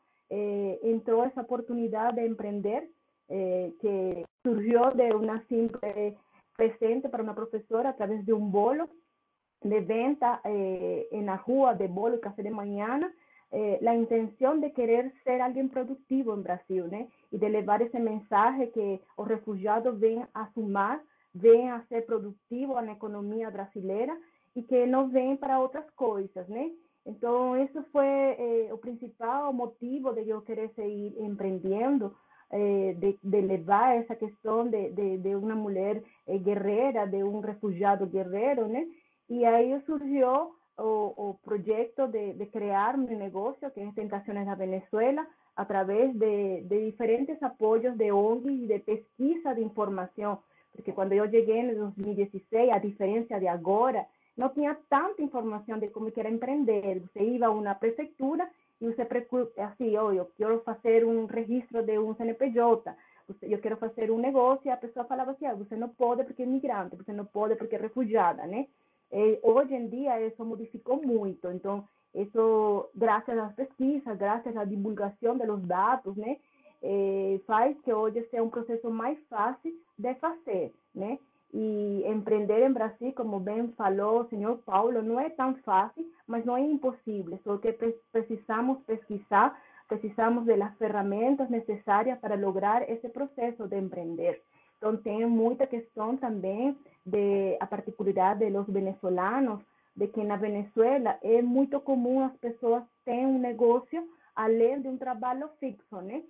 entrou essa oportunidade de empreender, que surgiu de uma simples presente para uma professora através de um bolo de venda na rua de bolo e café de manhã, a intenção de querer ser alguém produtivo em Brasil, né? E de levar esse mensagem que os refugiados vêm a sumar, vêm a ser produtivos na economia brasileira, e que não vem para outras coisas, né? Então, isso foi o principal motivo de eu querer seguir empreendendo, de levar essa questão de uma mulher guerreira, de um refugiado guerreiro, né? E aí surgiu o projeto de criar um negócio, que é Tentaciones da Venezuela, através de diferentes apoios de ONGs e de pesquisa de informação, porque quando eu cheguei em 2016, a diferença de agora, não tinha tanta informação de como que era empreender. Você ia a uma prefeitura e você, assim, eu quero fazer um registro de um CNPJ, eu quero fazer um negócio, e a pessoa falava assim, você não pode porque é imigrante, você não pode porque é refugiada, né? Hoje em dia isso modificou muito, então isso, graças às pesquisas, graças à divulgação dos dados, né, faz que hoje seja um processo mais fácil de fazer, né? E empreender em Brasil, como bem falou o senhor Paulo, não é tão fácil, mas não é impossível. Só que precisamos pesquisar, precisamos das ferramentas necessárias para lograr esse processo de empreender. Então, tem muita questão também a particularidade dos venezolanos, de que na Venezuela é muito comum as pessoas terem um negócio além de um trabalho fixo, né?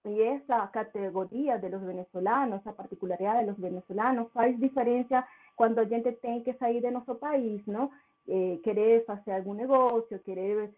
Y esa categoría de los venezolanos, esa particularidad de los venezolanos, faz diferencia cuando a gente tem que sair de nuestro país, ¿no? Querer hacer algún negocio, querer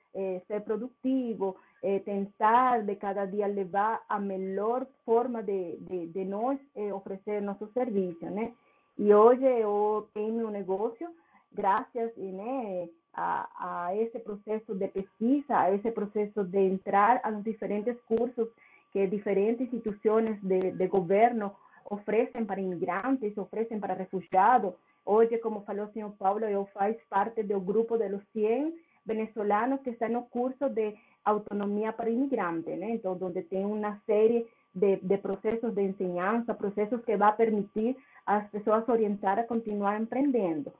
ser productivo, tentar de cada día levar a melhor forma de nós ofrecer nuestro servicio, ¿no? E hoje eu tenho um negócio graças, né, a esse processo de pesquisa, a esse processo de entrar a diferentes cursos que diferentes instituições de governo oferecem para imigrantes, oferecem para refugiados. Hoje, como falou o senhor Paulo, eu faço parte do grupo de los 100 venezolanos que estão no curso de autonomia para imigrantes, né? Então, onde tem uma série de processos de ensinança, processos que vão permitir as pessoas orientar a continuar empreendendo.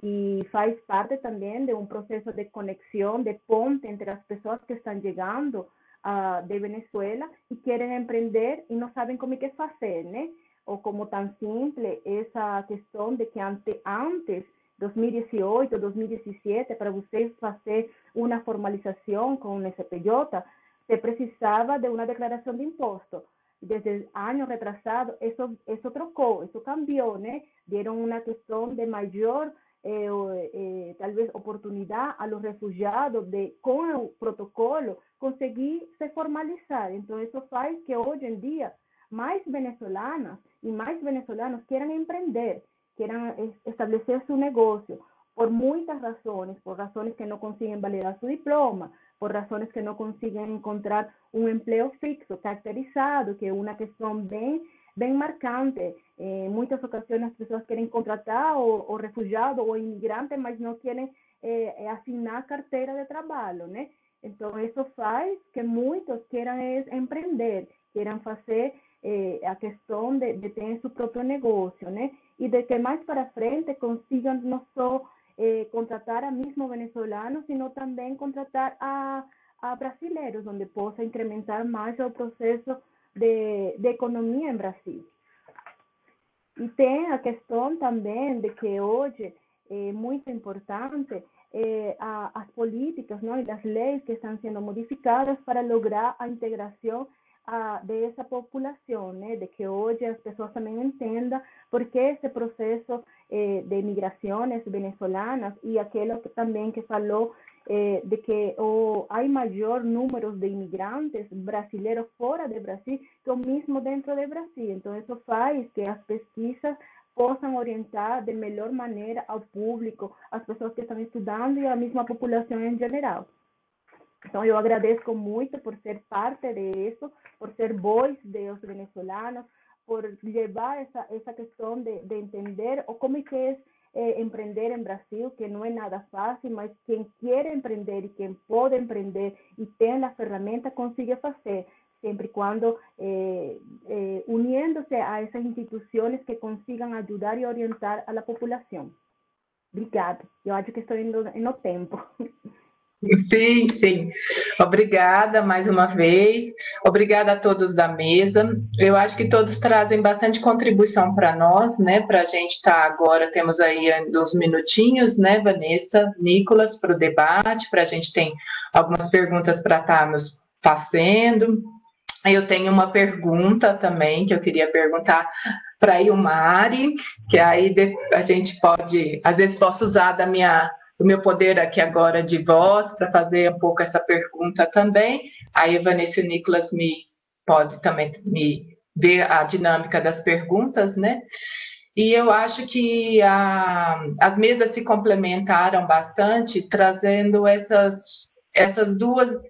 E faz parte também de um processo de conexão, de ponte entre as pessoas que estão chegando de Venezuela e querem empreender e não sabem como é que fazer, né? Ou como tão simples essa questão de que antes 2018, 2017, para você fazer uma formalização com o CPJ, você precisava de uma declaração de imposto. Desde anos retrasados, isso trocou, isso cambiou, né? Deram uma questão de maior, talvez, oportunidade aos refugiados de, com o protocolo, conseguir se formalizar. Então, isso faz que hoje em dia mais venezolanas e mais venezolanos queiram empreender, queiram estabelecer seu negócio, por muitas razões, por razões que não conseguem validar seu diploma, por razões que não conseguem encontrar um emprego fixo, caracterizado, que é uma questão bem marcante. Em muitas ocasiões as pessoas querem contratar o refugiado ou imigrante, mas não querem assinar carteira de trabalho, né? Então, isso faz que muitos queiram empreender, queiram fazer a questão de ter seu próprio negócio, né? E de que mais para frente consigam não só contratar a mesmo venezolanos, sino também contratar a brasileiros, onde possa incrementar mais o processo de economia em Brasil. E tem a questão também de que hoje é muito importante as políticas, não, e as leis que estão sendo modificadas para lograr a integração dessa população, né? De que hoje as pessoas também entendam por que esse processo de migrações venezolanas e aquilo também que falou de que há maior número de imigrantes brasileiros fora do Brasil que o mesmo dentro do Brasil. Então, isso faz que as pesquisas possam orientar de melhor maneira ao público, as pessoas que estão estudando e a mesma população em geral. Então, eu agradeço muito por ser parte disso, por ser voz dos venezolanos, por levar essa questão de entender como é que é empreender em Brasil, que não é nada fácil, mas quem quer empreender e quem pode empreender e tem a ferramenta, consegue fazer, sempre quando unindo-se a essas instituições que consigam ajudar e orientar a população. Obrigada. Eu acho que estou indo no tempo. Sim, sim. Obrigada mais uma vez. Obrigada a todos da mesa. Eu acho que todos trazem bastante contribuição para nós, né? Para a gente estar agora, temos aí uns minutinhos, né, Vanessa, Nicolas, para o debate, para a gente tem algumas perguntas para estarmos fazendo. Eu tenho uma pergunta também que eu queria perguntar para a Ilmari, que aí a gente pode, às vezes posso usar do meu poder aqui agora de voz para fazer um pouco essa pergunta também. Aí a Vanessa e o Nicolas pode também me ver a dinâmica das perguntas, né? E eu acho que as mesas se complementaram bastante, trazendo essas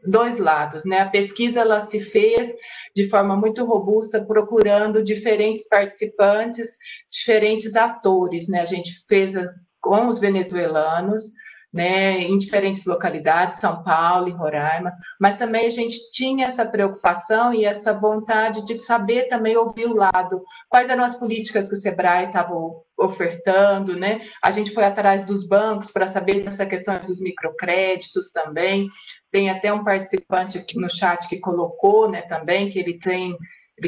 dois lados, né? A pesquisa ela se fez de forma muito robusta, procurando diferentes participantes, diferentes atores, né? A gente fez com os venezuelanos, né, em diferentes localidades, São Paulo e Roraima, mas também a gente tinha essa preocupação e essa vontade de saber também ouvir o lado, quais eram as políticas que o Sebrae estava ofertando, né? A gente foi atrás dos bancos para saber dessa questão dos microcréditos também. Tem até um participante aqui no chat que colocou, né, também, que ele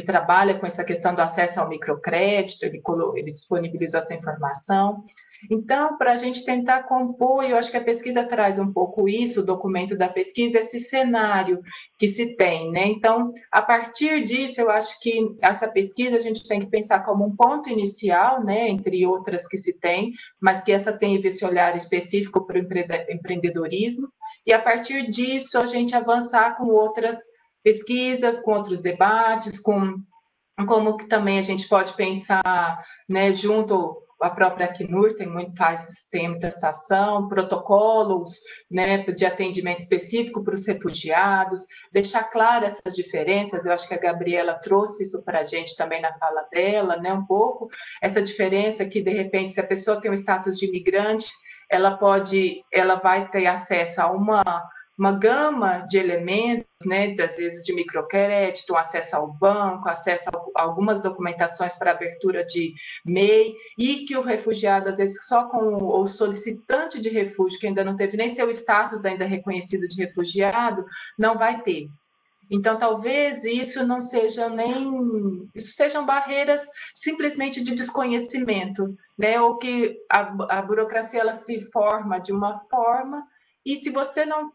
trabalha com essa questão do acesso ao microcrédito, ele disponibilizou essa informação. Então, para a gente tentar compor, eu acho que a pesquisa traz um pouco isso, o documento da pesquisa, esse cenário que se tem, né? Então, a partir disso, eu acho que essa pesquisa a gente tem que pensar como um ponto inicial, né, entre outras que se tem, mas que essa tem esse olhar específico para o empreendedorismo, e a partir disso a gente avançar com outras pesquisas, com outros debates, com como que também a gente pode pensar, né, junto a própria Acnur tem muita essa ação, protocolos, né, de atendimento específico para os refugiados, deixar claro essas diferenças. Eu acho que a Gabriela trouxe isso para a gente também na fala dela, né, um pouco, essa diferença que, de repente, se a pessoa tem um status de imigrante, ela vai ter acesso a uma gama de elementos, né, às vezes de microcrédito, acesso ao banco, acesso a algumas documentações para abertura de MEI, e que o refugiado, às vezes, só com o solicitante de refúgio, que ainda não teve nem seu status ainda reconhecido de refugiado, não vai ter. Então, talvez isso não seja isso sejam barreiras simplesmente de desconhecimento, né? Ou que a burocracia ela se forma de uma forma, e se você não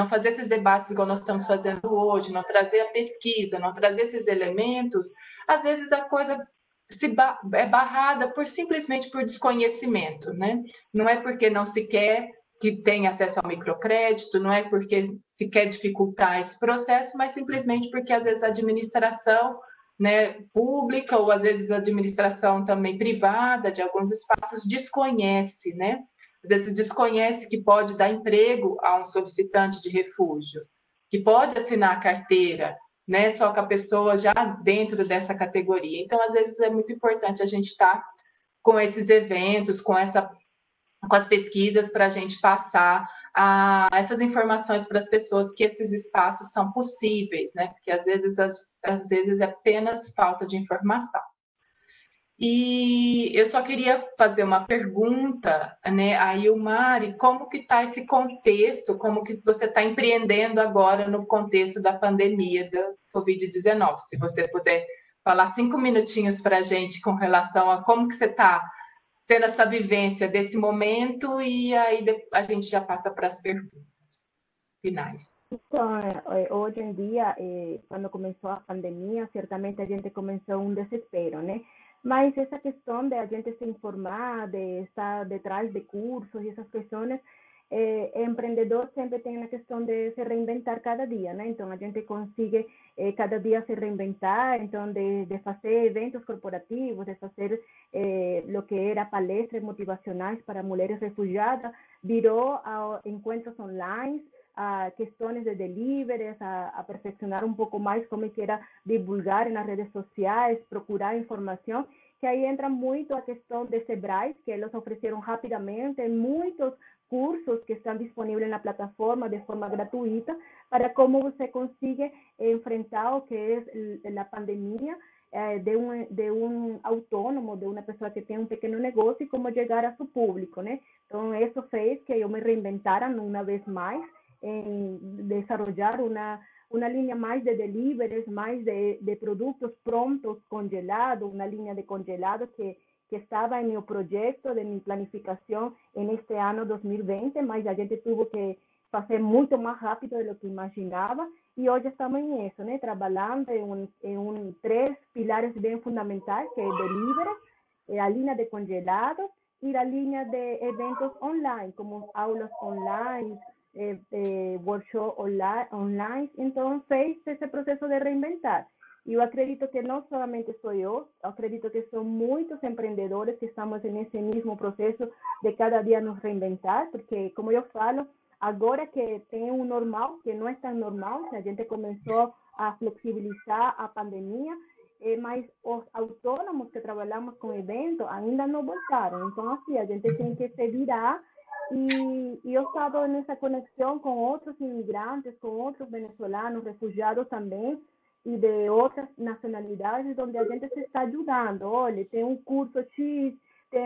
fazer esses debates igual nós estamos fazendo hoje, não trazer a pesquisa, não trazer esses elementos, às vezes a coisa é barrada simplesmente por desconhecimento, né? Não é porque não se quer que tenha acesso ao microcrédito, não é porque se quer dificultar esse processo, mas simplesmente porque às vezes a administração, né, pública, ou às vezes a administração também privada de alguns espaços desconhece, né? Às vezes desconhece que pode dar emprego a um solicitante de refúgio, que pode assinar a carteira, né? Só que a pessoa já dentro dessa categoria. Então, às vezes é muito importante a gente estar com esses eventos, com as pesquisas, para a gente passar essas informações para as pessoas, que esses espaços são possíveis, né? Porque às vezes é apenas falta de informação. E eu só queria fazer uma pergunta, né, a Ilmari, como que está esse contexto, como que você está empreendendo agora no contexto da pandemia da Covid-19? Se você puder falar 5 minutinhos para a gente com relação a como que você está tendo essa vivência desse momento, e aí a gente já passa para as perguntas finais. Então, hoje em dia, quando começou a pandemia, certamente a gente começou um desespero, né? Mas essa questão de a gente se informar, de estar detrás de cursos e essas questões, empreendedor sempre tem a questão de se reinventar cada dia, né? Então, a gente consegue cada dia se reinventar, então, de fazer eventos corporativos, de fazer o que era palestras motivacionais para mulheres refugiadas, virou a encontros online, a questões de deliveries, a perfeccionar um pouco mais como que era divulgar nas redes sociais, procurar informação, que aí entra muito a questão de Sebrae, que eles ofereceram rapidamente muitos cursos que estão disponíveis na plataforma de forma gratuita, para como você consiga enfrentar o que é a pandemia de um autônomo, de uma pessoa que tem um pequeno negócio, e como chegar a seu público, né? Então, isso fez que eu me reinventara uma vez mais, em desarrollar uma linha mais de deliveries, mais de produtos prontos, congelados, uma linha de congelado que estava em meu projeto, de minha planificação neste ano 2020, mas a gente teve que fazer muito mais rápido do que imaginava, e hoje estamos em isso, né? Trabalhando em 3 pilares bem fundamentais, que é delivery, a linha de congelado e a linha de eventos online, como aulas online, workshop online. Então, fez esse processo de reinventar. E eu acredito que não somente sou eu acredito que são muitos empreendedores que estamos nesse mesmo processo de cada dia nos reinventar, porque, como eu falo, agora que tem um normal, que não é tão normal, que a gente começou a flexibilizar a pandemia, mas os autônomos que trabalhamos com evento ainda não voltaram. Então, assim, a gente tem que se virar. E eu estava nessa conexão com outros imigrantes, com outros venezuelanos, refugiados também, e de outras nacionalidades, onde a gente se está ajudando. Olha, tem um curso X, tem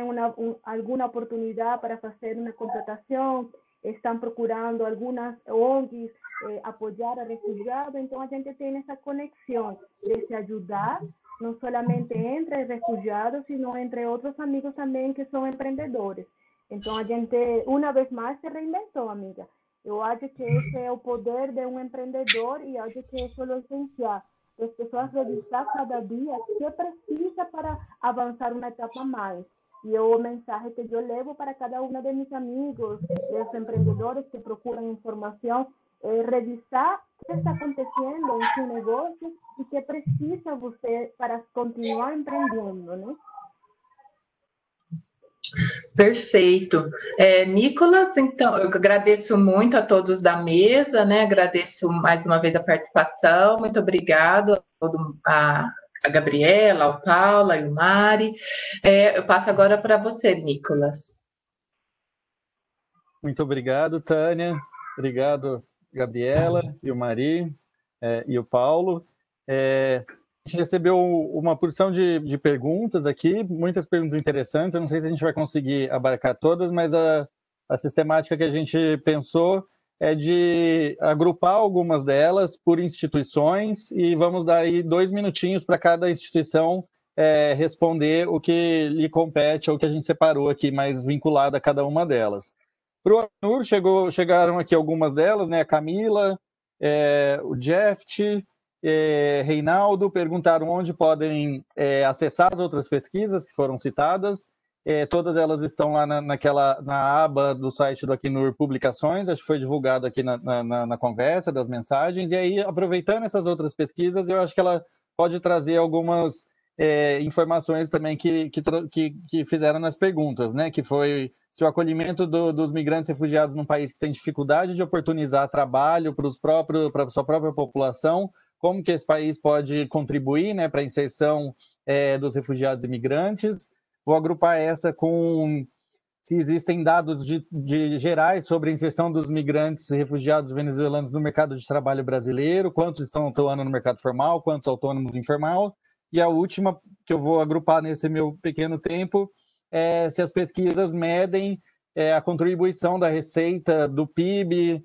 alguma oportunidade para fazer uma contratação, estão procurando algumas ONGs apoiar a refugiados. Então, a gente tem essa conexão de se ajudar, não somente entre refugiados, sino entre outros amigos também que são empreendedores. Então, a gente, uma vez mais, se reinventou, amiga. Eu acho que esse é o poder de um empreendedor, e acho que isso é o essencial. As pessoas revisar cada dia o que precisa para avançar uma etapa a mais. E o mensagem que eu levo para cada um de meus amigos, dos empreendedores que procuram informação, é revisar o que está acontecendo em seu negócio e que precisa você para continuar empreendendo, né? Perfeito. Nicolas, então, eu agradeço muito a todos da mesa, né? Agradeço mais uma vez a participação. Muito obrigado a Gabriela, ao Paula e o Mari. Eu passo agora para você, Nicolas. Muito obrigado, Tânia. Obrigado, Gabriela e o Mari e o Paulo. A gente recebeu uma porção de perguntas aqui, muitas perguntas interessantes. Eu não sei se a gente vai conseguir abarcar todas, mas a sistemática que a gente pensou é de agrupar algumas delas por instituições e vamos dar aí 2 minutinhos para cada instituição responder o que lhe compete ou que a gente separou aqui mais vinculado a cada uma delas. Para o Acnur chegaram aqui algumas delas, né? A Camila, o Jeft, Reinaldo, perguntaram onde podem acessar as outras pesquisas que foram citadas. Todas elas estão lá na aba do site do Acnur Publicações, acho que foi divulgado aqui na conversa das mensagens. E aí, aproveitando essas outras pesquisas, eu acho que ela pode trazer algumas informações também que fizeram nas perguntas, né? Que foi se o acolhimento dos migrantes refugiados num país que tem dificuldade de oportunizar trabalho para a sua própria população, como que esse país pode contribuir, né, para a inserção dos refugiados e imigrantes. Vou agrupar essa com se existem dados gerais sobre a inserção dos migrantes e refugiados venezuelanos no mercado de trabalho brasileiro, quantos estão atuando no mercado formal, quantos autônomos informal. E a última, que eu vou agrupar nesse meu pequeno tempo, se as pesquisas medem a contribuição da receita do PIB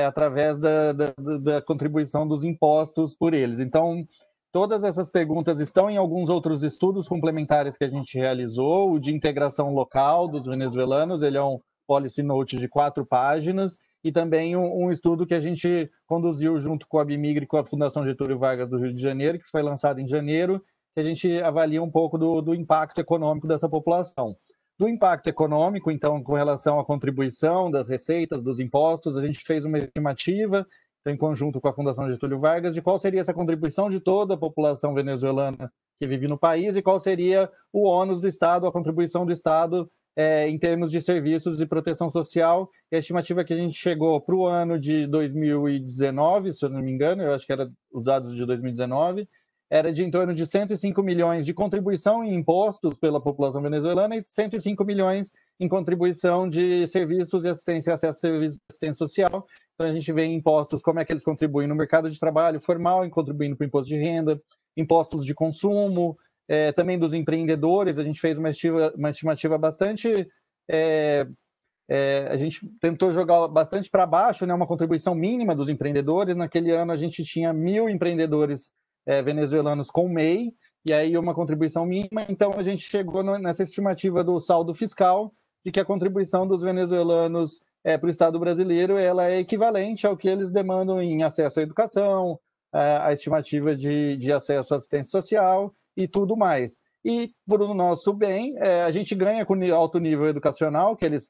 através da contribuição dos impostos por eles. Então, todas essas perguntas estão em alguns outros estudos complementares que a gente realizou. O de integração local dos venezuelanos, ele é um policy note de 4 páginas, e também um estudo que a gente conduziu junto com a Bimigre e com a Fundação Getúlio Vargas do Rio de Janeiro, que foi lançado em janeiro, que a gente avalia um pouco do impacto econômico dessa população. Do impacto econômico, então, com relação à contribuição das receitas, dos impostos, a gente fez uma estimativa, em conjunto com a Fundação Getúlio Vargas, de qual seria essa contribuição de toda a população venezuelana que vive no país e qual seria o ônus do Estado, a contribuição do Estado em termos de serviços e proteção social. E a estimativa que a gente chegou para o ano de 2019, se eu não me engano, eu acho que era os dados de 2019, era de em torno de 105 milhões de contribuição em impostos pela população venezuelana e 105 milhões em contribuição de serviços e assistência, acesso a serviços de assistência social. Então, a gente vê em impostos como é que eles contribuem no mercado de trabalho formal, contribuindo para o imposto de renda, impostos de consumo, também dos empreendedores. A gente fez uma estimativa bastante... a gente tentou jogar bastante para baixo, né, uma contribuição mínima dos empreendedores. Naquele ano, a gente tinha 1.000 empreendedores venezuelanos com MEI, e aí uma contribuição mínima. Então, a gente chegou nessa estimativa do saldo fiscal, de que a contribuição dos venezuelanos para o Estado brasileiro ela é equivalente ao que eles demandam em acesso à educação, a estimativa de acesso à assistência social e tudo mais. E, por o nosso bem, a gente ganha com alto nível educacional, que eles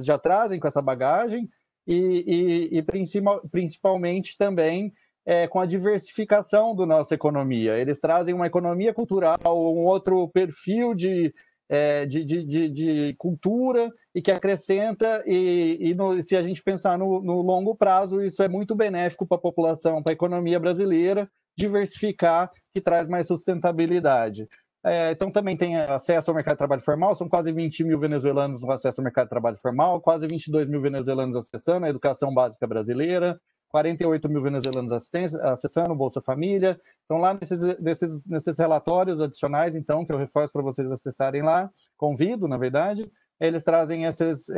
já trazem com essa bagagem, e principalmente também com a diversificação da nossa economia. Eles trazem uma economia cultural, um outro perfil de cultura e que acrescenta, se a gente pensar no longo prazo, isso é muito benéfico para a população, para a economia brasileira, diversificar, que traz mais sustentabilidade. Então, também tem acesso ao mercado de trabalho formal, são quase 20 mil venezuelanos no acesso ao mercado de trabalho formal, quase 22 mil venezuelanos acessando a educação básica brasileira, 48 mil venezuelanos acessando o Bolsa Família. Então, lá nesses relatórios adicionais, então, que eu reforço para vocês acessarem lá, convido, na verdade, eles trazem essas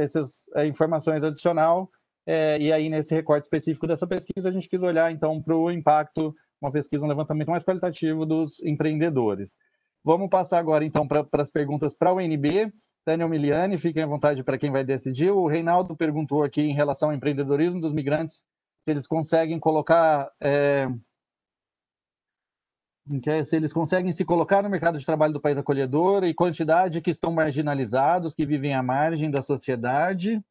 informações adicionais, e aí nesse recorte específico dessa pesquisa, a gente quis olhar, então, para o impacto, uma pesquisa, um levantamento mais qualitativo dos empreendedores. Vamos passar agora, então, para as perguntas para o UNB. Tânia Miliani, fiquem à vontade para quem vai decidir. O Reinaldo perguntou aqui em relação ao empreendedorismo dos migrantes, se eles conseguem colocar... se eles conseguem se colocar no mercado de trabalho do país acolhedor e quantidade que estão marginalizados, que vivem à margem da sociedade.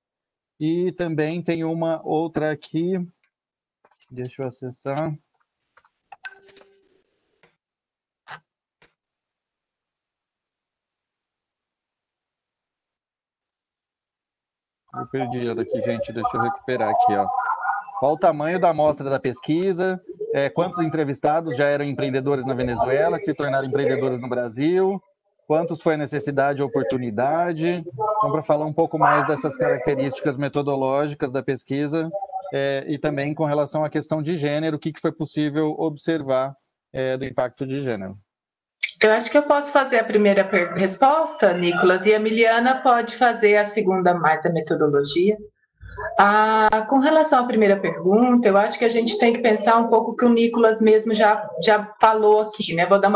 E também tem uma outra aqui, deixa eu acessar. Eu perdi ela aqui, gente. Deixa eu recuperar aqui, ó. Qual o tamanho da amostra da pesquisa? Quantos entrevistados já eram empreendedores na Venezuela, que se tornaram empreendedores no Brasil? Quantos foi a necessidade e oportunidade? Então, para falar um pouco mais dessas características metodológicas da pesquisa e também com relação à questão de gênero, o que foi possível observar do impacto de gênero. Eu acho que eu posso fazer a primeira resposta, Nicolas, e a Emiliana pode fazer a segunda, mais a metodologia. Com relação à primeira pergunta, eu acho que a gente tem que pensar um pouco o que o Nicolas mesmo já falou aqui, né? Vou dar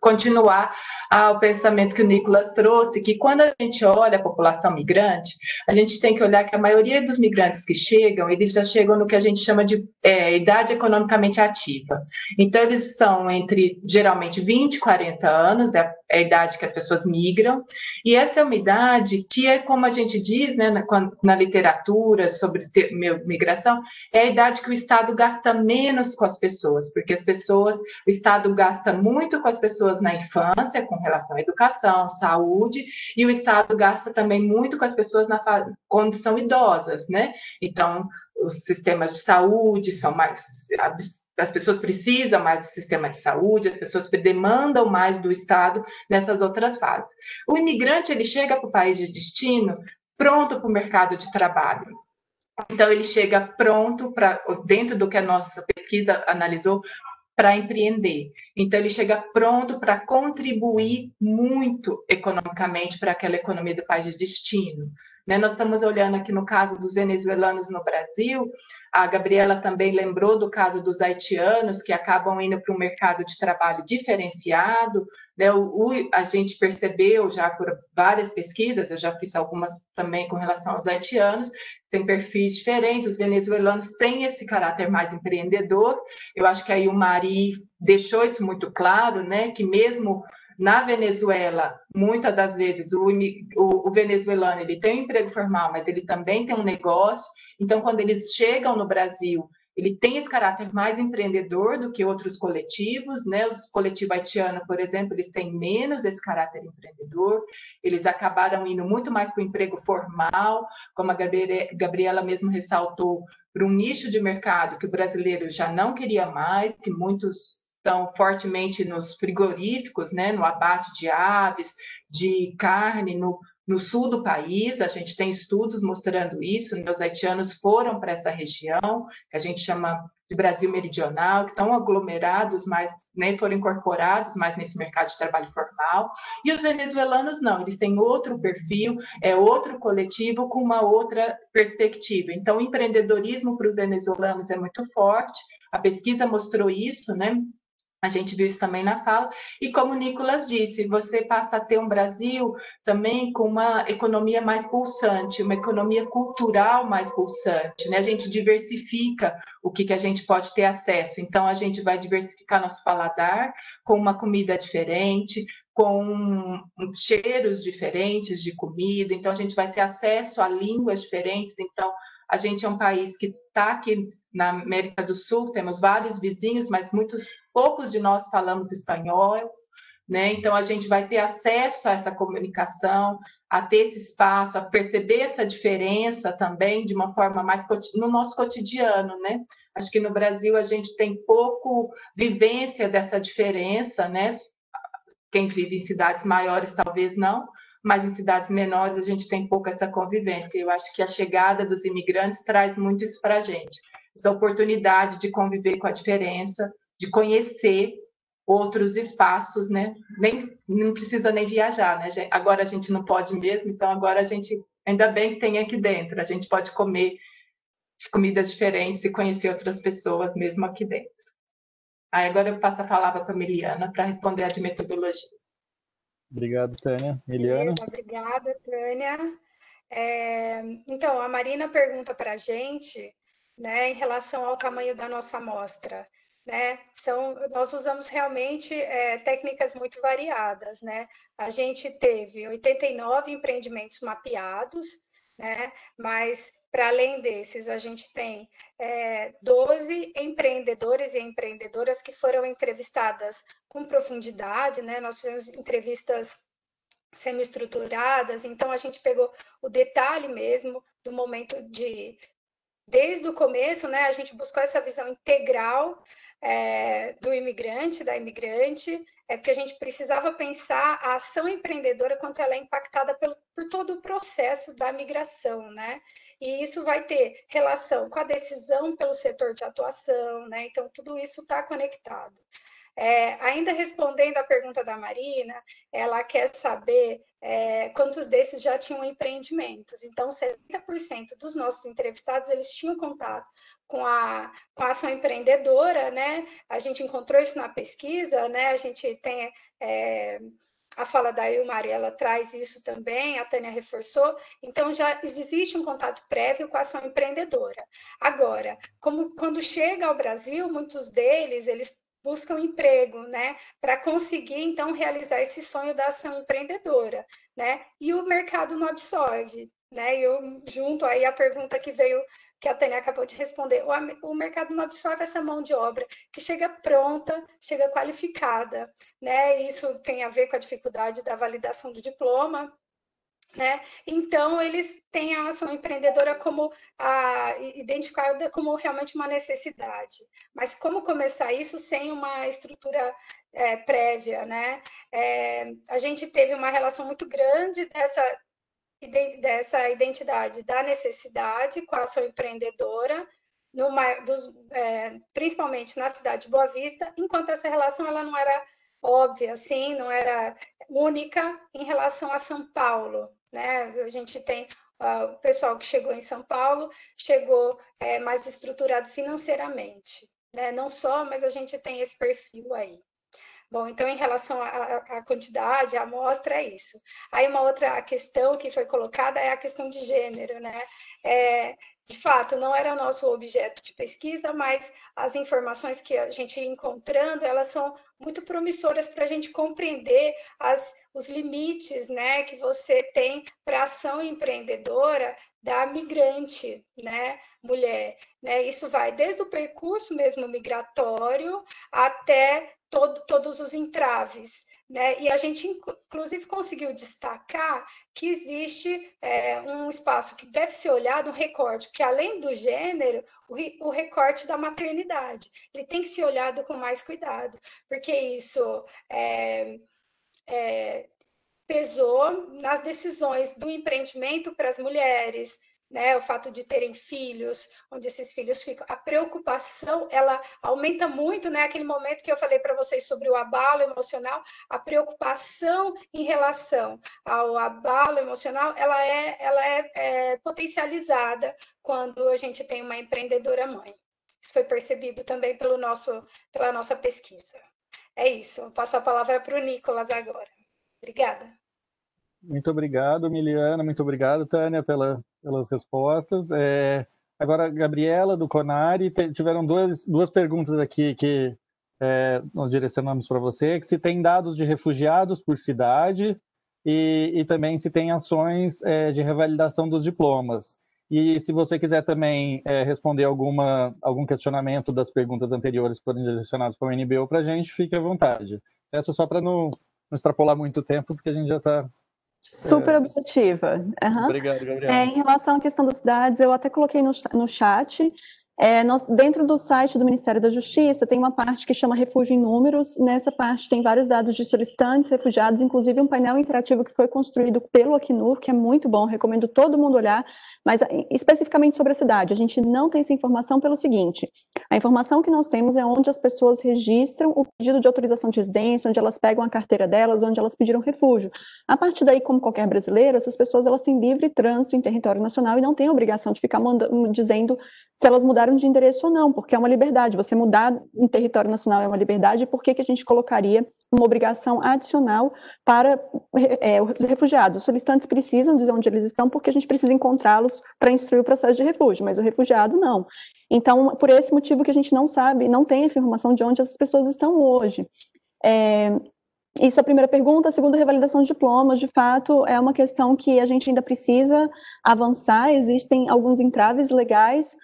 continuar ao pensamento que o Nicolas trouxe, que quando a gente olha a população migrante, a gente tem que olhar que a maioria dos migrantes que chegam, eles já chegam no que a gente chama de idade economicamente ativa. Então, eles são entre, geralmente, 20 e 40 anos, é a idade que as pessoas migram, e essa é uma idade que é, como a gente diz, né, na literatura sobre migração, é a idade que o Estado gasta menos com as pessoas, porque o Estado gasta muito com as pessoas na infância, com relação à educação, saúde, e o Estado gasta também muito com as pessoas quando são idosas, né? Então, os sistemas de saúde são mais... As pessoas precisam mais do sistema de saúde, as pessoas demandam mais do Estado nessas outras fases. O imigrante, ele chega para o país de destino pronto para o mercado de trabalho. Então, ele chega pronto, dentro do que a nossa pesquisa analisou, para empreender. Então, ele chega pronto para contribuir muito economicamente para aquela economia do país de destino. Né? Nós estamos olhando aqui no caso dos venezuelanos no Brasil, a Gabriela também lembrou do caso dos haitianos, que acabam indo para um mercado de trabalho diferenciado. Né? A gente percebeu já por várias pesquisas, eu já fiz algumas também com relação aos haitianos, tem perfis diferentes, os venezuelanos têm esse caráter mais empreendedor. Eu acho que aí o Mari deixou isso muito claro, né? Que mesmo na Venezuela, muitas das vezes, o venezuelano ele tem um emprego formal, mas ele também tem um negócio. Então, quando eles chegam no Brasil, ele tem esse caráter mais empreendedor do que outros coletivos, né? Os coletivos haitianos, por exemplo, eles têm menos esse caráter empreendedor, eles acabaram indo muito mais para o emprego formal, como a Gabriela mesmo ressaltou, para um nicho de mercado que o brasileiro já não queria mais, que muitos estão fortemente nos frigoríficos, né? No abate de aves, de carne, no sul do país, a gente tem estudos mostrando isso, né? Os haitianos foram para essa região, que a gente chama de Brasil Meridional, que estão aglomerados, mais, né, foram incorporados mais nesse mercado de trabalho formal, e os venezuelanos não, eles têm outro perfil, é outro coletivo com uma outra perspectiva. Então, o empreendedorismo para os venezuelanos é muito forte, a pesquisa mostrou isso, né? A gente viu isso também na fala. E como o Nicolas disse, você passa a ter um Brasil também com uma economia mais pulsante, uma economia cultural mais pulsante, né? A gente diversifica o que a gente pode ter acesso. Então, a gente vai diversificar nosso paladar com uma comida diferente, com cheiros diferentes de comida. Então, a gente vai ter acesso a línguas diferentes. Então, a gente é um país que está aqui na América do Sul, temos vários vizinhos, mas poucos de nós falamos espanhol, né? Então, a gente vai ter acesso a essa comunicação, a ter esse espaço, a perceber essa diferença também de uma forma mais no nosso cotidiano, né? Acho que no Brasil a gente tem pouco vivência dessa diferença, né? Quem vive em cidades maiores talvez não, mas em cidades menores a gente tem pouco essa convivência. Eu acho que a chegada dos imigrantes traz muito isso para a gente. Essa oportunidade de conviver com a diferença, de conhecer outros espaços, né? Não precisa nem viajar, né? Agora a gente não pode mesmo, então agora a gente, ainda bem que tem aqui dentro, a gente pode comer comidas diferentes e conhecer outras pessoas mesmo aqui dentro. Aí agora eu passo a palavra para a Emiliana para responder a de metodologia. Obrigado, Tânia. Emiliana? Obrigada, Tânia. Então, a Marina pergunta para a gente, né, em relação ao tamanho da nossa amostra, né? Nós usamos realmente técnicas muito variadas, né? A gente teve 89 empreendimentos mapeados, né? Mas, para além desses, a gente tem 12 empreendedores e empreendedoras que foram entrevistadas com profundidade, né? Nós fizemos entrevistas semi-estruturadas, então a gente pegou o detalhe mesmo do momento desde o começo, né, a gente buscou essa visão integral do imigrante, da imigrante, porque a gente precisava pensar a ação empreendedora quanto ela é impactada por todo o processo da migração, né? E isso vai ter relação com a decisão pelo setor de atuação, né? Então, tudo isso está conectado. Ainda respondendo à pergunta da Marina, ela quer saber quantos desses já tinham empreendimentos. Então, 70% dos nossos entrevistados, eles tinham contato com a ação empreendedora, né? A gente encontrou isso na pesquisa, né? A gente tem a fala da Ilmari, ela traz isso também, a Tânia reforçou, então já existe um contato prévio com a ação empreendedora. Agora, quando chega ao Brasil, muitos deles, eles buscam emprego, né, para conseguir, então, realizar esse sonho da ação empreendedora, né, e o mercado não absorve, né, eu junto aí a pergunta que veio, que a Tânia acabou de responder, o mercado não absorve essa mão de obra que chega pronta, chega qualificada, né, isso tem a ver com a dificuldade da validação do diploma, né? Então, eles têm a ação empreendedora como identificada como realmente uma necessidade. Mas como começar isso sem uma estrutura prévia, né? A gente teve uma relação muito grande dessa identidade da necessidade com a ação empreendedora, principalmente na cidade de Boa Vista, enquanto essa relação ela não era óbvia, assim, não era única em relação a São Paulo, né? A gente tem o pessoal que chegou em São Paulo, chegou mais estruturado financeiramente, né? Não só, mas a gente tem esse perfil aí. Bom, então, em relação à quantidade, à amostra, é isso. Aí, uma outra questão que foi colocada é a questão de gênero, né? De fato, não era nosso objeto de pesquisa, mas as informações que a gente ia encontrando, elas são muito promissoras para a gente compreender os limites, né, que você tem para a ação empreendedora da migrante, né, mulher. Né? Isso vai desde o percurso mesmo migratório até todos os entraves. Né? E a gente, inclusive, conseguiu destacar que existe um espaço que deve ser olhado, um recorte, que além do gênero, o recorte da maternidade. Ele tem que ser olhado com mais cuidado, porque isso pesou nas decisões do empreendimento para as mulheres, né, o fato de terem filhos, onde esses filhos ficam, a preocupação, ela aumenta muito, né, aquele momento que eu falei para vocês sobre o abalo emocional, a preocupação em relação ao abalo emocional, ela é potencializada quando a gente tem uma empreendedora mãe. Isso foi percebido também pela nossa pesquisa. É isso, eu passo a palavra para o Nicolas agora. Obrigada. Muito obrigado, Miliana. Muito obrigado, Tânia, pelas respostas. Agora, Gabriela, do Conari, tiveram duas perguntas aqui que nós direcionamos para você, que se tem dados de refugiados por cidade e também se tem ações de revalidação dos diplomas. E se você quiser também responder algum questionamento das perguntas anteriores que foram direcionadas para o NBU para a gente, fique à vontade. Peço só para não extrapolar muito tempo, porque a gente já está... Super objetiva. Uhum. Obrigado, Gabriela. Em relação à questão das cidades, eu até coloquei no chat, dentro do site do Ministério da Justiça tem uma parte que chama Refúgio em Números. Nessa parte tem vários dados de solicitantes, refugiados, inclusive um painel interativo que foi construído pelo Acnur, que é muito bom, recomendo todo mundo olhar, mas especificamente sobre a cidade, a gente não tem essa informação pelo seguinte: a informação que nós temos é onde as pessoas registram o pedido de autorização de residência, onde elas pegam a carteira delas, onde elas pediram refúgio. A partir daí, como qualquer brasileiro, essas pessoas elas têm livre trânsito em território nacional e não têm a obrigação de ficar dizendo se elas mudaram de endereço ou não, porque é uma liberdade. Você mudar em território nacional é uma liberdade, por que a gente colocaria uma obrigação adicional para os refugiados? Os solicitantes precisam dizer onde eles estão, porque a gente precisa encontrá-los para instruir o processo de refúgio, mas o refugiado não. Então, por esse motivo que a gente não sabe, não tem a informação de onde essas pessoas estão hoje. Isso é a primeira pergunta. A segunda, revalidação de diplomas, de fato, é uma questão que a gente ainda precisa avançar, existem alguns entraves legais.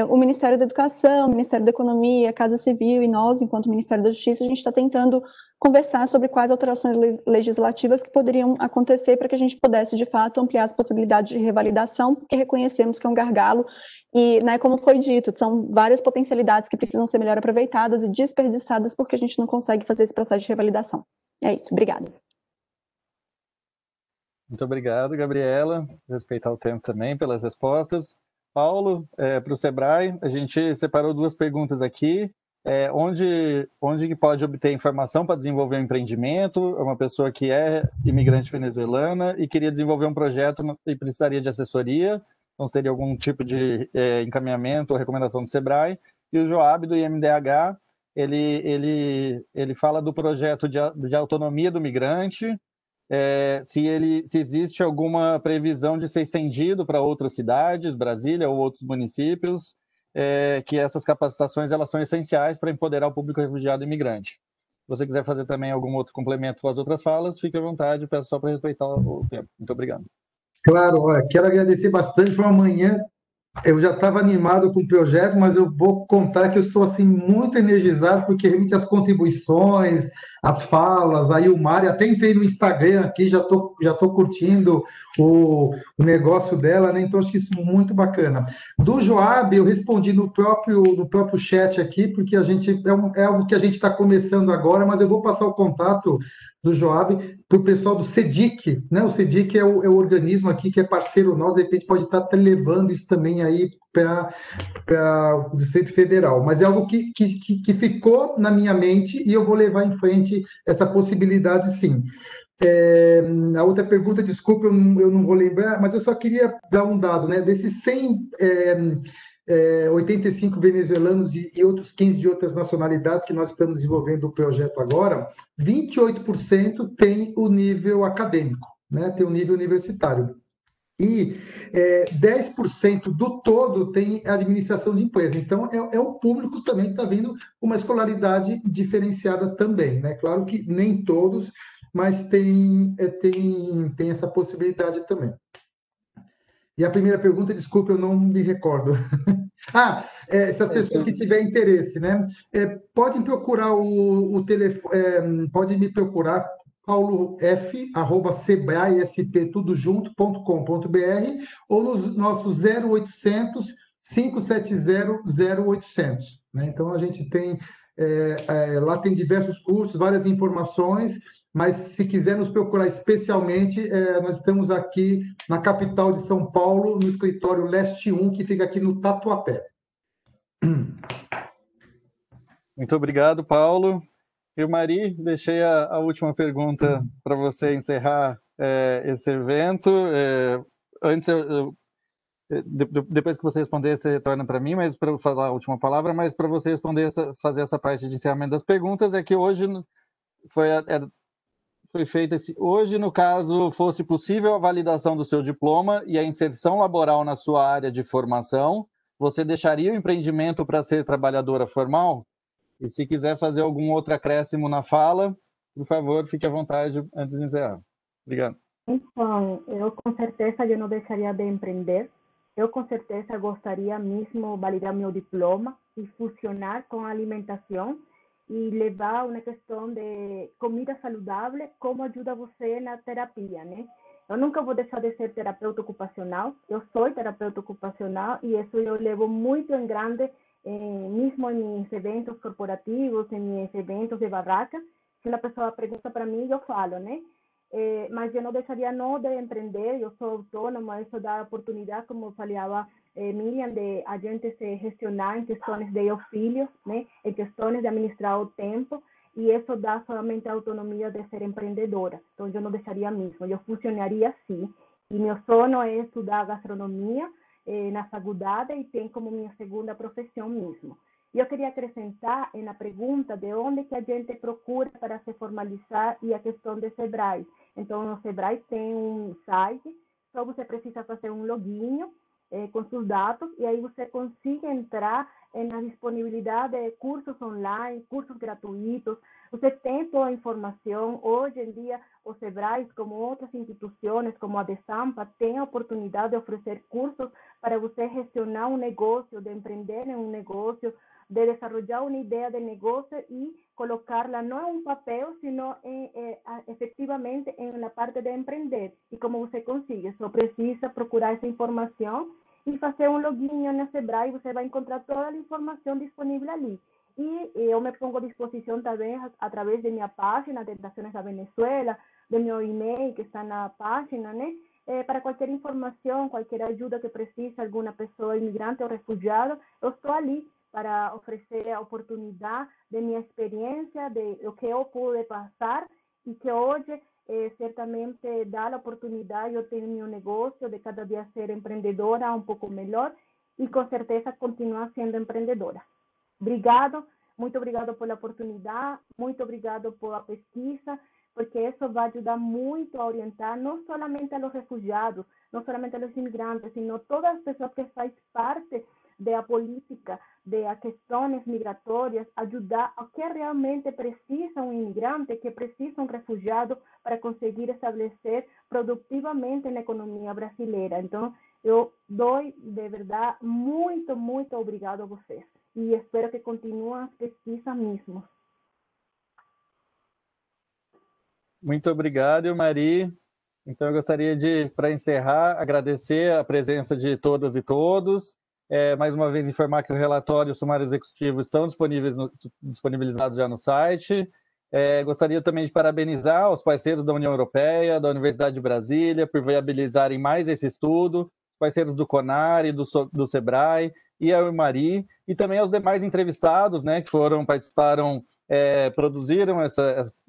O Ministério da Educação, o Ministério da Economia, a Casa Civil e nós, enquanto Ministério da Justiça, a gente está tentando conversar sobre quais alterações legislativas que poderiam acontecer para que a gente pudesse, de fato, ampliar as possibilidades de revalidação, porque reconhecemos que é um gargalo e, né, como foi dito, são várias potencialidades que precisam ser melhor aproveitadas e desperdiçadas porque a gente não consegue fazer esse processo de revalidação. É isso, obrigada. Muito obrigado, Gabriela, respeitar o tempo também pelas respostas. Paulo, para o Sebrae, a gente separou 2 perguntas aqui. Onde que pode obter informação para desenvolver um empreendimento? É uma pessoa que é imigrante venezuelana e queria desenvolver um projeto e precisaria de assessoria, então teria algum tipo de encaminhamento ou recomendação do Sebrae. E o Joab, do IMDH, ele fala do projeto de autonomia do migrante, se existe alguma previsão de ser estendido para outras cidades, Brasília ou outros municípios, que essas capacitações elas são essenciais para empoderar o público refugiado e imigrante. Se você quiser fazer também algum outro complemento com as outras falas, fique à vontade, peço só para respeitar o tempo. Muito obrigado. Claro, olha, quero agradecer bastante, foi uma manhã, eu já estava animado com o projeto, mas eu vou contar que eu estou assim muito energizado, porque realmente as contribuições, as falas, aí o Mário, até entrei no Instagram aqui, já tô curtindo o negócio dela, né? Então acho que isso é muito bacana. Do Joab, eu respondi no próprio chat aqui, porque a gente é algo que a gente está começando agora, mas eu vou passar o contato do Joab para o pessoal do CEDIC, né? O CEDIC é o organismo aqui que é parceiro nosso, de repente pode estar levando isso também aí para o Distrito Federal, mas é algo que ficou na minha mente e eu vou levar em frente essa possibilidade, sim. A outra pergunta, desculpa, eu não vou lembrar, mas eu só queria dar um dado, né? Desses 85 venezuelanos e outros 15 de outras nacionalidades que nós estamos desenvolvendo o projeto agora, 28% tem o nível acadêmico, né? Tem o nível universitário. E 10% do todo tem administração de empresa. Então, é o público também que está vindo uma escolaridade diferenciada também, né? Claro que nem todos, mas tem essa possibilidade também. E a primeira pergunta, desculpa, eu não me recordo. Essas pessoas que tiverem interesse, né? Podem procurar o telefone, podem me procurar, paulof@sebraesp.com.br ou nos nossos 0800 570 0800. Né? Então, a gente tem, lá tem diversos cursos, várias informações, mas se quiser nos procurar especialmente, nós estamos aqui na capital de São Paulo, no escritório Leste 1, que fica aqui no Tatuapé. Muito obrigado, Paulo. E Mari, deixei a última pergunta para você encerrar esse evento. Antes, depois que você responder, você retorna para mim, mas para falar a última palavra, mas para você responder, fazer essa parte de encerramento das perguntas, é que hoje foi feito hoje, no caso, fosse possível a validação do seu diploma e a inserção laboral na sua área de formação, você deixaria o empreendimento para ser trabalhadora formal? E se quiser fazer algum outro acréscimo na fala, por favor, fique à vontade antes de encerrar. Obrigado. Então, eu com certeza eu não deixaria de empreender. Eu com certeza gostaria mesmo de validar meu diploma e fusionar com a alimentação e levar uma questão de comida saudável como ajuda você na terapia, né? Eu nunca vou deixar de ser terapeuta ocupacional. Eu sou terapeuta ocupacional e isso eu levo muito em grande, mesmo em meus eventos corporativos, em meus eventos de barraca. Se uma pessoa pergunta para mim, eu falo, né? Mas eu não deixaria não de empreender, eu sou autônoma, isso dá oportunidade, como falava Miriam, de a gente se gestionar em questões de filhos, né? Em questões de administrar o tempo, e isso dá somente a autonomia de ser empreendedora. Então, eu não deixaria mesmo, eu funcionaria sim. E meu sonho é estudar gastronomia na faculdade e tem como minha segunda profissão mesmo. E eu queria acrescentar na pergunta de onde que a gente procura para se formalizar e a questão do Sebrae. Então, no Sebrae tem um site, só você precisa fazer um login com seus dados e aí você consegue entrar na disponibilidade de cursos online, cursos gratuitos. Você tem toda a informação. Hoje em dia, o Sebrae, como outras instituições, como a de Sampa, tem a oportunidade de oferecer cursos para você gestionar um negócio, de empreender em um negócio, de desarrollar una idea de negocio y colocarla no en un papel, sino efectivamente en la parte de emprender. Y como você consigue, só precisa procurar essa informação e fazer um login na Sebrae, você vai encontrar toda a informação disponível ali. E eu me pongo à disposição também através de minha página, Tentações da Venezuela, do meu e-mail que está na página, né? Para qualquer informação, qualquer ajuda que precise, alguma pessoa imigrante ou refugiado, eu estou ali para oferecer a oportunidade de minha experiência, de o que eu pude passar e que hoje certamente dá a oportunidade, eu tenho meu negócio de cada dia ser empreendedora um pouco melhor e com certeza continuar sendo empreendedora. Obrigado, muito obrigado pela oportunidade, muito obrigado pela pesquisa, porque isso vai ajudar muito a orientar não somente a los refugiados, não somente a los imigrantes, sino todas as pessoas que fazem parte da política, das questões migratórias, ajudar a que realmente precisa um imigrante, que precisa um refugiado para conseguir estabelecer produtivamente na economia brasileira. Então, eu dou, de verdade, muito, muito obrigado a vocês. E espero que continuem as pesquisas mesmo. Muito obrigado, Mari. Então, eu gostaria de, para encerrar, agradecer a presença de todas e todos. Mais uma vez, informar que o relatório e o sumário executivo estão disponibilizados já no site. Gostaria também de parabenizar os parceiros da União Europeia, da Universidade de Brasília, por viabilizarem mais esse estudo, os parceiros do CONAR e do SEBRAE, e a Mari, e também aos demais entrevistados, né, que participaram, produziram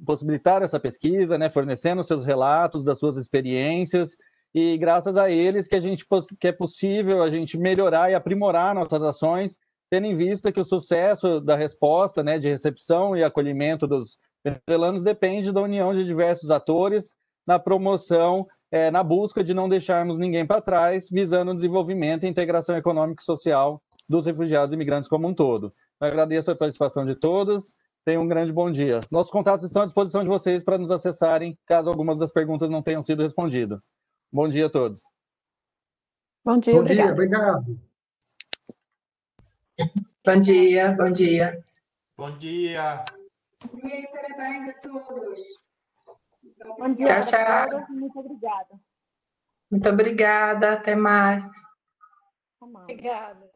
possibilitaram essa pesquisa, né, fornecendo seus relatos das suas experiências, e graças a eles que é possível a gente melhorar e aprimorar nossas ações, tendo em vista que o sucesso da resposta, né, de recepção e acolhimento dos venezuelanos depende da união de diversos atores na promoção, na busca de não deixarmos ninguém para trás, visando o desenvolvimento e integração econômica e social dos refugiados e imigrantes como um todo. Eu agradeço a participação de todos. Tenham um grande bom dia. Nossos contatos estão à disposição de vocês para nos acessarem, caso algumas das perguntas não tenham sido respondidas. Bom dia a todos. Bom dia, obrigado. Obrigado. Bom dia, bom dia. Bom dia. Bom dia e parabéns a todos. Bom dia Tchau, para tchau. todos, muito obrigada. Muito obrigada, até mais. Até mais. Obrigada.